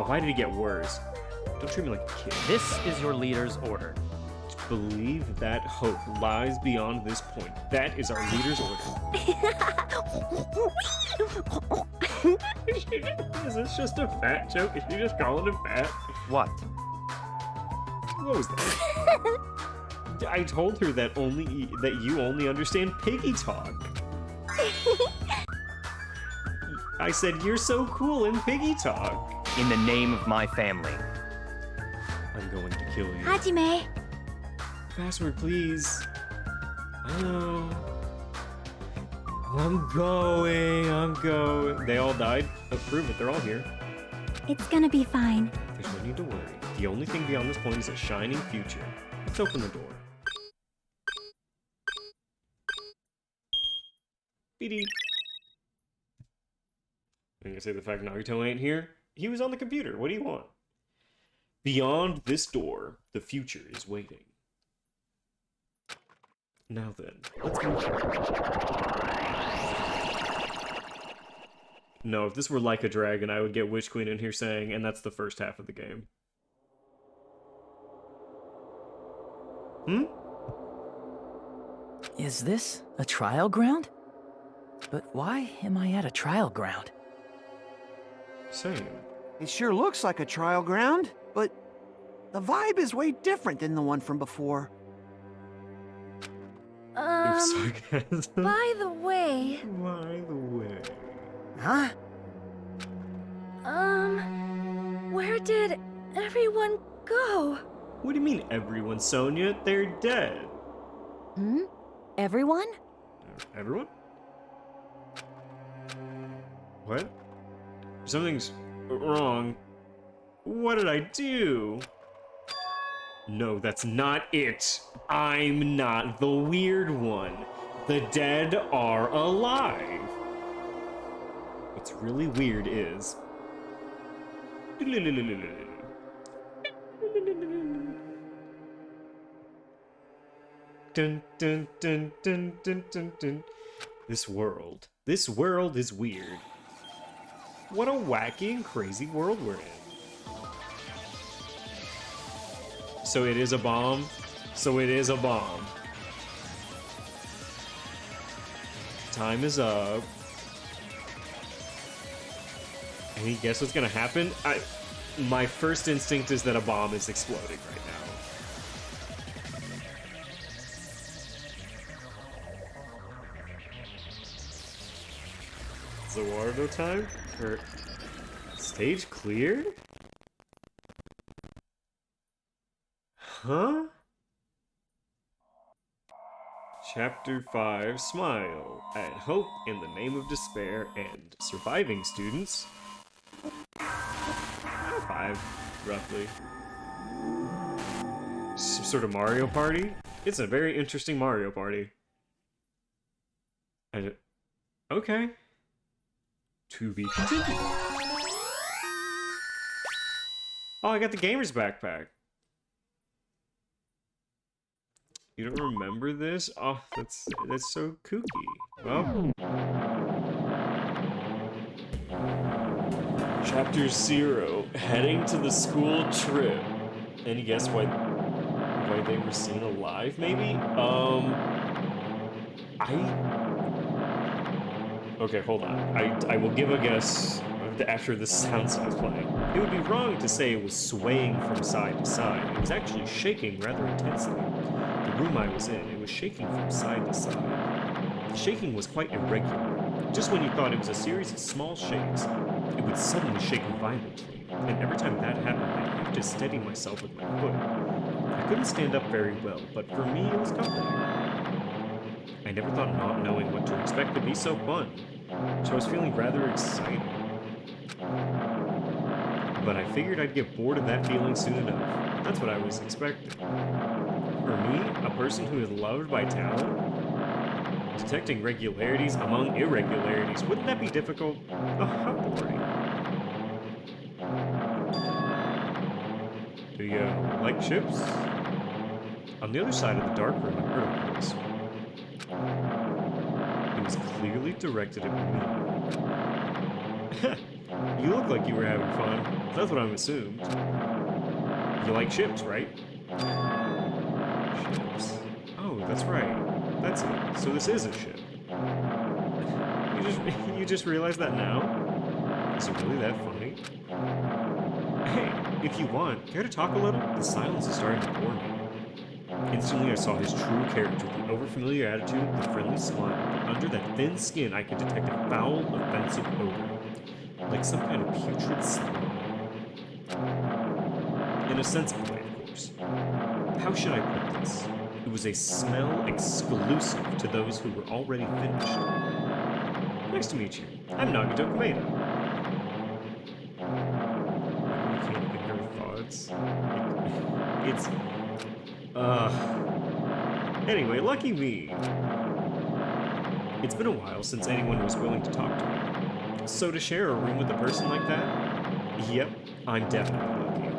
Why did he get worse? Don't treat me like a kid. This is your leader's order. Believe that hope lies beyond this point. That is our leader's order. Is this just a fat joke? Is she just calling him fat? What? What was that? I told her that you only understand piggy talk. I said, you're so cool in piggy talk. In the name of my family. I'm going to kill you. Hajime. Password, please. Hello. I'm going. They all died? Prove it, they're all here. It's gonna be fine. There's no need to worry. The only thing beyond this point is a shining future. Let's open the door. BD. I'm gonna say the fact Nagito ain't here. He was on the computer. What do you want? Beyond this door, the future is waiting. Now then, let's go. No, if this were Like a Dragon, I would get Witch Queen in here saying, and that's the first half of the game. Is this a trial ground? But why am I at a trial ground? Same. It sure looks like a trial ground, but the vibe is way different than the one from before. By the way... Huh? Where did everyone go? What do you mean everyone, Sonia? They're dead. Everyone? Everyone? What? Something's wrong. What did I do? No, that's not it. I'm not the weird one. The dead are alive. What's really weird is... Dun, dun, dun, dun, dun, dun, dun. This world is weird. What a wacky and crazy world we're in. So it is a bomb. Time is up. Any guess what's gonna happen? My first instinct is that a bomb is exploding right now. Zawardo time? Or stage cleared? Huh? Chapter 5, Smile. Add hope in the name of despair and surviving students. 5, roughly. Some sort of Mario Party? It's a very interesting Mario Party. Okay. To be continued. Oh, I got the gamer's backpack. You don't remember this? Oh, that's so kooky. Well, Chapter 0, heading to the school trip. Any guess why they were seen alive, maybe? Okay, hold on. I will give a guess after the sound stops playing. It would be wrong to say it was swaying from side to side. It was actually shaking rather intensely. The room I was in, it was shaking from side to side. The shaking was quite irregular. Just when you thought it was a series of small shakes, it would suddenly shake violently. And every time that happened, I'd have to steady myself with my foot. I couldn't stand up very well, but for me, it was comforting. I never thought not knowing what to expect could be so fun, so I was feeling rather excited. But I figured I'd get bored of that feeling soon enough. That's what I was expecting. For me, a person who is loved by talent, detecting regularities among irregularities, wouldn't that be difficult? Oh, how boring. Do you like chips? On the other side of the dark room, I heard a voice. It was clearly directed at me. You look like you were having fun. That's what I'm assumed. You like chips, right? Chips. Oh, that's right. That's it. So this is a ship. You just realized that now? Is it really that funny? Hey, if you want, care to talk a little? The silence is starting to bore me. Instantly, I saw his true character, the overfamiliar attitude, the friendly smile, but under that thin skin, I could detect a foul, offensive odor. Like some kind of putrid slime. In a sensible way, of course. How should I put this? It was a smell exclusive to those who were already finished. Nice to meet you. I'm Nagito Komeida. You can't think of thoughts. It's... Anyway, lucky me. It's been a while since anyone was willing to talk to me. So to share a room with a person like that? Yep, I'm definitely lucky.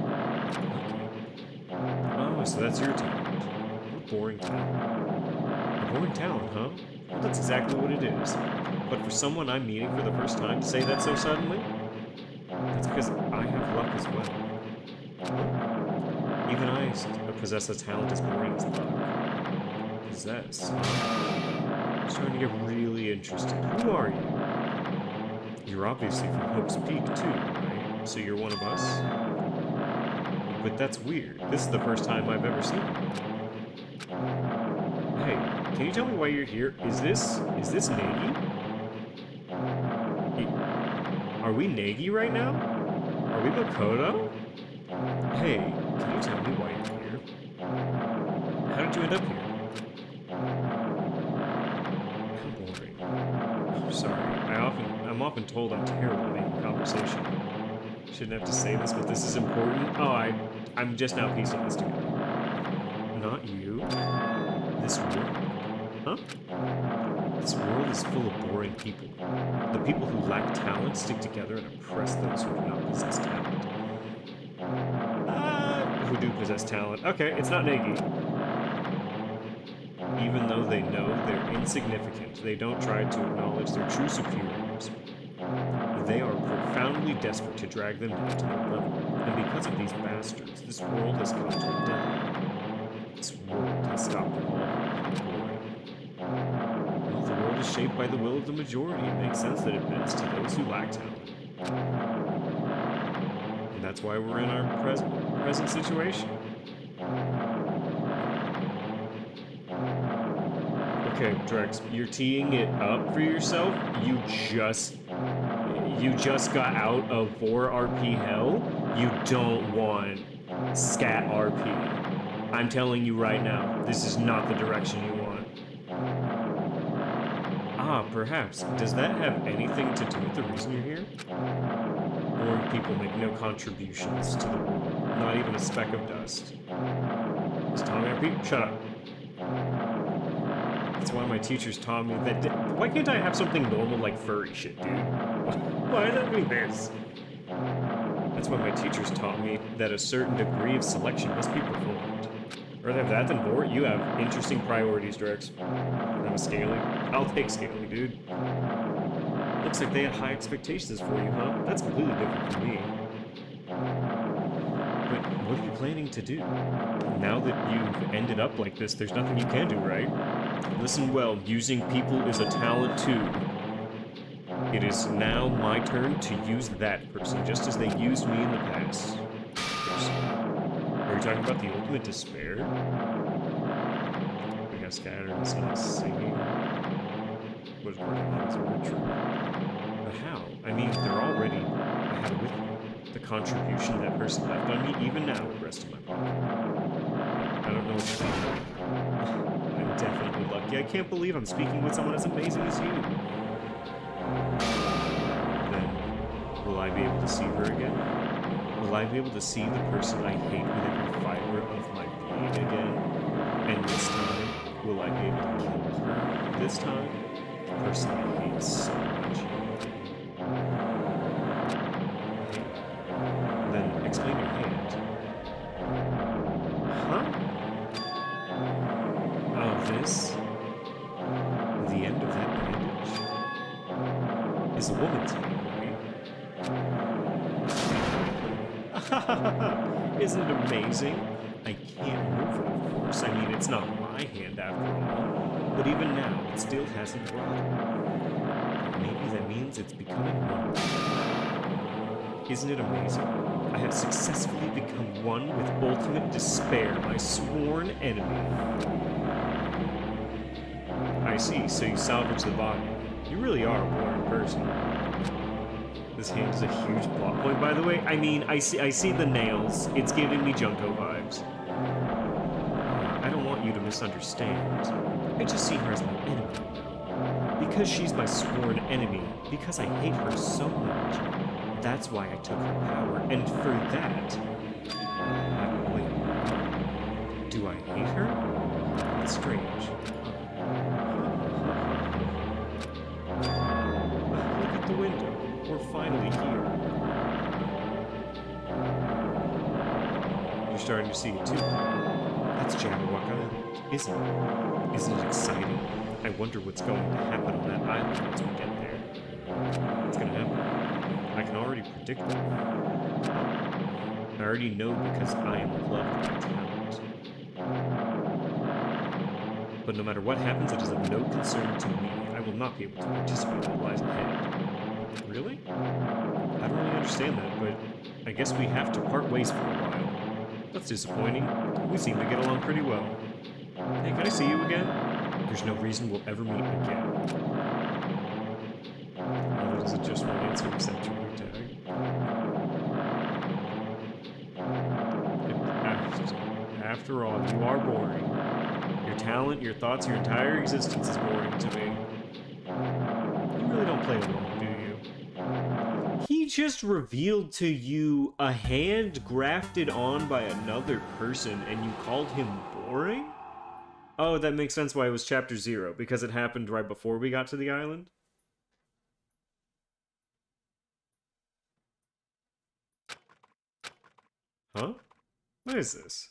Oh, so that's your talent. What a boring talent. A boring talent, huh? Well, that's exactly what it is. But for someone I'm meeting for the first time to say that so suddenly? That's because I have luck as well. Even I possess a talent as boring as luck. Possess? I'm starting to get really interested. Who are you? You're obviously from Hope's Peak, too, right? So you're one of us? But that's weird. This is the first time I've ever seen you. Hey, can you tell me why you're here? Is this Nagi? Are we Nagi right now? Are we Makoto? Hey, can you tell me why you're here? How did you end up here? How boring. I'm sorry. I'm often told I'm terrible at making conversation. Shouldn't have to say this, but this is important. Oh, I'm just now piecing this together. Not you. This world. Huh? This world is full of boring people. The people who lack talent stick together and oppress those who do not possess talent. Who do possess talent. Okay, it's not Nagi. Even though they know they're insignificant, they don't try to acknowledge their true superiors. They are profoundly desperate to drag them down to their level, and because of these bastards, this world has come to a dead end. This world has stopped evolving. Well, the world is shaped by the will of the majority. It makes sense that it bends to those who lack talent. And that's why we're in our present situation. Okay, Drex, you're teeing it up for yourself. You just got out of 4 RP hell. You don't want scat RP. I'm telling you right now, this is not the direction you want. Ah, perhaps. Does that have anything to do with the reason you're here? Boring people make no contributions to the world, not even a speck of dust. Is Tommy RP? Shut up. That's why my teachers taught me that. Why can't I have something normal like furry shit, dude? Why did I do this? That's why my teachers taught me that a certain degree of selection must be performed. Rather have that than Bort, you have interesting priorities, Drex. I'm a Scaly. I'll take Scaly, dude. Looks like they had high expectations for you, huh? That's completely different from me. But what are you planning to do? Now that you've ended up like this, there's nothing you can do, right? Listen well, using people is a talent too. It is now my turn to use that person, just as they used me in the past. Are you talking about the ultimate despair? We got scattered and not singing. Was working on his true. But how? I mean, they're already ahead with me. The contribution that person left on me, even now, would rest in my pocket. I don't know what you're talking about. I'm definitely lucky. I can't believe I'm speaking with someone as amazing as you. Then, will I be able to see her again? Will I be able to see the person I hate with every fiber of my being again? And this time, will I be able to kill her this time? The person I hate so much. Then explain your hand. Huh? Oh, this? The end of that bandage? Is a woman's hand, right? Isn't it amazing? I can't move it, of course. I mean, it's not my hand after all. But even now, it still hasn't rotted. Maybe that means it's becoming one. Isn't it amazing? I have successfully become one with ultimate despair, my sworn enemy. I see, so you salvage the body. You really are a boring person. This hand is a huge plot point, by the way. I mean, I see the nails. It's giving me Junko vibes. I don't want you to misunderstand. I just see her as my enemy. Because she's my sworn enemy, because I hate her so much. That's why I took her power, and for that... Wait. Do I hate her? That's strange. Look at the window. We're finally here. You're starting to see it too. That's Jabberwock Island, isn't it? Isn't it exciting? I wonder what's going to happen on that island once we get there. What's going to happen? I can already predict it. I already know because I am loved by talent. But no matter what happens, it is of no concern to me. I will not be able to participate in what lies ahead. Really? I don't really understand that, but I guess we have to part ways for a while. That's disappointing. We seem to get along pretty well. Hey, can I see you again? There's no reason we'll ever meet again. Oh, that is a just one answer sanctuary tag. After all, you are boring. Your talent, your thoughts, your entire existence is boring to me. You really don't play along, do you? He just revealed to you a hand grafted on by another person and you called him boring? Oh, that makes sense why it was chapter 0, because it happened right before we got to the island? Huh? What is this?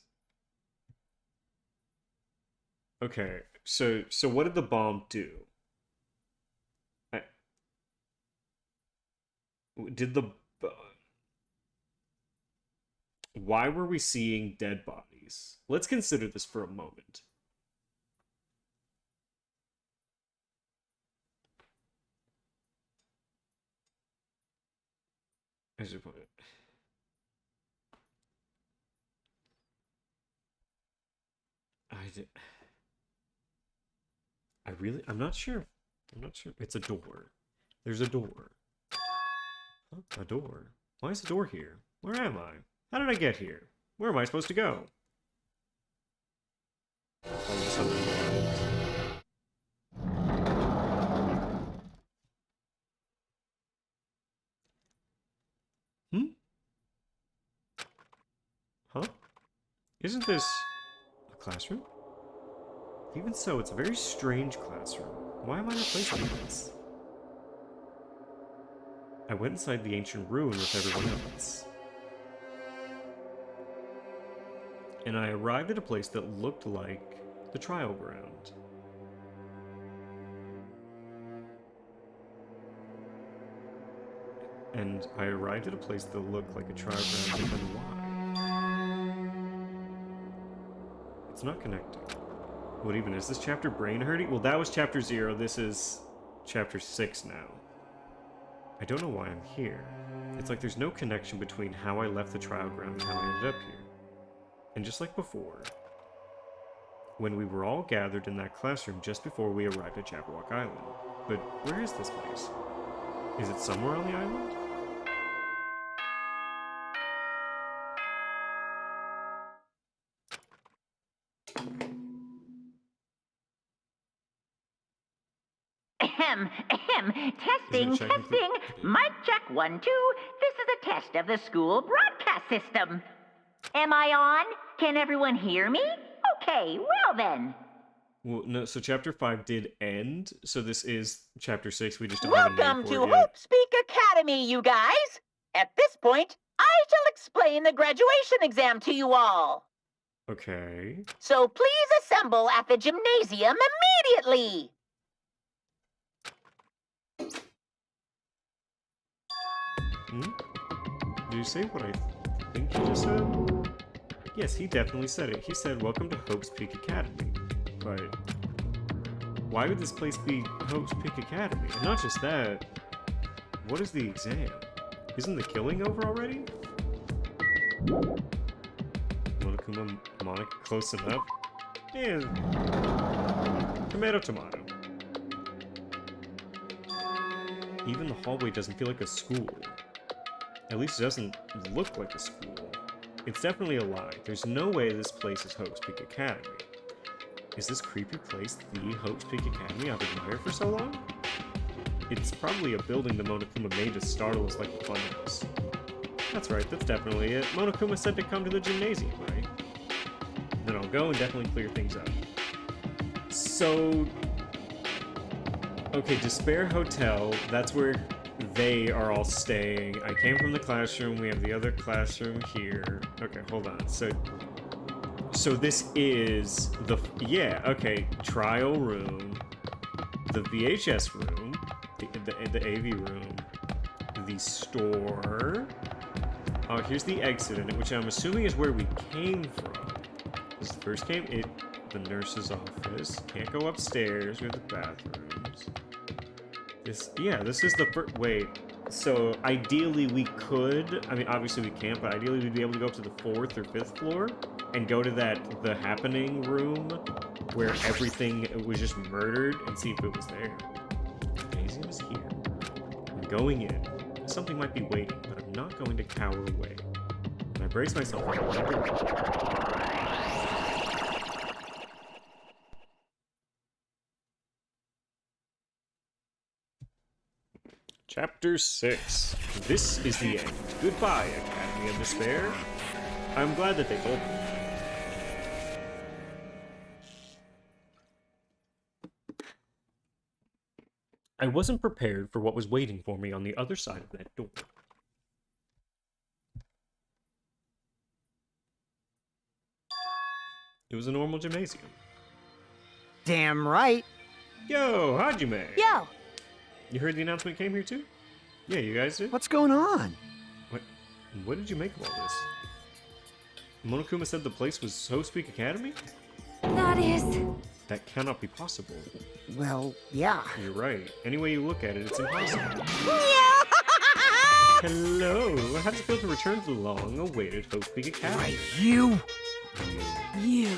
Okay, so what did the bomb do? Why were we seeing dead bodies? Let's consider this for a moment. I should put it. I'm not sure. It's a door. There's a door. Huh? A door? Why is a door here? Where am I? How did I get here? Where am I supposed to go? All of a sudden, huh? Isn't this a classroom? Even so, it's a very strange classroom. Why am I in a place like this? I went inside the ancient ruin with everyone else. And I arrived at a place that looked like the trial ground. And I arrived at a place that looked like a trial ground, but then why? It's not connecting. What even is this chapter? Brain hurting? Well, that was chapter 0. This is chapter 6 now. I don't know why I'm here. It's like there's no connection between how I left the trial ground and how I ended up here. And just like before, when we were all gathered in that classroom just before we arrived at Jabberwock Island. But where is this place? Is it somewhere on the island? Ahem, ahem. Testing, testing. Mic check 1, 2. This is a test of the school broadcast system. Am I on? Can everyone hear me? Okay, well then. Well, no, so chapter 5 did end, so this is chapter 6. We just don't have a name Welcome for to it yet. Hope Speak Academy, you guys. At this point, I shall explain the graduation exam to you all. Okay. So please assemble at the gymnasium immediately. Did you say what I think he just said? Yes, he definitely said it. He said, "Welcome to Hope's Peak Academy." But why would this place be Hope's Peak Academy? And not just that, what is the exam? Isn't the killing over already? Monokuma, Monica, close enough? Yeah. Tomato, tomato. Even the hallway doesn't feel like a school. At least it doesn't look like a school. It's definitely a lie. There's no way this place is Hope's Peak Academy. Is this creepy place the Hope's Peak Academy I've admired for so long? It's probably a building that Monokuma made to startle us like a funhouse. That's right, that's definitely it. Monokuma said to come to the gymnasium, right? Then I'll go and definitely clear things up. So... okay, Despair Hotel, that's where they are all staying. I came from the classroom, we have the other classroom here. Okay, hold on. So this is the, yeah, okay, trial room, the VHS room, the AV room, the store. Oh, here's the exit in it, which I'm assuming is where we came from. This first came, the nurse's office. Can't go upstairs, we have the bathrooms. This is the first, wait. So ideally we could, I mean obviously we can't, but ideally we'd be able to go up to the 4th or 5th floor and go to the happening room where everything was just murdered and see if it was there. The museum is here. I'm going in. Something might be waiting, but I'm not going to cower away. And I brace myself for Chapter 6. This is the end. Goodbye, Academy of Despair. I'm glad that they told me. I wasn't prepared for what was waiting for me on the other side of that door. It was a normal gymnasium. Damn right. Yo, Hajime! Yo! You heard the announcement came here too? Yeah, you guys did? What's going on? What did you make of all this? Monokuma said the place was Hope's Peak Academy? That is... That cannot be possible. Well, yeah. You're right. Any way you look at it, it's impossible. Hello! How does it feel to return to the long-awaited Hope's Peak Academy? Right, you! You.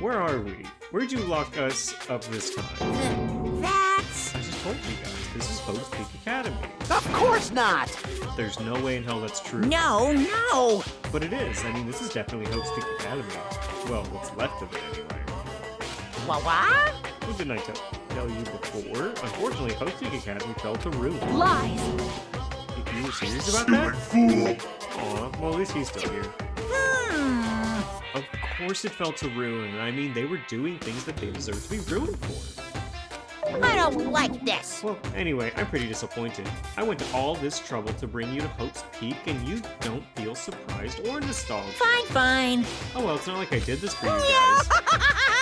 Where are we? Where'd you lock us up this time? That's... I just told you guys, this is Hope's Peak Academy. Of course not! There's no way in hell that's true. No, no! But it is. I mean, this is definitely Hope's Peak Academy. Well, what's left of it, anyway. What? What didn't I tell you before? Unfortunately, Hope's Peak Academy fell to ruin. Lies! You were serious about that? Aw, well, at least he's still here. Of course it fell to ruin. I mean, they were doing things that they deserve to be ruined for. I don't like this. Well, anyway, I'm pretty disappointed. I went to all this trouble to bring you to Hope's Peak, and you don't feel surprised or nostalgic. Fine. Oh well, it's not like I did this for you guys.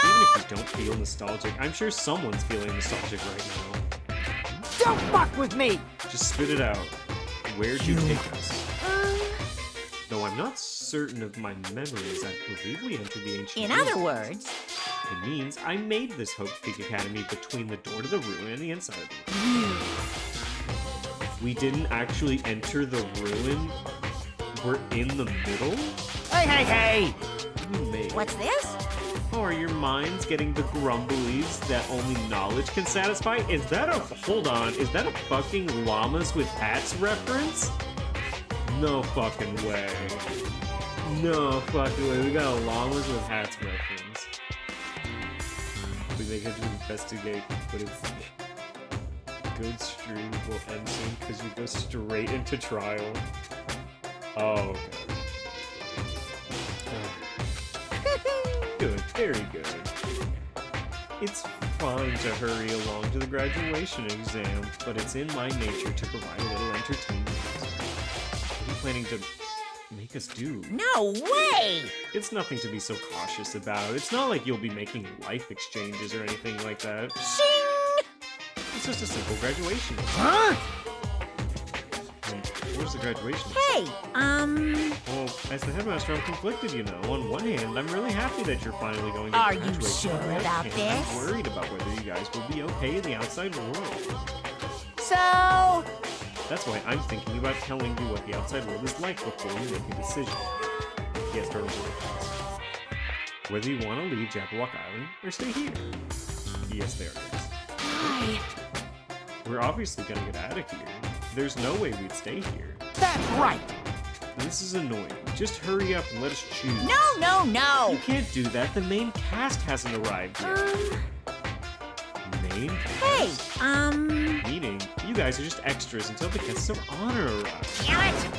Even if you don't feel nostalgic, I'm sure someone's feeling nostalgic right now. Don't fuck with me! Just spit it out. Where'd you take us? Though I'm not certain of my memories, I believe we entered the ancient In ruin. other words, It means I made this Hope's Peak Academy between the door to the ruin and the inside of it. We didn't actually enter the ruin. We're in the middle? Hey, hey, hey! What's this? Oh, are your minds getting the grumblies that only knowledge can satisfy? Is that a... Hold on. Is that a fucking llamas with hats reference? No fucking way. No fucking way. We got a llamas with hats reference. We get to investigate, but it's... Good stream will end soon because you go straight into trial. Oh, okay. Good, very good. It's fine to hurry along to the graduation exam, but it's in my nature to provide a little entertainment. What are you planning to make us do? No way! It's nothing to be so cautious about. It's not like you'll be making life exchanges or anything like that. Shing! It's just a simple graduation. Huh? Where's the graduation? Hey, Well, as the headmaster, I'm conflicted, you know. On one hand, I'm really happy that you're finally going to Are you graduate. sure On the other about hand, this? I'm worried about whether you guys will be okay in the outside world. so... That's why I'm thinking about telling you what the outside world is like before you make a decision. Yes, turtle words. Whether you want to leave Jabberwock Island or stay here. Yes, there it is. Hi. We're obviously gonna get out of here. There's no way we'd stay here. That's right! This is annoying. Just hurry up and let us choose. No! You can't do that. The main cast hasn't arrived yet. Main cast? Hey, Meaning, you guys are just extras until the guests of honor arrive. Damn it!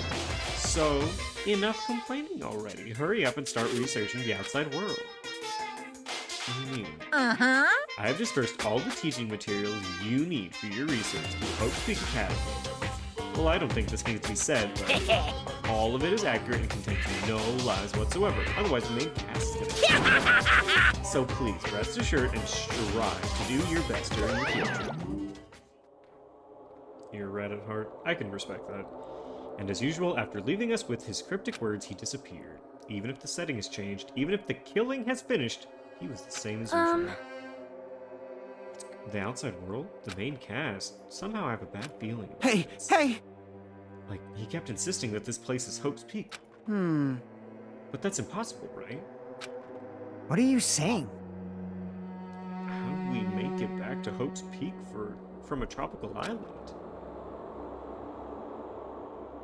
So, enough complaining already. Hurry up and start researching the outside world. Uh-huh. I have dispersed all the teaching materials you need for your research through Hope's Peak Academy. Well, I don't think this needs to be said, but all of it is accurate and contains no lies whatsoever. Otherwise, the main cast is gonna... So please, rest assured and strive to do your best during your field trip. You're a rat at heart. I can respect that. And as usual, after leaving us with his cryptic words, he disappeared. Even if the setting has changed, even if the killing has finished, he was the same as usual. The outside world? The main cast? Somehow I have a bad feeling about this. Hey! Like, he kept insisting that this place is Hope's Peak. But that's impossible, right? What are you saying? How do we make it back to Hope's Peak from a tropical island?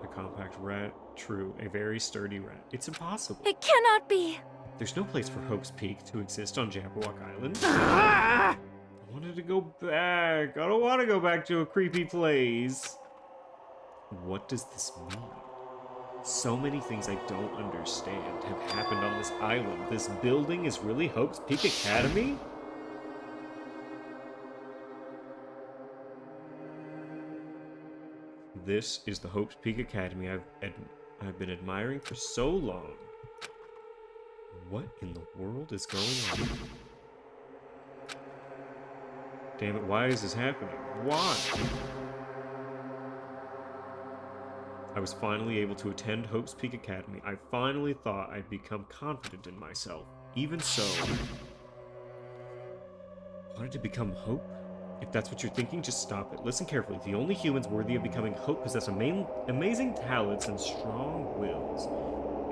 A compact rat. True, a very sturdy rat. It's impossible. It cannot be. There's no place for Hope's Peak to exist on Jabberwock Island. I wanted to go back. I don't want to go back to a creepy place. What does this mean? So many things I don't understand have happened on this island. This building is really Hope's Peak Academy? This is the Hope's Peak Academy I've been admiring for so long. What in the world is going on? Damn it, why is this happening? Why? I was finally able to attend Hope's Peak Academy. I finally thought I'd become confident in myself. Even so... Wanted to become Hope? If that's what you're thinking, just stop it. Listen carefully. The only humans worthy of becoming Hope possess amazing talents and strong wills.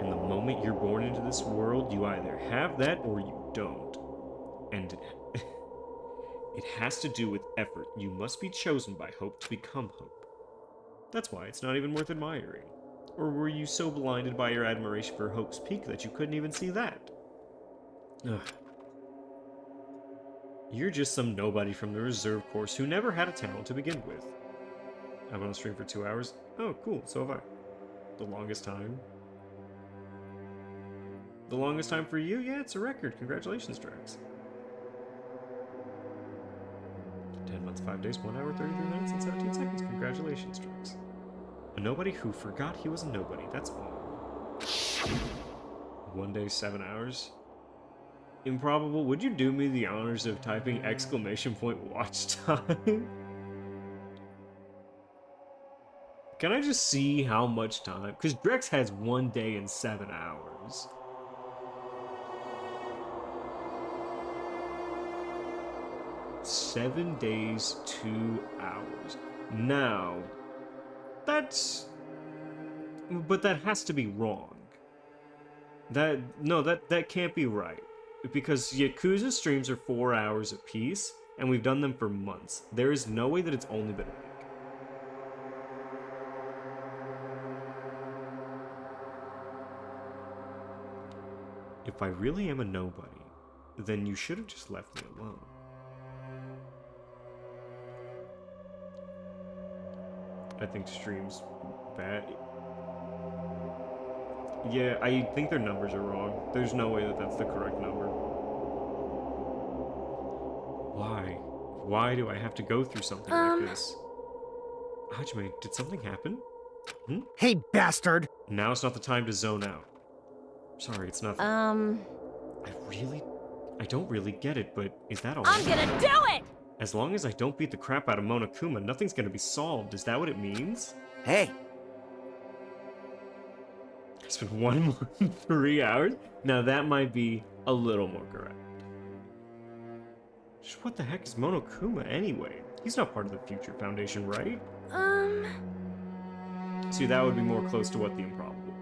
And the moment you're born into this world, you either have that or you don't. And it has to do with effort. You must be chosen by Hope to become Hope. That's why it's not even worth admiring. Or were you so blinded by your admiration for Hope's Peak that you couldn't even see that? Ugh. You're just some nobody from the reserve course who never had a talent to begin with. I'm on a stream for 2 hours. Oh, cool, so have I. The longest time. The longest time for you? Yeah, it's a record. Congratulations, Drax. 10 months, 5 days, 1 hour, 33 minutes, and 17 seconds. Congratulations, Drax. A nobody who forgot he was a nobody, that's all. 1 day, 7 hours? Improbable, would you do me the honors of typing exclamation point watch time? Can I just see how much time? Because Drex has 1 day and 7 hours. "7 days, 2 hours. Now, that's... But that has to be wrong. That can't be right. Because Yakuza streams are 4 hours apiece, and we've done them for months. There is no way that it's only been a week. If I really am a nobody, then you should have just left me alone. I think stream's bad. Yeah, I think their numbers are wrong. There's no way that that's the correct number. Why? Why do I have to go through something like this? Hajime, did something happen? Hmm? Hey, bastard! Now it's not the time to zone out. Sorry, it's nothing. I don't really get it, but is that all? I'm gonna do it! As long as I don't beat the crap out of Monokuma, nothing's gonna be solved. Is that what it means? Hey! It's been 1 month and 3 hours? Now that might be a little more correct. Just what the heck is Monokuma anyway? He's not part of the Future Foundation, right? See, that would be more close to what the improbable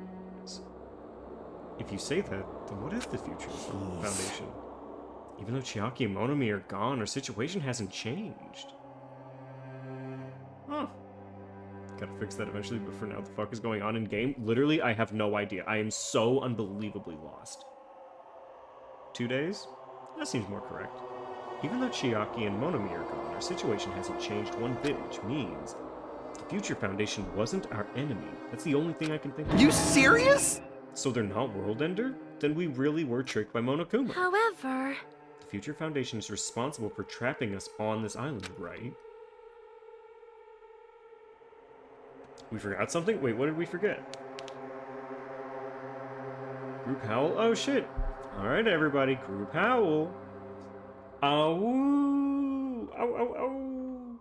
is. If you say that, then what is the Future Foundation? Even though Chiaki and Monomi are gone, our situation hasn't changed. Huh. Gotta fix that eventually, but for now, what the fuck is going on in game? Literally, I have no idea. I am so unbelievably lost. 2 days? That seems more correct. Even though Chiaki and Monomi are gone, our situation hasn't changed one bit, which means the Future Foundation wasn't our enemy. That's the only thing I can think of. You serious? So they're not World Ender? Then we really were tricked by Monokuma. However... The Future Foundation is responsible for trapping us on this island, right? We forgot something? Wait, what did we forget? Group Howl? Oh shit! Alright everybody, Group Howl! Ow! Ow, ow, ow!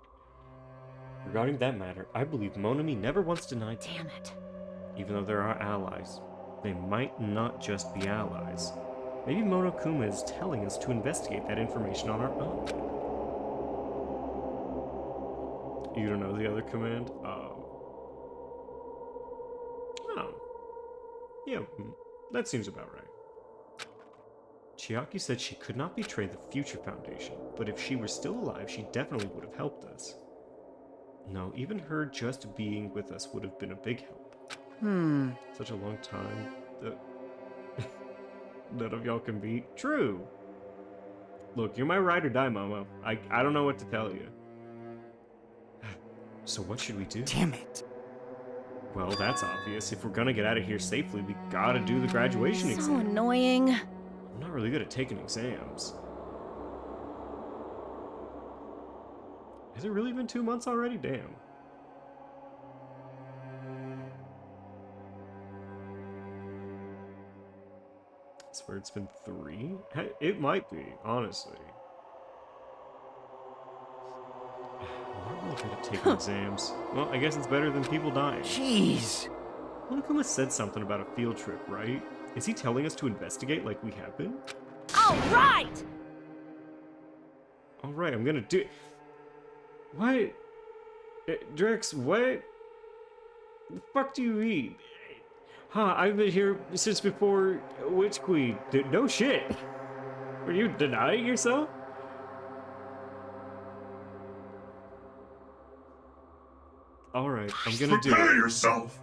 Regarding that matter, I believe Monomi never once denied... Damn it. Even though there are allies, they might not just be allies. Maybe Monokuma is telling us to investigate that information on our own. You don't know the other command? Oh. Yeah, that seems about right. Chiaki said she could not betray the Future Foundation, but if she were still alive, she definitely would have helped us. No, even her just being with us would have been a big help. Such a long time that none of y'all can beat. True. Look, you're my ride or die, Momo. I don't know what to tell you. So what should we do? Damn it. Well, that's obvious. If we're gonna get out of here safely, we gotta do the graduation exam. So annoying. I'm not really good at taking exams. Has it really been 2 months already? Damn. I swear it's been 3? It might be, honestly. I'm not really good at taking exams. Well, I guess it's better than people dying. Jeez. Monokuma said something about a field trip, right? Is he telling us to investigate like we have been? Alright! Alright, I'm gonna do... What? Drex, what? The fuck do you eat? Huh, I've been here since before Witch Queen. No shit. Were you denying yourself? Alright, I'm gonna do it. Prepare yourself!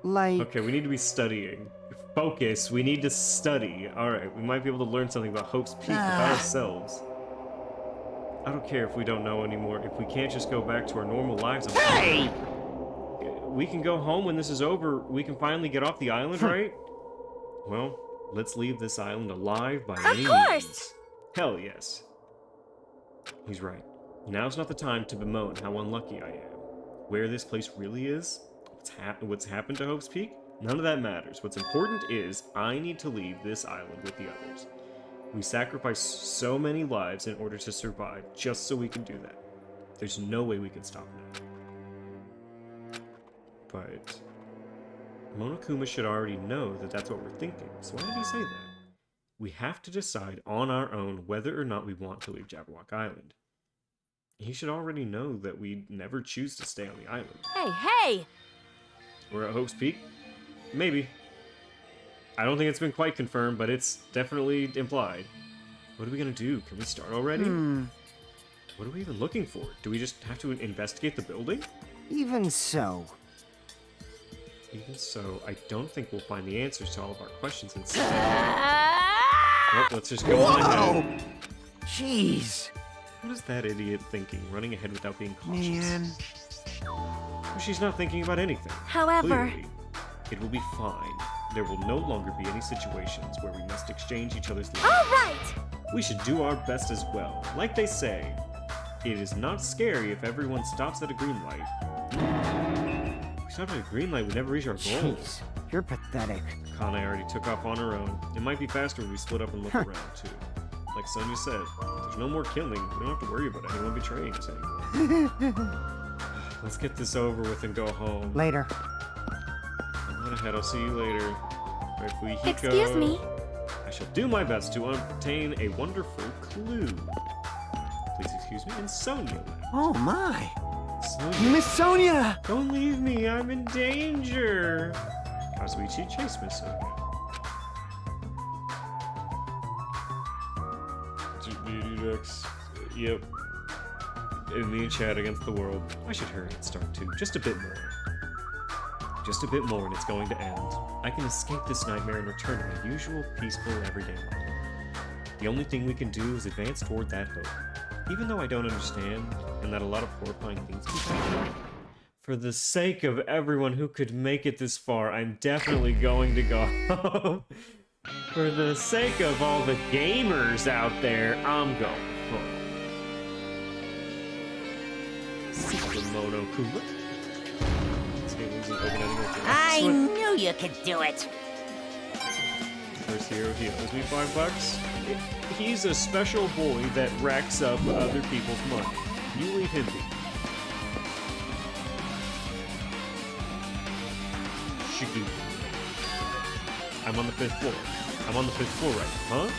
Like... Okay, we need to be studying. Focus, we need to study. Alright, we might be able to learn something about Hope's Peak by ourselves. I don't care if we don't know anymore. If we can't just go back to our normal lives... Hey! We can go home when this is over. We can finally get off the island, right? Well, let's leave this island alive by any means. Hell yes. He's right. Now's not the time to bemoan how unlucky I am. Where this place really is, what's happened to Hope's Peak, none of that matters. What's important is I need to leave this island with the others. We sacrificed so many lives in order to survive just so we can do that. There's no way we can stop now. But Monokuma should already know that that's what we're thinking. So why did he say that? We have to decide on our own whether or not we want to leave Jabberwock Island. He should already know that we never choose to stay on the island. Hey, hey! We're at Hope's Peak? Maybe. I don't think it's been quite confirmed, but it's definitely implied. What are we gonna do? Can we start already? What are we even looking for? Do we just have to investigate the building? Even so. Even so, I don't think we'll find the answers to all of our questions instead. Well, let's just go on ahead. Jeez. What is that idiot thinking, running ahead without being cautious? Man. She's not thinking about anything. However... Clearly, it will be fine. There will no longer be any situations where we must exchange each other's lives. All right! We should do our best as well. Like they say, it is not scary if everyone stops at a green light. If we stopped at a green light, we never reach our goal. Jeez, you're pathetic. Kanai already took off on her own. It might be faster when we split up and look around, too. Like Sonia said, there's no more killing. We don't have to worry about anyone betraying us anymore. Let's get this over with and go home. Later. Go on ahead, I'll see you later. Right, Fuihiko. Excuse me. I shall do my best to obtain a wonderful clue. Please excuse me, and Sonia left. Oh my! Sonia. Miss Sonia! Don't leave me, I'm in danger! Kazuichi, chase Miss Sonia. Yep. And me and Chad against the world. I should hurry and start too. Just a bit more. Just a bit more and it's going to end. I can escape this nightmare and return to my usual, peaceful, everyday life. The only thing we can do is advance toward that hope. Even though I don't understand, and that a lot of horrifying things can happen. For the sake of everyone who could make it this far, I'm definitely going to go home. For the sake of all the gamers out there, I'm going home. Super Monokuma. I knew you could do it. First hero, he owes me $5. He's a special boy that racks up other people's money. You leave him be. Shiki. I'm on the 5th floor. I'm on the 5th floor right now, huh?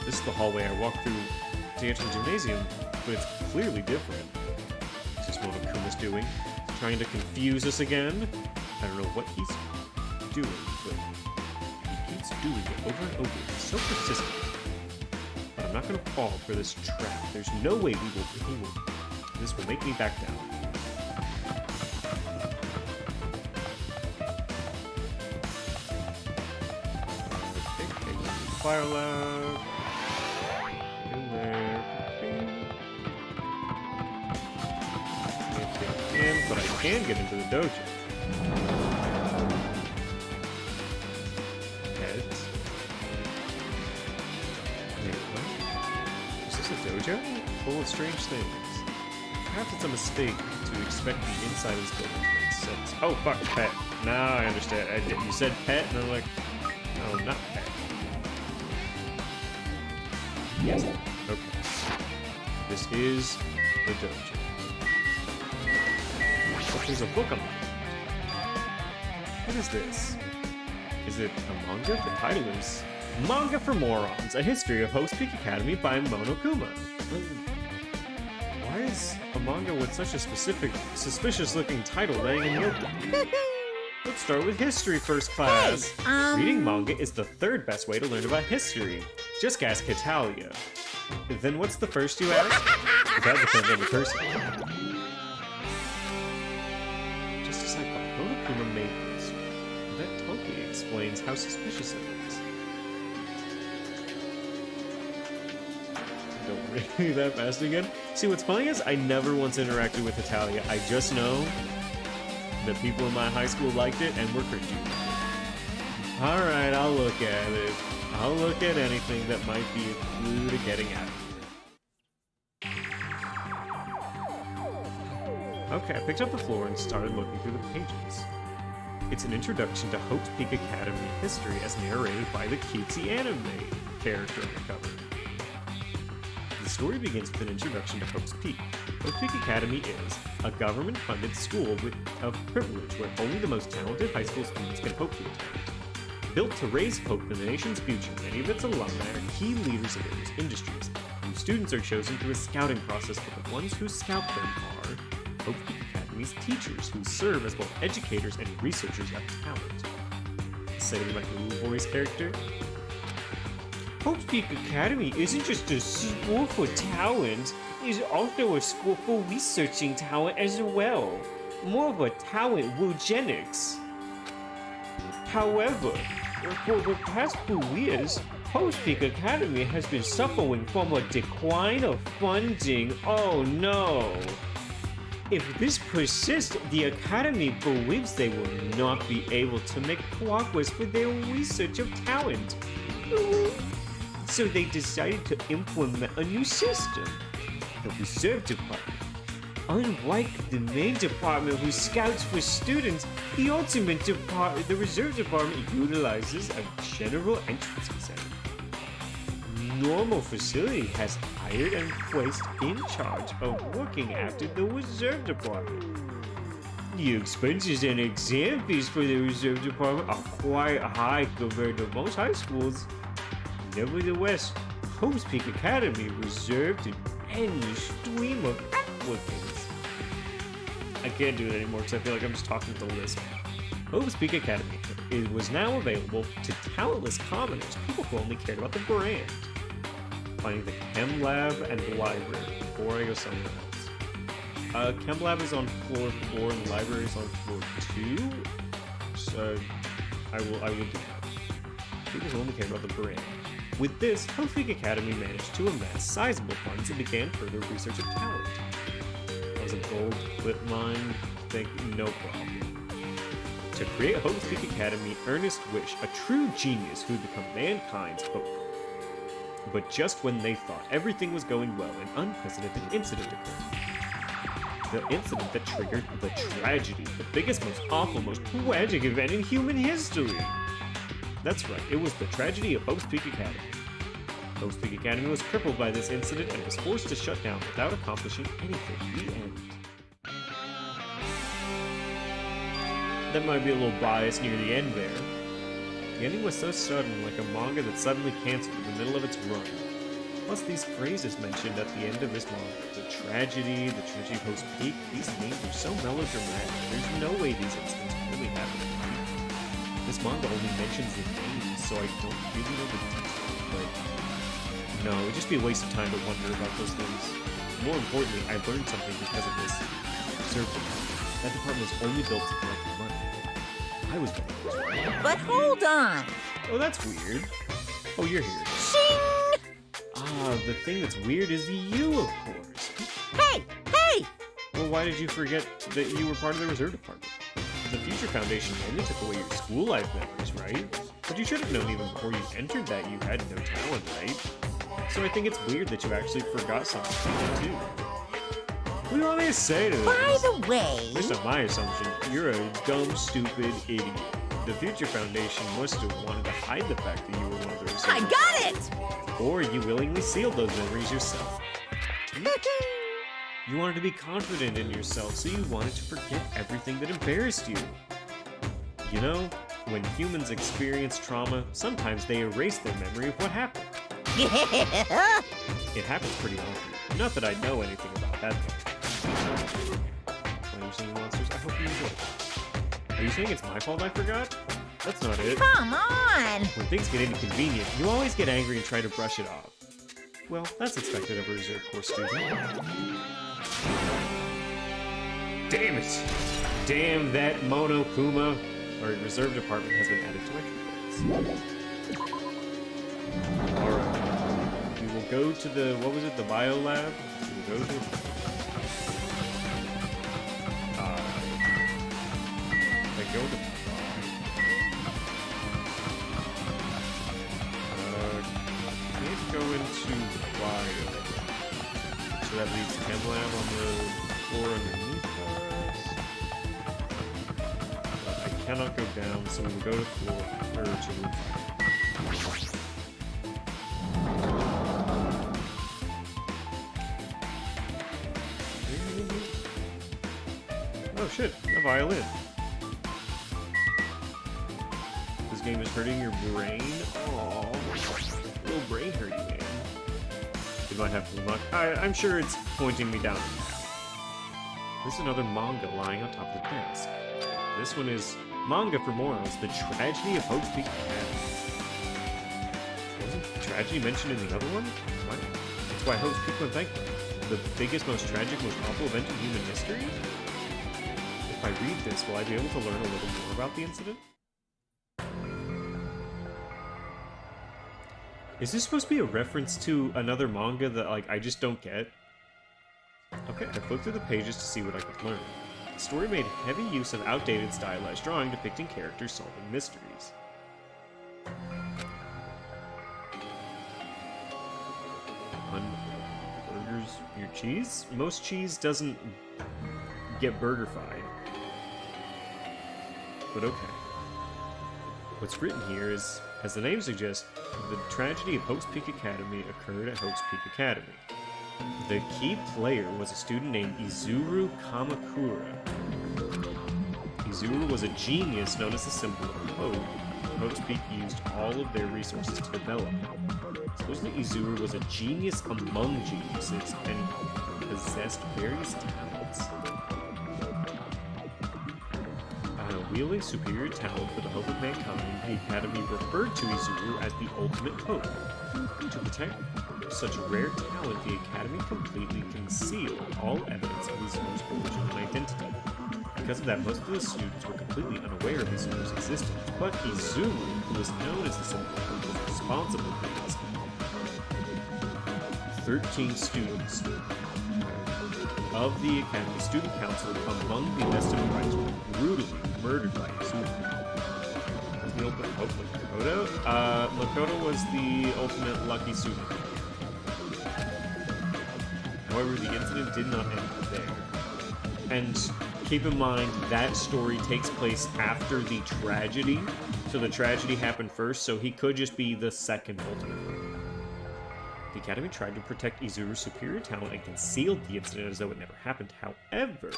This is the hallway I walked through to enter the gymnasium, but it's clearly different. Is this what Akuma's doing? Trying to confuse us again? I don't know what he's doing, but he keeps doing it over and over. He's so persistent. But I'm not gonna fall for this trap. There's no way this will make me back down. Fire lab. In there. But I can get into the dojo. Heads. Wait, what? Is this a dojo? Full of strange things. Perhaps it's a mistake to expect the inside of this building to make sense. Oh, fuck, pet. Now I understand. You said pet, and I'm like, no, not pet. Yes. Okay. This is the dojo. But there's a book on it. What is this? Is it a manga? The title is Manga for Morons, A History of Hope's Peak Academy by Monokuma. Why is a manga with such a specific, suspicious-looking title laying in the open? Let's start with history first class. Hey, Reading manga is the 3rd best way to learn about history. Just ask Hitalia. Then what's the first you ask? That depends on the person. Just as I thought, Monokuma made this. That totally explains how suspicious it is. Don't read that fast again. See, what's funny is I never once interacted with Hitalia. I just know that people in my high school liked it and were cringy. Alright, I'll look at it. I'll look at anything that might be a clue to getting out of here. Okay, I picked up the floor and started looking through the pages. It's an introduction to Hope's Peak Academy history as narrated by the cutesy anime character on the cover. The story begins with an introduction to Hope's Peak. Hope's Peak Academy is a government-funded school of privilege where only the most talented high school students can hope to attend. Built to raise hope for the nation's future, many of its alumni are key leaders of various industries, and students are chosen through a scouting process, but the ones who scout them are Hope's Peak Academy's teachers, who serve as both educators and researchers of talent. Say to my little boy's character, Hope's Peak Academy isn't just a school for talent, it's also a school for researching talent as well. More of a talent eugenics. However, for the past few years, Hope's Peak Academy has been suffering from a decline of funding. Oh no! If this persists, the Academy believes they will not be able to make progress for their research of talent. So they decided to implement a new system, the Reserve Department. Unlike the main department who scouts for students, the Reserve Department utilizes a general entrance exam. Normal facility has hired and placed in charge of working after the Reserve Department. The expenses and exam fees for the Reserve Department are quite high compared to most high schools. Nevertheless, Hope's Peak Academy reserved an endless stream of applicants. I can't do it anymore because I feel like I'm just talking to Liz. Hope's Peak Academy was now available to talentless commoners, people who only cared about the brand. Finding the Chem Lab and the library before I go somewhere else. Chem Lab is on floor 4 and the library is on floor 2. So I will do that. People who only care about the brand. With this, Hope's Peak Academy managed to amass sizable funds and began further research of talent. That was a gold clip mine, think no problem. To create Hope's Peak Academy, Ernest Wish, a true genius who would become mankind's hope. But just when they thought everything was going well, an unprecedented incident occurred. The incident that triggered the tragedy, the biggest, most awful, most tragic event in human history. That's right, it was the tragedy of Hope's Peak Academy. Hope's Peak Academy was crippled by this incident and was forced to shut down without accomplishing anything. The end. That might be a little biased near the end there. The ending was so sudden, like a manga that suddenly canceled in the middle of its run. Plus these phrases mentioned at the end of this manga, the tragedy of Hope's Peak, these names are so melodramatic, there's no way these incidents really happened. This manga only mentions the names, so I don't really know the details, but no, it'd just be a waste of time to wonder about those things. More importantly, I learned something because of this reserve department. That department was only built to collect money. I was built this way. But hold on! Oh, that's weird. Oh, you're here. Shing! Ah, the thing that's weird is the U, of course. Hey! Hey! Well, why did you forget that you were part of the reserve department? The Future Foundation only took away your school life memories, right? But you should have known even before you entered that you had no talent, right? So I think it's weird that you actually forgot something, too. What do you want me to say to this? By the way... Based on my assumption, you're a dumb, stupid idiot. The Future Foundation must have wanted to hide the fact that you were one of the reserve. I got it! Or you willingly sealed those memories yourself. You wanted to be confident in yourself, so you wanted to forget everything that embarrassed you. You know, when humans experience trauma, sometimes they erase their memory of what happened. It happens pretty often. Not that I know anything about that, though. When you're singing monsters, I hope you enjoy it. Are you saying it's my fault I forgot? That's not it. Come on! When things get inconvenient, you always get angry and try to brush it off. Well, that's expected of a Reserve Corps student. Damn it! Damn that Monokuma! Our Reserve Department has been added to my triplets. Alright. We will go to the, what was it, the Bio Lab? We will go to I go to can't go into Bio. So that leaves Chem Lab on the floor underneath us. But I cannot go down, so we will go to floor, or to roof. shit, a violin. This game is hurting your brain? Aww. Little brain hurt you, man. You might have to look. I'm sure it's pointing me down the path. There's another manga lying on top of the desk. This one is Manga for Morals, The Tragedy of Hope's Peak Academy. Wasn't tragedy mentioned in the other one? What? That's why Hope's Peak went bankrupt. The biggest, most tragic, most awful event in human history? If I read this, will I be able to learn a little more about the incident? Is this supposed to be a reference to another manga that, like, I just don't get? Okay, I flipped through the pages to see what I could learn. The story made heavy use of outdated stylized drawing depicting characters solving mysteries. Burgers your cheese? Most cheese doesn't get burger-fied. But okay. What's written here is, as the name suggests, the tragedy of Hope's Peak Academy occurred at Hope's Peak Academy. The key player was a student named Izuru Kamakura. Izuru was a genius known as the symbol of hope. Hope's Peak used all of their resources to develop him. Supposedly Izuru was a genius among geniuses and possessed various talents. Wielding superior talent for the hope of mankind, the Academy referred to Izuru as the ultimate hope. To protect such rare talent, the Academy completely concealed all evidence of Izuru's origin and identity. Because of that, most of the students were completely unaware of Izuru's existence, but Izuru, who was known as the symbol of hope, was responsible for this. 13 students of the Academy Student Council among the invested rights were brutally murdered by Izuru. Was the ultimate hope Makoto? Makoto was the ultimate lucky student. However, the incident did not end there. And keep in mind, that story takes place after the tragedy. So the tragedy happened first, so he could just be the second ultimate hope. The Academy tried to protect Izuru's superior talent and concealed the incident as though it never happened. However,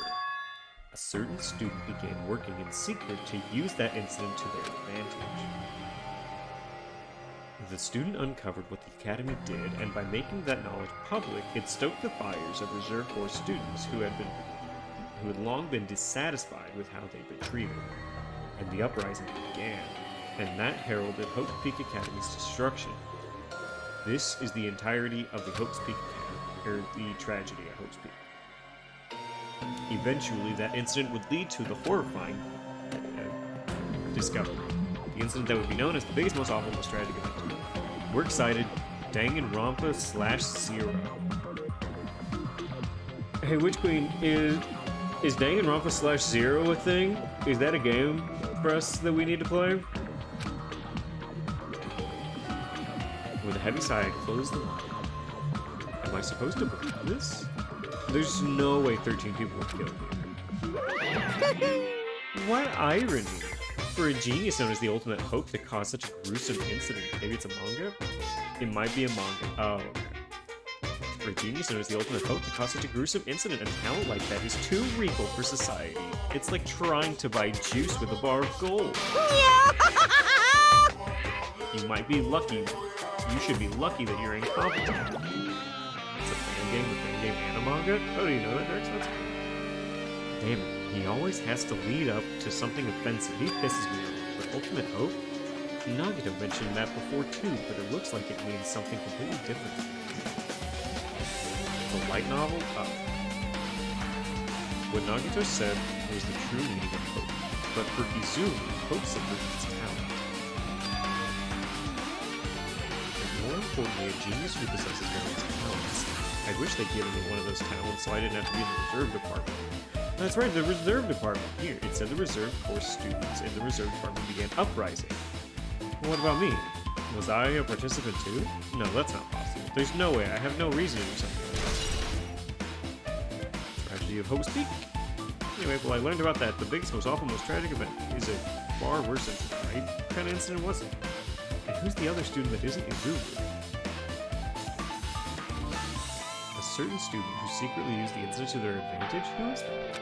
a certain student began working in secret to use that incident to their advantage. The student uncovered what the Academy did, and by making that knowledge public, it stoked the fires of Reserve Force students who had long been dissatisfied with how they'd been treated. And the uprising began, and that heralded Hope's Peak Academy's destruction. This is the entirety of the Hope's Peak Academy, or the tragedy at Hope's Peak. Eventually, that incident would lead to the horrifying discovery. The incident that would be known as the biggest, most awful, most tragic event. We're excited. Danganronpa /0. Hey, Witch Queen, is Danganronpa /0 a thing? Is that a game for us that we need to play? With a heavy sigh, I closed the line. Am I supposed to believe this? There's no way 13 people were killed here. What irony! For a genius known as the ultimate hope to cause such a gruesome incident, maybe it's a manga? It might be a manga. Oh, okay. For a genius known as the ultimate hope to cause such a gruesome incident, a talent like that is too regal for society. It's like trying to buy juice with a bar of gold. You might be lucky. You should be lucky that you're incompetent. It's a fan game with fan game and a manga? Oh, do you know that, Dirk? That's cool. Damn it. He always has to lead up to something offensive. He pisses me off. But ultimate hope? Nagito mentioned that before too, but it looks like it means something completely different. The light novel? Oh. What Nagito said was the true meaning of hope. But for Izuru, hope simply means talent. And more importantly, a genius who possesses various talents. I wish they'd given me one of those talents so I didn't have to be in the reserve department. That's right, the reserve department. Here, it said the reserve course students in the reserve department began uprising. What about me? Was I a participant too? No, that's not possible. There's no way. I have no reason to do something like that. Tragedy of Hope's Peak? Anyway, well, I learned about that. The biggest, most awful, most tragic event is a far worse incident, right? What kind of incident was it? And who's the other student that isn't Izuru? A certain student who secretly used the incident to their advantage? Who is that?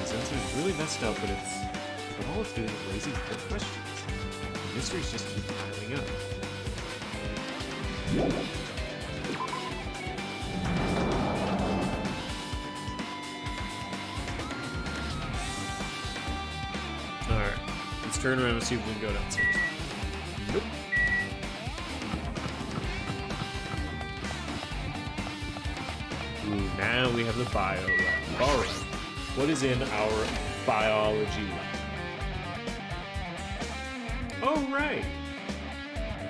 This incident is really messed up, but all it's doing is raising more questions. The mysteries just keep piling up. Alright, let's turn around and see if we can go downstairs. Nope. Ooh, now we have the bio lab. Alright, what is in our biology lab? Oh, right!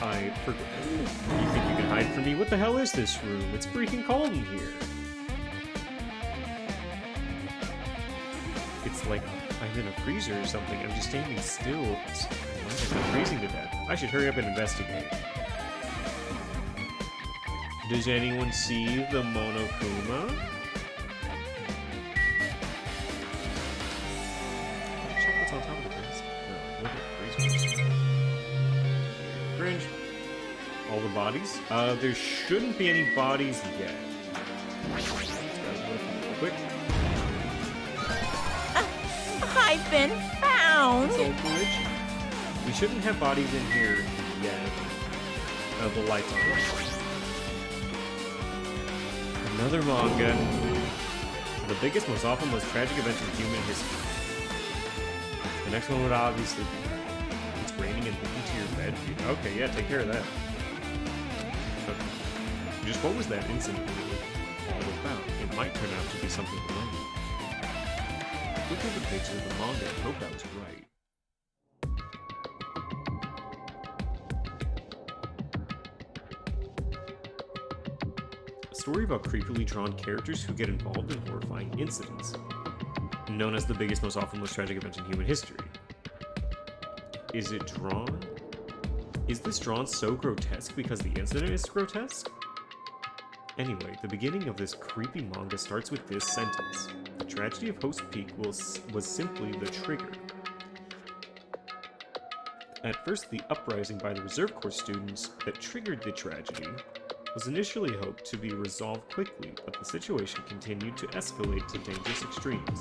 I forgot. You think you can hide from me? What the hell is this room? It's freaking cold in here. It's like I'm in a freezer or something. I'm just standing still. I'm freezing to death. I should hurry up and investigate. Does anyone see the Monokuma? Check what's on top of the desk. No, look at freezers. Cringe. All the bodies? There shouldn't be any bodies yet. Quick. I've been found. We shouldn't have bodies in here yet. The lights on. Another manga. The biggest, most awful, most tragic event in human history. The next one would obviously be it's raining and moving to your bed. Okay, yeah, take care of that. Okay. Just what was that incident really all about? It might turn out to be something related. Look at the pages of the manga and hope I was right. A story about creepily drawn characters who get involved in horrifying incidents, known as the biggest, most awful, most tragic event in human history. Is it drawn? Is this drawn so grotesque because the incident is grotesque? Anyway, the beginning of this creepy manga starts with this sentence. The tragedy of Host Peak was simply the trigger. At first, the uprising by the Reserve Corps students that triggered the tragedy was initially hoped to be resolved quickly, but the situation continued to escalate to dangerous extremes.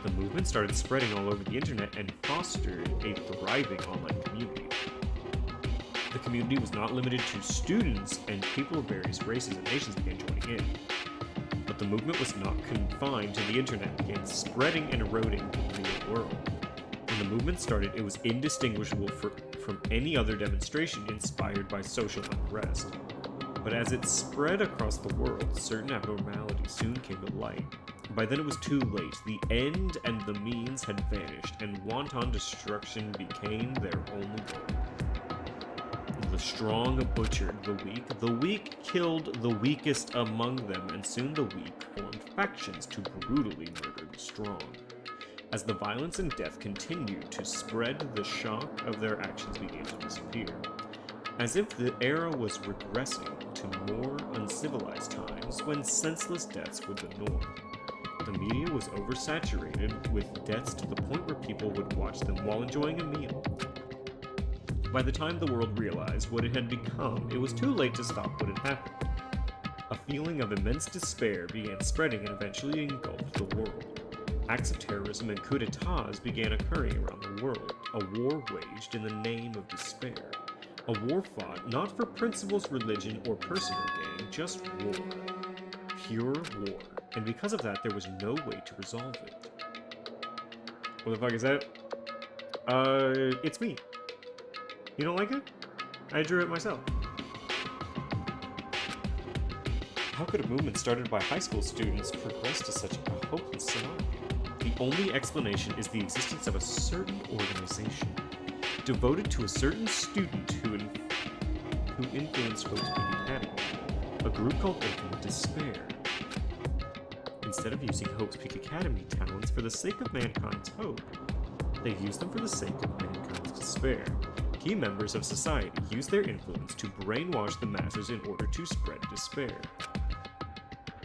The movement started spreading all over the internet and fostered a thriving online community. The community was not limited to students, and people of various races and nations began joining in. But the movement was not confined to the internet and began spreading and eroding the real world. When the movement started, it was indistinguishable from any other demonstration inspired by social unrest. But as it spread across the world, certain abnormalities soon came to light. By then it was too late. The end and the means had vanished, and wanton destruction became their only goal. The strong butchered the weak killed the weakest among them, and soon the weak formed factions to brutally murder the strong. As the violence and death continued to spread, the shock of their actions began to disappear. As if the era was regressing to more uncivilized times when senseless deaths were the norm. The media was oversaturated with deaths to the point where people would watch them while enjoying a meal. By the time the world realized what it had become, it was too late to stop what had happened. A feeling of immense despair began spreading and eventually engulfed the world. Acts of terrorism and coups d'etats began occurring around the world, a war waged in the name of despair. A war fought not for principles, religion, or personal gain, just war. Pure war. And because of that, there was no way to resolve it. What the fuck is that? It's me. You don't like it? I drew it myself. How could a movement started by high school students progress to such a hopeless scenario? The only explanation is the existence of a certain organization devoted to a certain student who influenced Hope's Peak Academy, a group called Ultimate Despair. Instead of using Hope's Peak Academy talents for the sake of mankind's hope, they used them for the sake of mankind's despair. Key members of society used their influence to brainwash the masses in order to spread despair.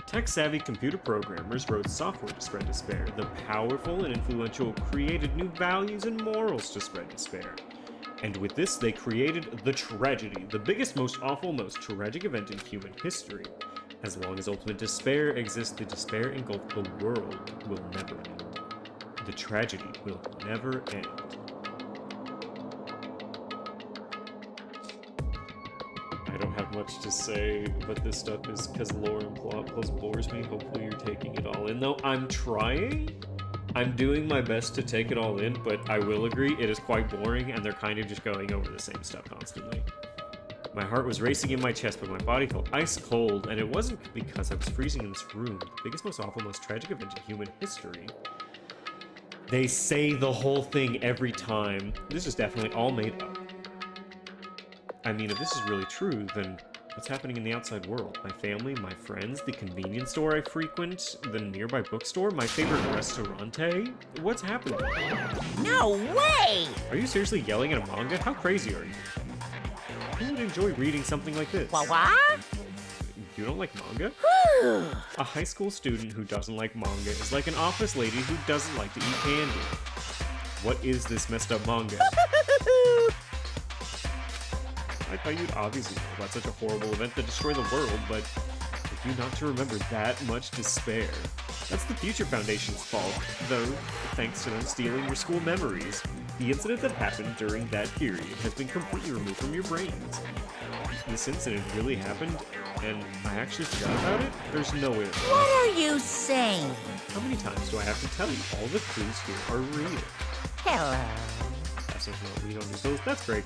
Tech-savvy computer programmers wrote software to spread despair. The powerful and influential created new values and morals to spread despair. And with this, they created the tragedy, the biggest, most awful, most tragic event in human history. As long as ultimate despair exists, the despair engulfed the world will never end. The tragedy will never end. I don't have much to say, but this stuff is because lore and plot plus bores me. Hopefully you're taking it all in, though. I'm trying. I'm doing my best to take it all in, but I will agree, it is quite boring, and they're kind of just going over the same stuff constantly. My heart was racing in my chest, but my body felt ice cold, and it wasn't because I was freezing in this room. The biggest, most awful, most tragic event in human history. They say the whole thing every time. This is definitely all made up. I mean, if this is really true, then what's happening in the outside world? My family, my friends, the convenience store I frequent, the nearby bookstore, my favorite restaurante? What's happening? No way! Are you seriously yelling at a manga? How crazy are you? Who would enjoy reading something like this? What? You don't like manga? A high school student who doesn't like manga is like an office lady who doesn't like to eat candy. What is this messed up manga? I thought you'd obviously know about such a horrible event that destroyed the world, but for you not to remember that much despair. That's the Future Foundation's fault, though, thanks to them stealing your school memories. The incident that happened during that period has been completely removed from your brains. This incident really happened, and I actually forgot about it? There's no way that... What are you saying? How many times do I have to tell you? All the clues here are real. Hello. That's something that we don't do those. That's great.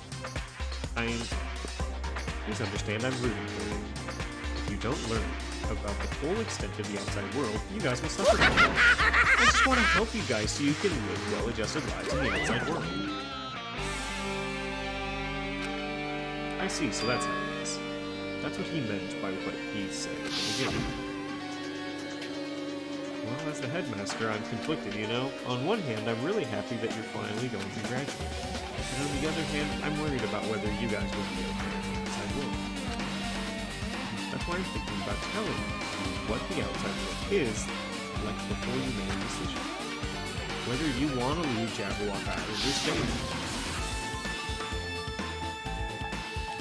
Please understand I'm rooting for you. If you don't learn about the full extent of the outside world, you guys will suffer. I just want to help you guys so you can live well-adjusted lives in the outside world. I see, so that's how it is. That's what he meant by what he said at the beginning. Well, as the headmaster, I'm conflicted, you know? On one hand, I'm really happy that you're finally going to graduate. And on the other hand, I'm worried about whether you guys will be okay in the outside world. That's why I'm thinking about telling you what the outside world is, like before you make a decision. Whether you want to leave Jabberwock Island or stay.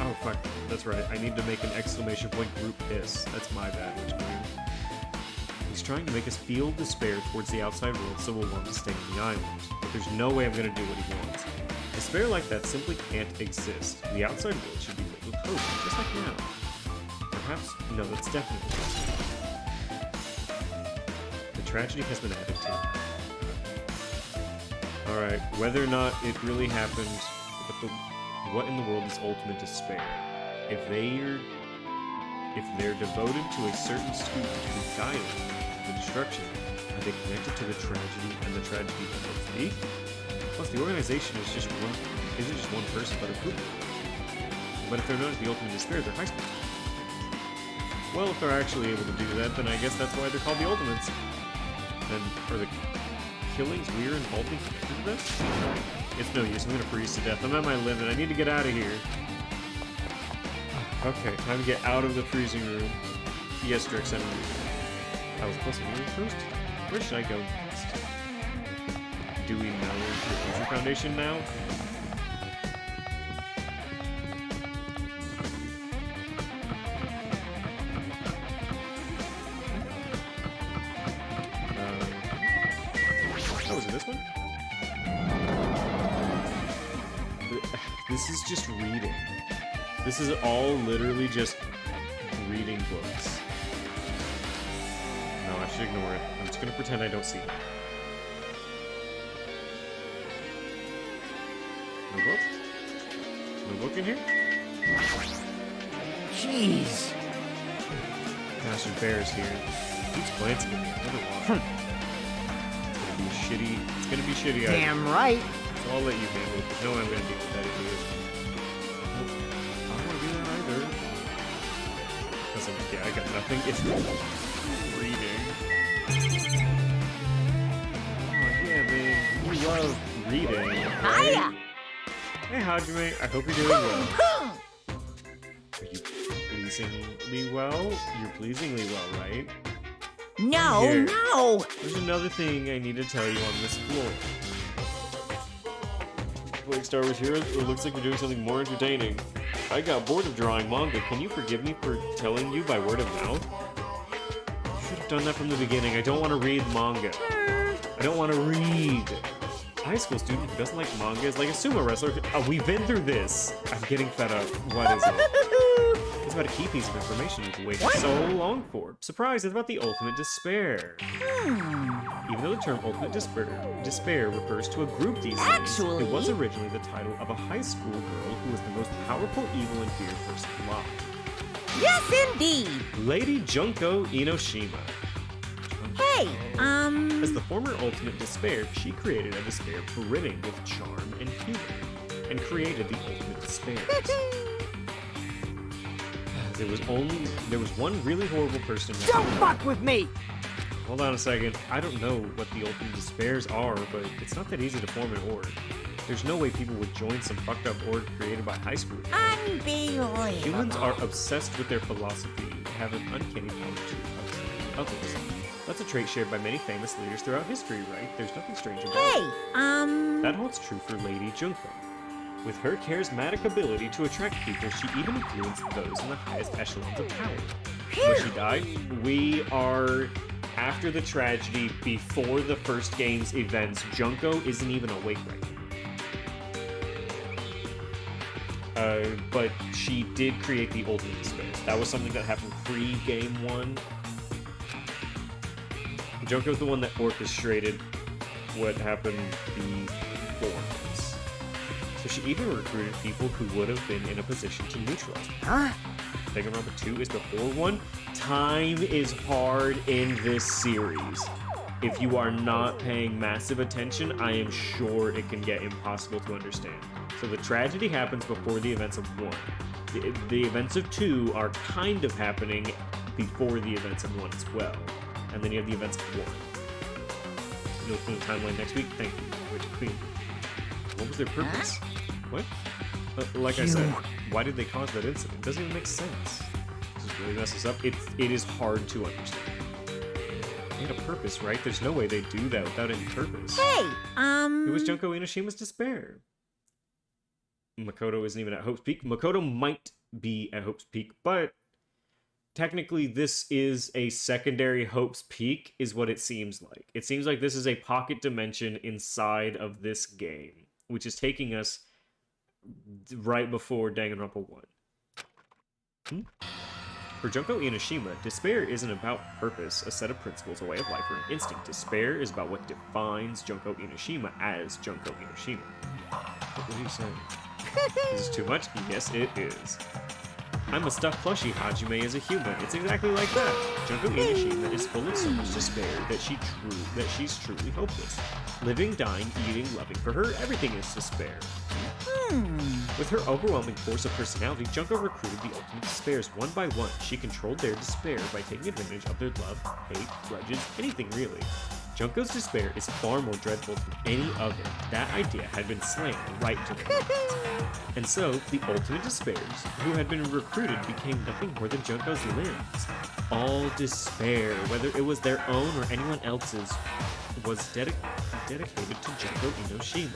Oh, fuck. That's right. I need to make an exclamation point group hiss. That's my bad, which green. He's trying to make us feel despair towards the outside world so we'll want to stay on the island. But there's no way I'm going to do what he wants. Despair like that simply can't exist. The outside world should be filled with hope, just like now. Perhaps, no, that's definitely the tragedy has been added to. Alright, whether or not it really happened, but what in the world is ultimate despair? If they're devoted to a certain student who guided the destruction, are they connected to the tragedy and the tragedy of me? Plus, the organization is isn't just one person, but a group. But if they're known as the ultimate despair, they're high school. Well, if they're actually able to do that, then I guess that's why they're called the Ultimates. Then, are the killings we're involved in connected to this? It's no use, I'm gonna freeze to death. I'm at my limit, I need to get out of here. Okay, time to get out of the freezing room. Yes, Drix, I'm leaving. I was supposed to move first? Where should I go next? Do we now learn to the Future Foundation now? Oh, is it this one? This is just reading. This is all literally just reading books. No, I should ignore it. I'm just gonna pretend I don't see it. No book? No book in here? Jeez! Master Bear's here. He's glancing at me. Another one. It's gonna be shitty. Damn right. So I'll let you handle it. No, I'm gonna deal with that if I don't want to do that either. Because yeah, I got nothing. It's reading. Oh yeah, man. You love reading. Right? Hiya! Hey, Hajime. I hope you're doing well. Are you pleasingly well? You're pleasingly well, right? No, Here. no! There's another thing I need to tell you on this floor. Playing Star Wars Heroes, it looks like you're doing something more entertaining. I got bored of drawing manga. Can you forgive me for telling you by word of mouth? You should have done that from the beginning. I don't want to read manga. I don't want to read. High school student who doesn't like manga is like a sumo wrestler. Oh, we've been through this. I'm getting fed up. What is it? It's about a key piece of information you've waited so long for. Surprise, it's about the ultimate despair. Even though the term ultimate despair refers to a group these days, it was originally the title of a high school girl who was the most powerful evil and feared person alive. Yes, indeed. Lady Junko Inoshima. Hey, As the former ultimate despair, she created a despair brimming with charm and humor, and created the ultimate despair. There was one really horrible person. Don't fuck with me! Hold on a second. I don't know what the ultimate despairs are, but it's not that easy to form an org. There's no way people would join some fucked up org created by high school. Unbelievable. Humans are obsessed with their philosophy and have an uncanny power to upset others. That's a trait shared by many famous leaders throughout history, right? There's nothing strange about it. That holds true for Lady Junko. With her charismatic ability to attract people, she even influenced those in the highest echelons of power. When she died, we are after the tragedy, before the first game's events. Junko isn't even awake right now. But she did create the ultimate despair. That was something that happened pre-game 1. Junko's the one that orchestrated what happened before this. So she even recruited people who would have been in a position to neutralize her. Danganronpa 2 is before 1. Time is hard in this series. If you are not paying massive attention, I am sure it can get impossible to understand. So the tragedy happens before the events of 1. The events of 2 are kind of happening before the events of 1 as well. And then you have the events of 1. You'll look in the timeline next week. Thank you, Witch Queen. What was their purpose? What? Like I said, why did they cause that incident? It doesn't even make sense. This is really messes up. It is hard to understand. They had a purpose, right? There's no way they'd do that without any purpose. Hey, It was Junko Inoshima's despair. Makoto isn't even at Hope's Peak. Makoto might be at Hope's Peak, but technically this is a secondary Hope's Peak, is what it seems like. It seems like this is a pocket dimension inside of this game, which is taking us right before Danganronpa 1. For Junko Inoshima, despair isn't about purpose, a set of principles, a way of life, or an instinct. Despair is about what defines Junko Inoshima as Junko Inoshima. What are you saying? Is this too much? Yes, it is. I'm a stuffed plushie. Hajime is a human. It's exactly like that. Junko Inoshima is full of so much despair that she's truly hopeless. Living, dying, eating, loving. For her, everything is despair. With her overwhelming force of personality, Junko recruited the ultimate despairs one by one. She controlled their despair by taking advantage of their love, hate, grudges, anything really. Junko's despair is far more dreadful than any other. That idea had been slammed right to their minds. And so, the ultimate despairs, who had been recruited, became nothing more than Junko's limbs. All despair, whether it was their own or anyone else's, was dedicated to Junko Inoshima.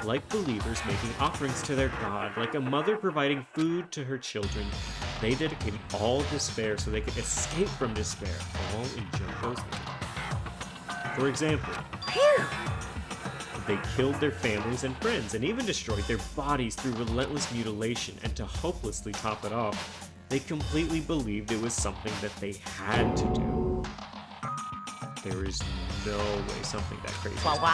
Like believers making offerings to their god, like a mother providing food to her children, they dedicated all despair so they could escape from despair, all in Junko's name. For example, they killed their families and friends, and even destroyed their bodies through relentless mutilation, and to hopelessly top it off, they completely believed it was something that they had to do. There is no way something that crazy is possible.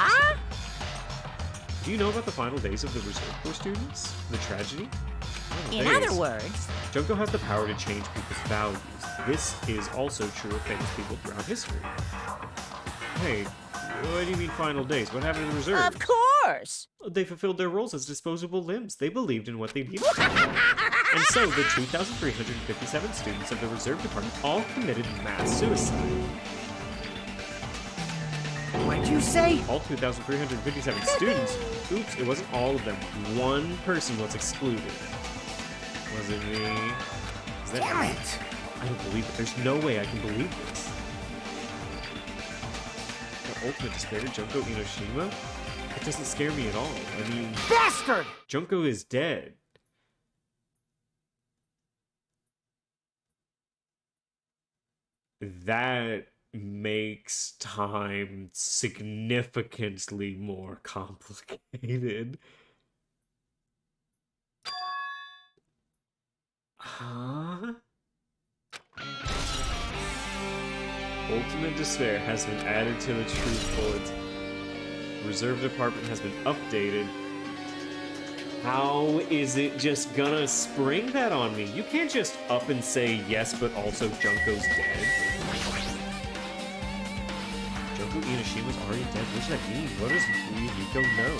Do you know about the final days of the Reserve Corps students? The tragedy? In other words, Junko has the power to change people's values. This is also true of famous people throughout history. Hey, what do you mean final days? What happened in the Reserve? Of course! They fulfilled their roles as disposable limbs. They believed in what they needed. And so, the 2,357 students of the Reserve Department all committed mass suicide. What'd you say? All 2,357 students? Oops, it wasn't all of them. One person was excluded. Was it me? Is that Damn it! I don't believe it. There's no way I can believe this. The ultimate despair, Junko Inoshima? It doesn't scare me at all. I mean... Bastard! Junko is dead. That makes time significantly more complicated. Huh? Ultimate Despair has been added to the Truth Bullets. Reserve Department has been updated. How is it just gonna spring that on me? You can't just up and say yes, but also Junko's dead. Junko Inishima's already dead? What does that mean? What does Yukiko know?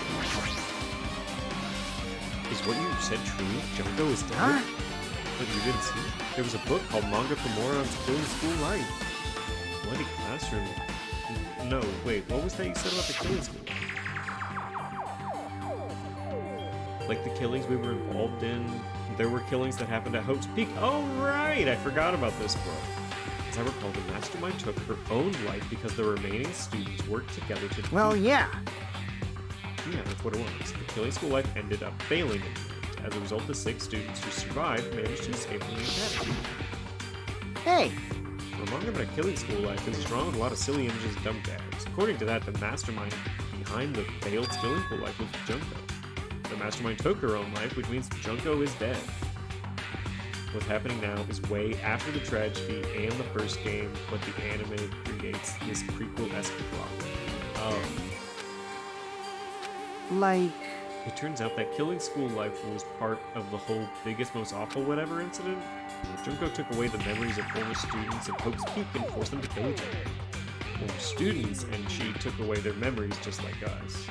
Is what you said true? Junko is dead? Huh? But you didn't see it? There was a book called Manga for Morons Killing School Life. Bloody classroom. No, wait, what was that you said about the killing school? Like the killings we were involved in, there were killings that happened at Hope's Peak. Oh, right! I forgot about this book. As I recall, the mastermind took her own life because the remaining students worked together to defeat. Well, yeah. Yeah, that's what it was. The killing school life ended up failing in the end. As a result, the 6 students who survived managed to escape from the academy. Hey! The manga about a killing school life is drawn with a lot of silly images and dumb gags. According to that, the mastermind behind the failed killing school life was Junko. The mastermind took her own life, which means Junko is dead. What's happening now is way after the tragedy and the first game, but the anime creates this prequel-esque plot. Like... It turns out that killing school life was part of the whole biggest, most awful whatever incident. Junko took away the memories of former students at Hope's Peak and forced them to kill each other. Former students, and she took away their memories just like us.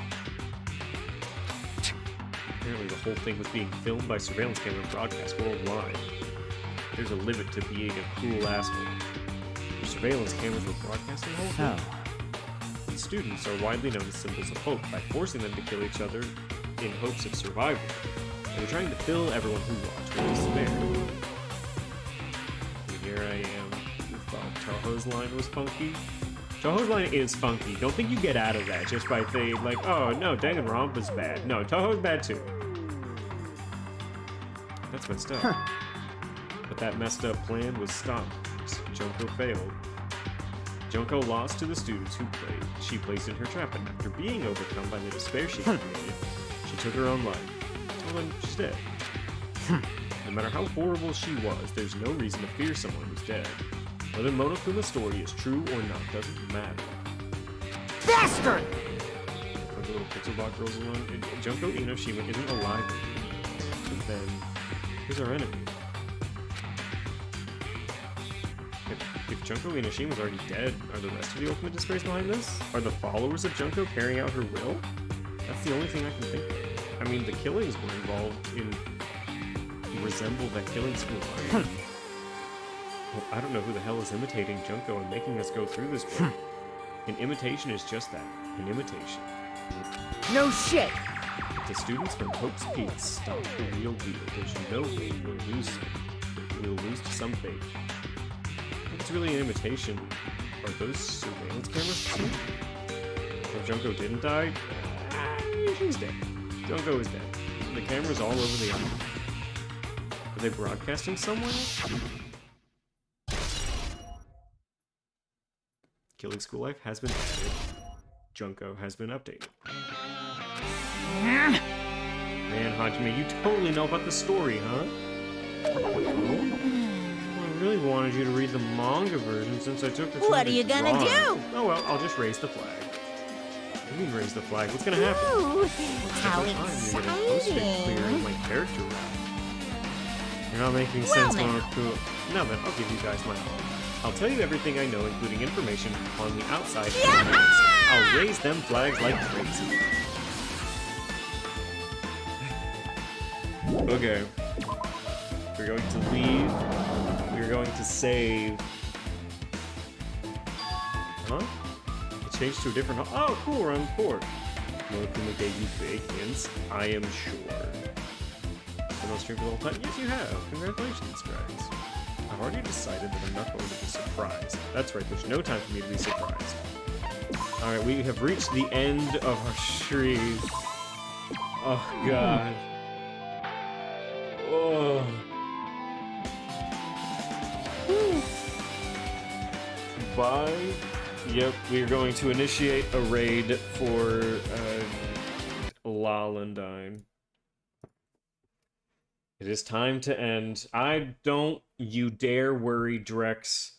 Apparently the whole thing was being filmed by surveillance camera and broadcast worldwide. There's a limit to being a cruel asshole. The surveillance cameras were broadcasting the whole thing. The students are widely known as symbols of hope by forcing them to kill each other in hopes of survival. They were trying to fill everyone who watched with despair. And here I am, who thought Toho's line was funky. Toho's line is funky. Don't think you get out of that just by saying, like, oh no, Danganronpa's bad. No, Toho's bad too. That's messed up. But that messed up plan was stopped. Junko failed. Junko lost to the students who she placed in her trap, and after being overcome by the despair she created, she took her own life. Well, then she's dead. No matter how horrible she was, there's no reason to fear someone who's dead. Whether Monokuma's story is true or not doesn't matter. Bastard! Like the little pixel block girls alone. Junko Inoshima isn't alive anymore. But then, who's our enemy? If Junko Inoshima's already dead, are the rest of the Ultimate Disgrace behind this? Are the followers of Junko carrying out her will? That's the only thing I can think of. I mean, the killings were involved in... resemble that killing school life. Well, I don't know who the hell is imitating Junko and making us go through this book. An imitation is just that, an imitation. No shit! If the students from Hope's Peak stop the real deal, there's no way we'll lose some. We'll lose to some fate. If it's really an imitation, are those surveillance cameras the same? If Junko didn't die, she's dead. Junko is dead. The camera's all over the island. Are they broadcasting somewhere? Killing School Life has been added. Junko has been updated. Man, Hajime, you totally know about the story, huh? I really wanted you to read the manga version since I took the time. What are you gonna do? Oh well, I'll just raise the flag. What do you mean raise the flag? What's gonna happen? Ooh, how You're getting clearing my character route. You're not making sense, Monokuma. No, then I'll give you guys my all. I'll tell you everything I know, including information on the outside. I'll raise them flags like crazy. Okay. We're going to leave. We're going to save. Huh? It changed to a different. Oh, cool. We're on the port. Monokuma gave you big hints. I am sure. Been on stream for the whole time? Yes, you have. Congratulations, guys. I've already decided that I'm not going to be surprised. That's right. There's no time for me to be surprised. All right, we have reached the end of our series. Oh God. Oh. 5. Yep, we are going to initiate a raid for Lalandine. It is time to end. Don't you dare worry, Drex.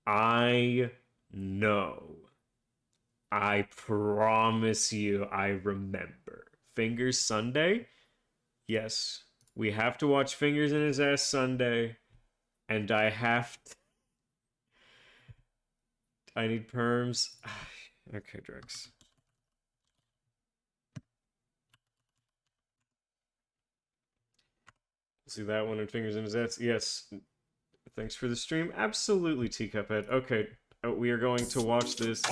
I know. I promise you I remember. Fingers Sunday? Yes. We have to watch Fingers in His Ass Sunday. And I have to... I need perms. Okay, Drex. See that one in Fingers in His Ass? Yes. Thanks for the stream. Absolutely, Teacuphead. Okay, we are going to watch this.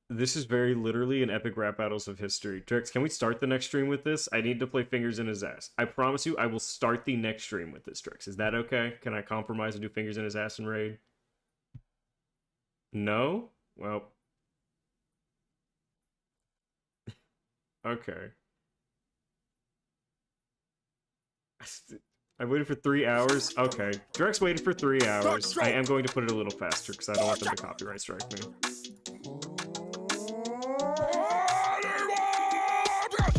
This is very literally an epic rap battles of history. Drex, can we start the next stream with this? I need to play Fingers in His Ass. I promise you, I will start the next stream with this, Drex. Is that okay? Can I compromise and do Fingers in His Ass and raid? No? Well. Okay. I waited for 3 hours. Okay. Drex waited for 3 hours. I am going to put it a little faster because I don't want them to copyright strike me.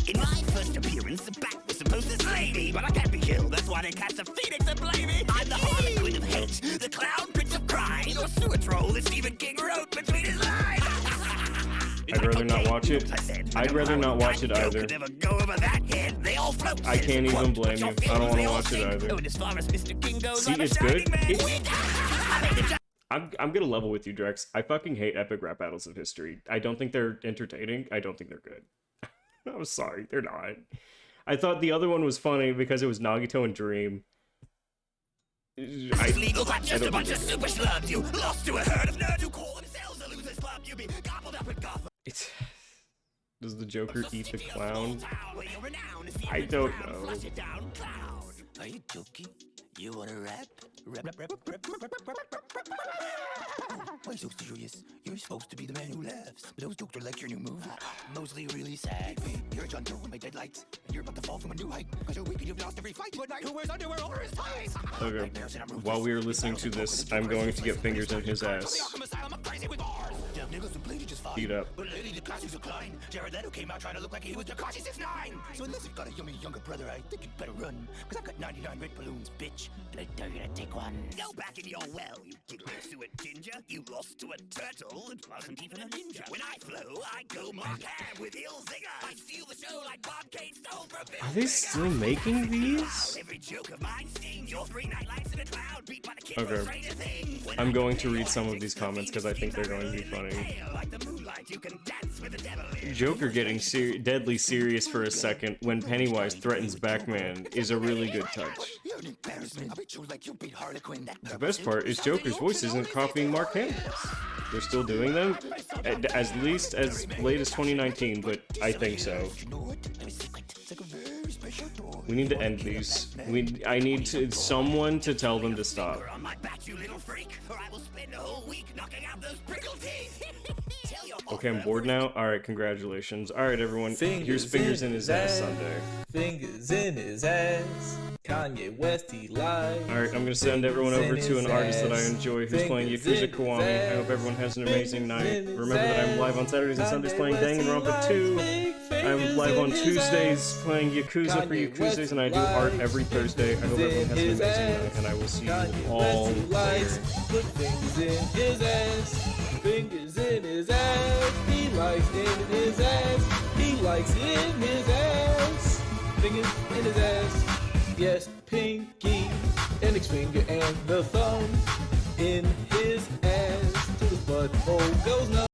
In my first appearance, the bat was supposed to slay me, but I can't be killed. That's why they cast the phoenix and blame me. I'm the harlequin of hate, the clown prince of crime, or sewer troll that Stephen King wrote between his lines. I'd rather not watch it. I'd rather not watch it either. I can't even blame you. I don't want to watch it either. See, it's good. I'm gonna level with you, Drex. I fucking hate epic rap battles of history. I don't think they're entertaining. I don't think they're good. I'm sorry, they're not. I thought the other one was funny because it was Nagito and Dream. Legal, but just a bunch of super slubs. You lost to a herd of nerds who call themselves a loser's club. You be gobbled up with Gotham. Does the Joker eat the clown? I don't know. Are you joking? You wanna rap? Rap. Why are you so serious? You're supposed to be the man who laughs. But those jokes are like your new movie. Mostly really sad. You're a John Doe with my deadlights. And you're about to fall from a new height. Cause you're weak and you've lost every fight. But who wears underwear over his ties? Okay. While we are listening to this, I'm going to get Fingers in His Ass. Beat up. But lately the classics decline. Jared Leto came out trying to look like he was Tekashi 6ix9ine. So unless you've got a yummy younger brother, I think you'd better run. Cause I've got 99 red balloons, bitch. And I dare you to take one. Go back in your well, you giggling suet ginger. You lost to a turtle that wasn't even a ninja. When I flow, I go mock hand with ill zinger. I steal the show like Bob Kane stole from Bill. Are they still making these? Every joke of mine stings. Your 3 nightlights in a cloud beat by the kid Okay. I'm going to read some of these comments because I think they're going to be funny. Joker getting deadly serious for a second when Pennywise threatens Batman is a really good touch. The best part is Joker's voice isn't copying Mark Hamill's. They're still doing them? At least as late as 2019, but I think so. We need to end these. I need someone to tell them to stop. Okay, I'm bored now. Alright, congratulations. Alright, everyone. Here's Fingers in His Ass Sunday. Fingers in his ass. Kanye West, he lied. Alright, I'm gonna send everyone over to an artist that I enjoy who's playing Yakuza Kiwami. I hope everyone has an amazing night. Remember that I'm live on Saturdays and Sundays playing Danganronpa 2. I'm live on Tuesdays playing Yakuza for Yakuza's, and I do art every Thursday. I hope everyone has an amazing night, and I will see you all later. Put fingers in his ass. Fingers in his ass. He likes in his ass. He likes in his ass. Fingers in his ass. Yes, pinky, index finger and the thumb in his ass. To the butthole goes no.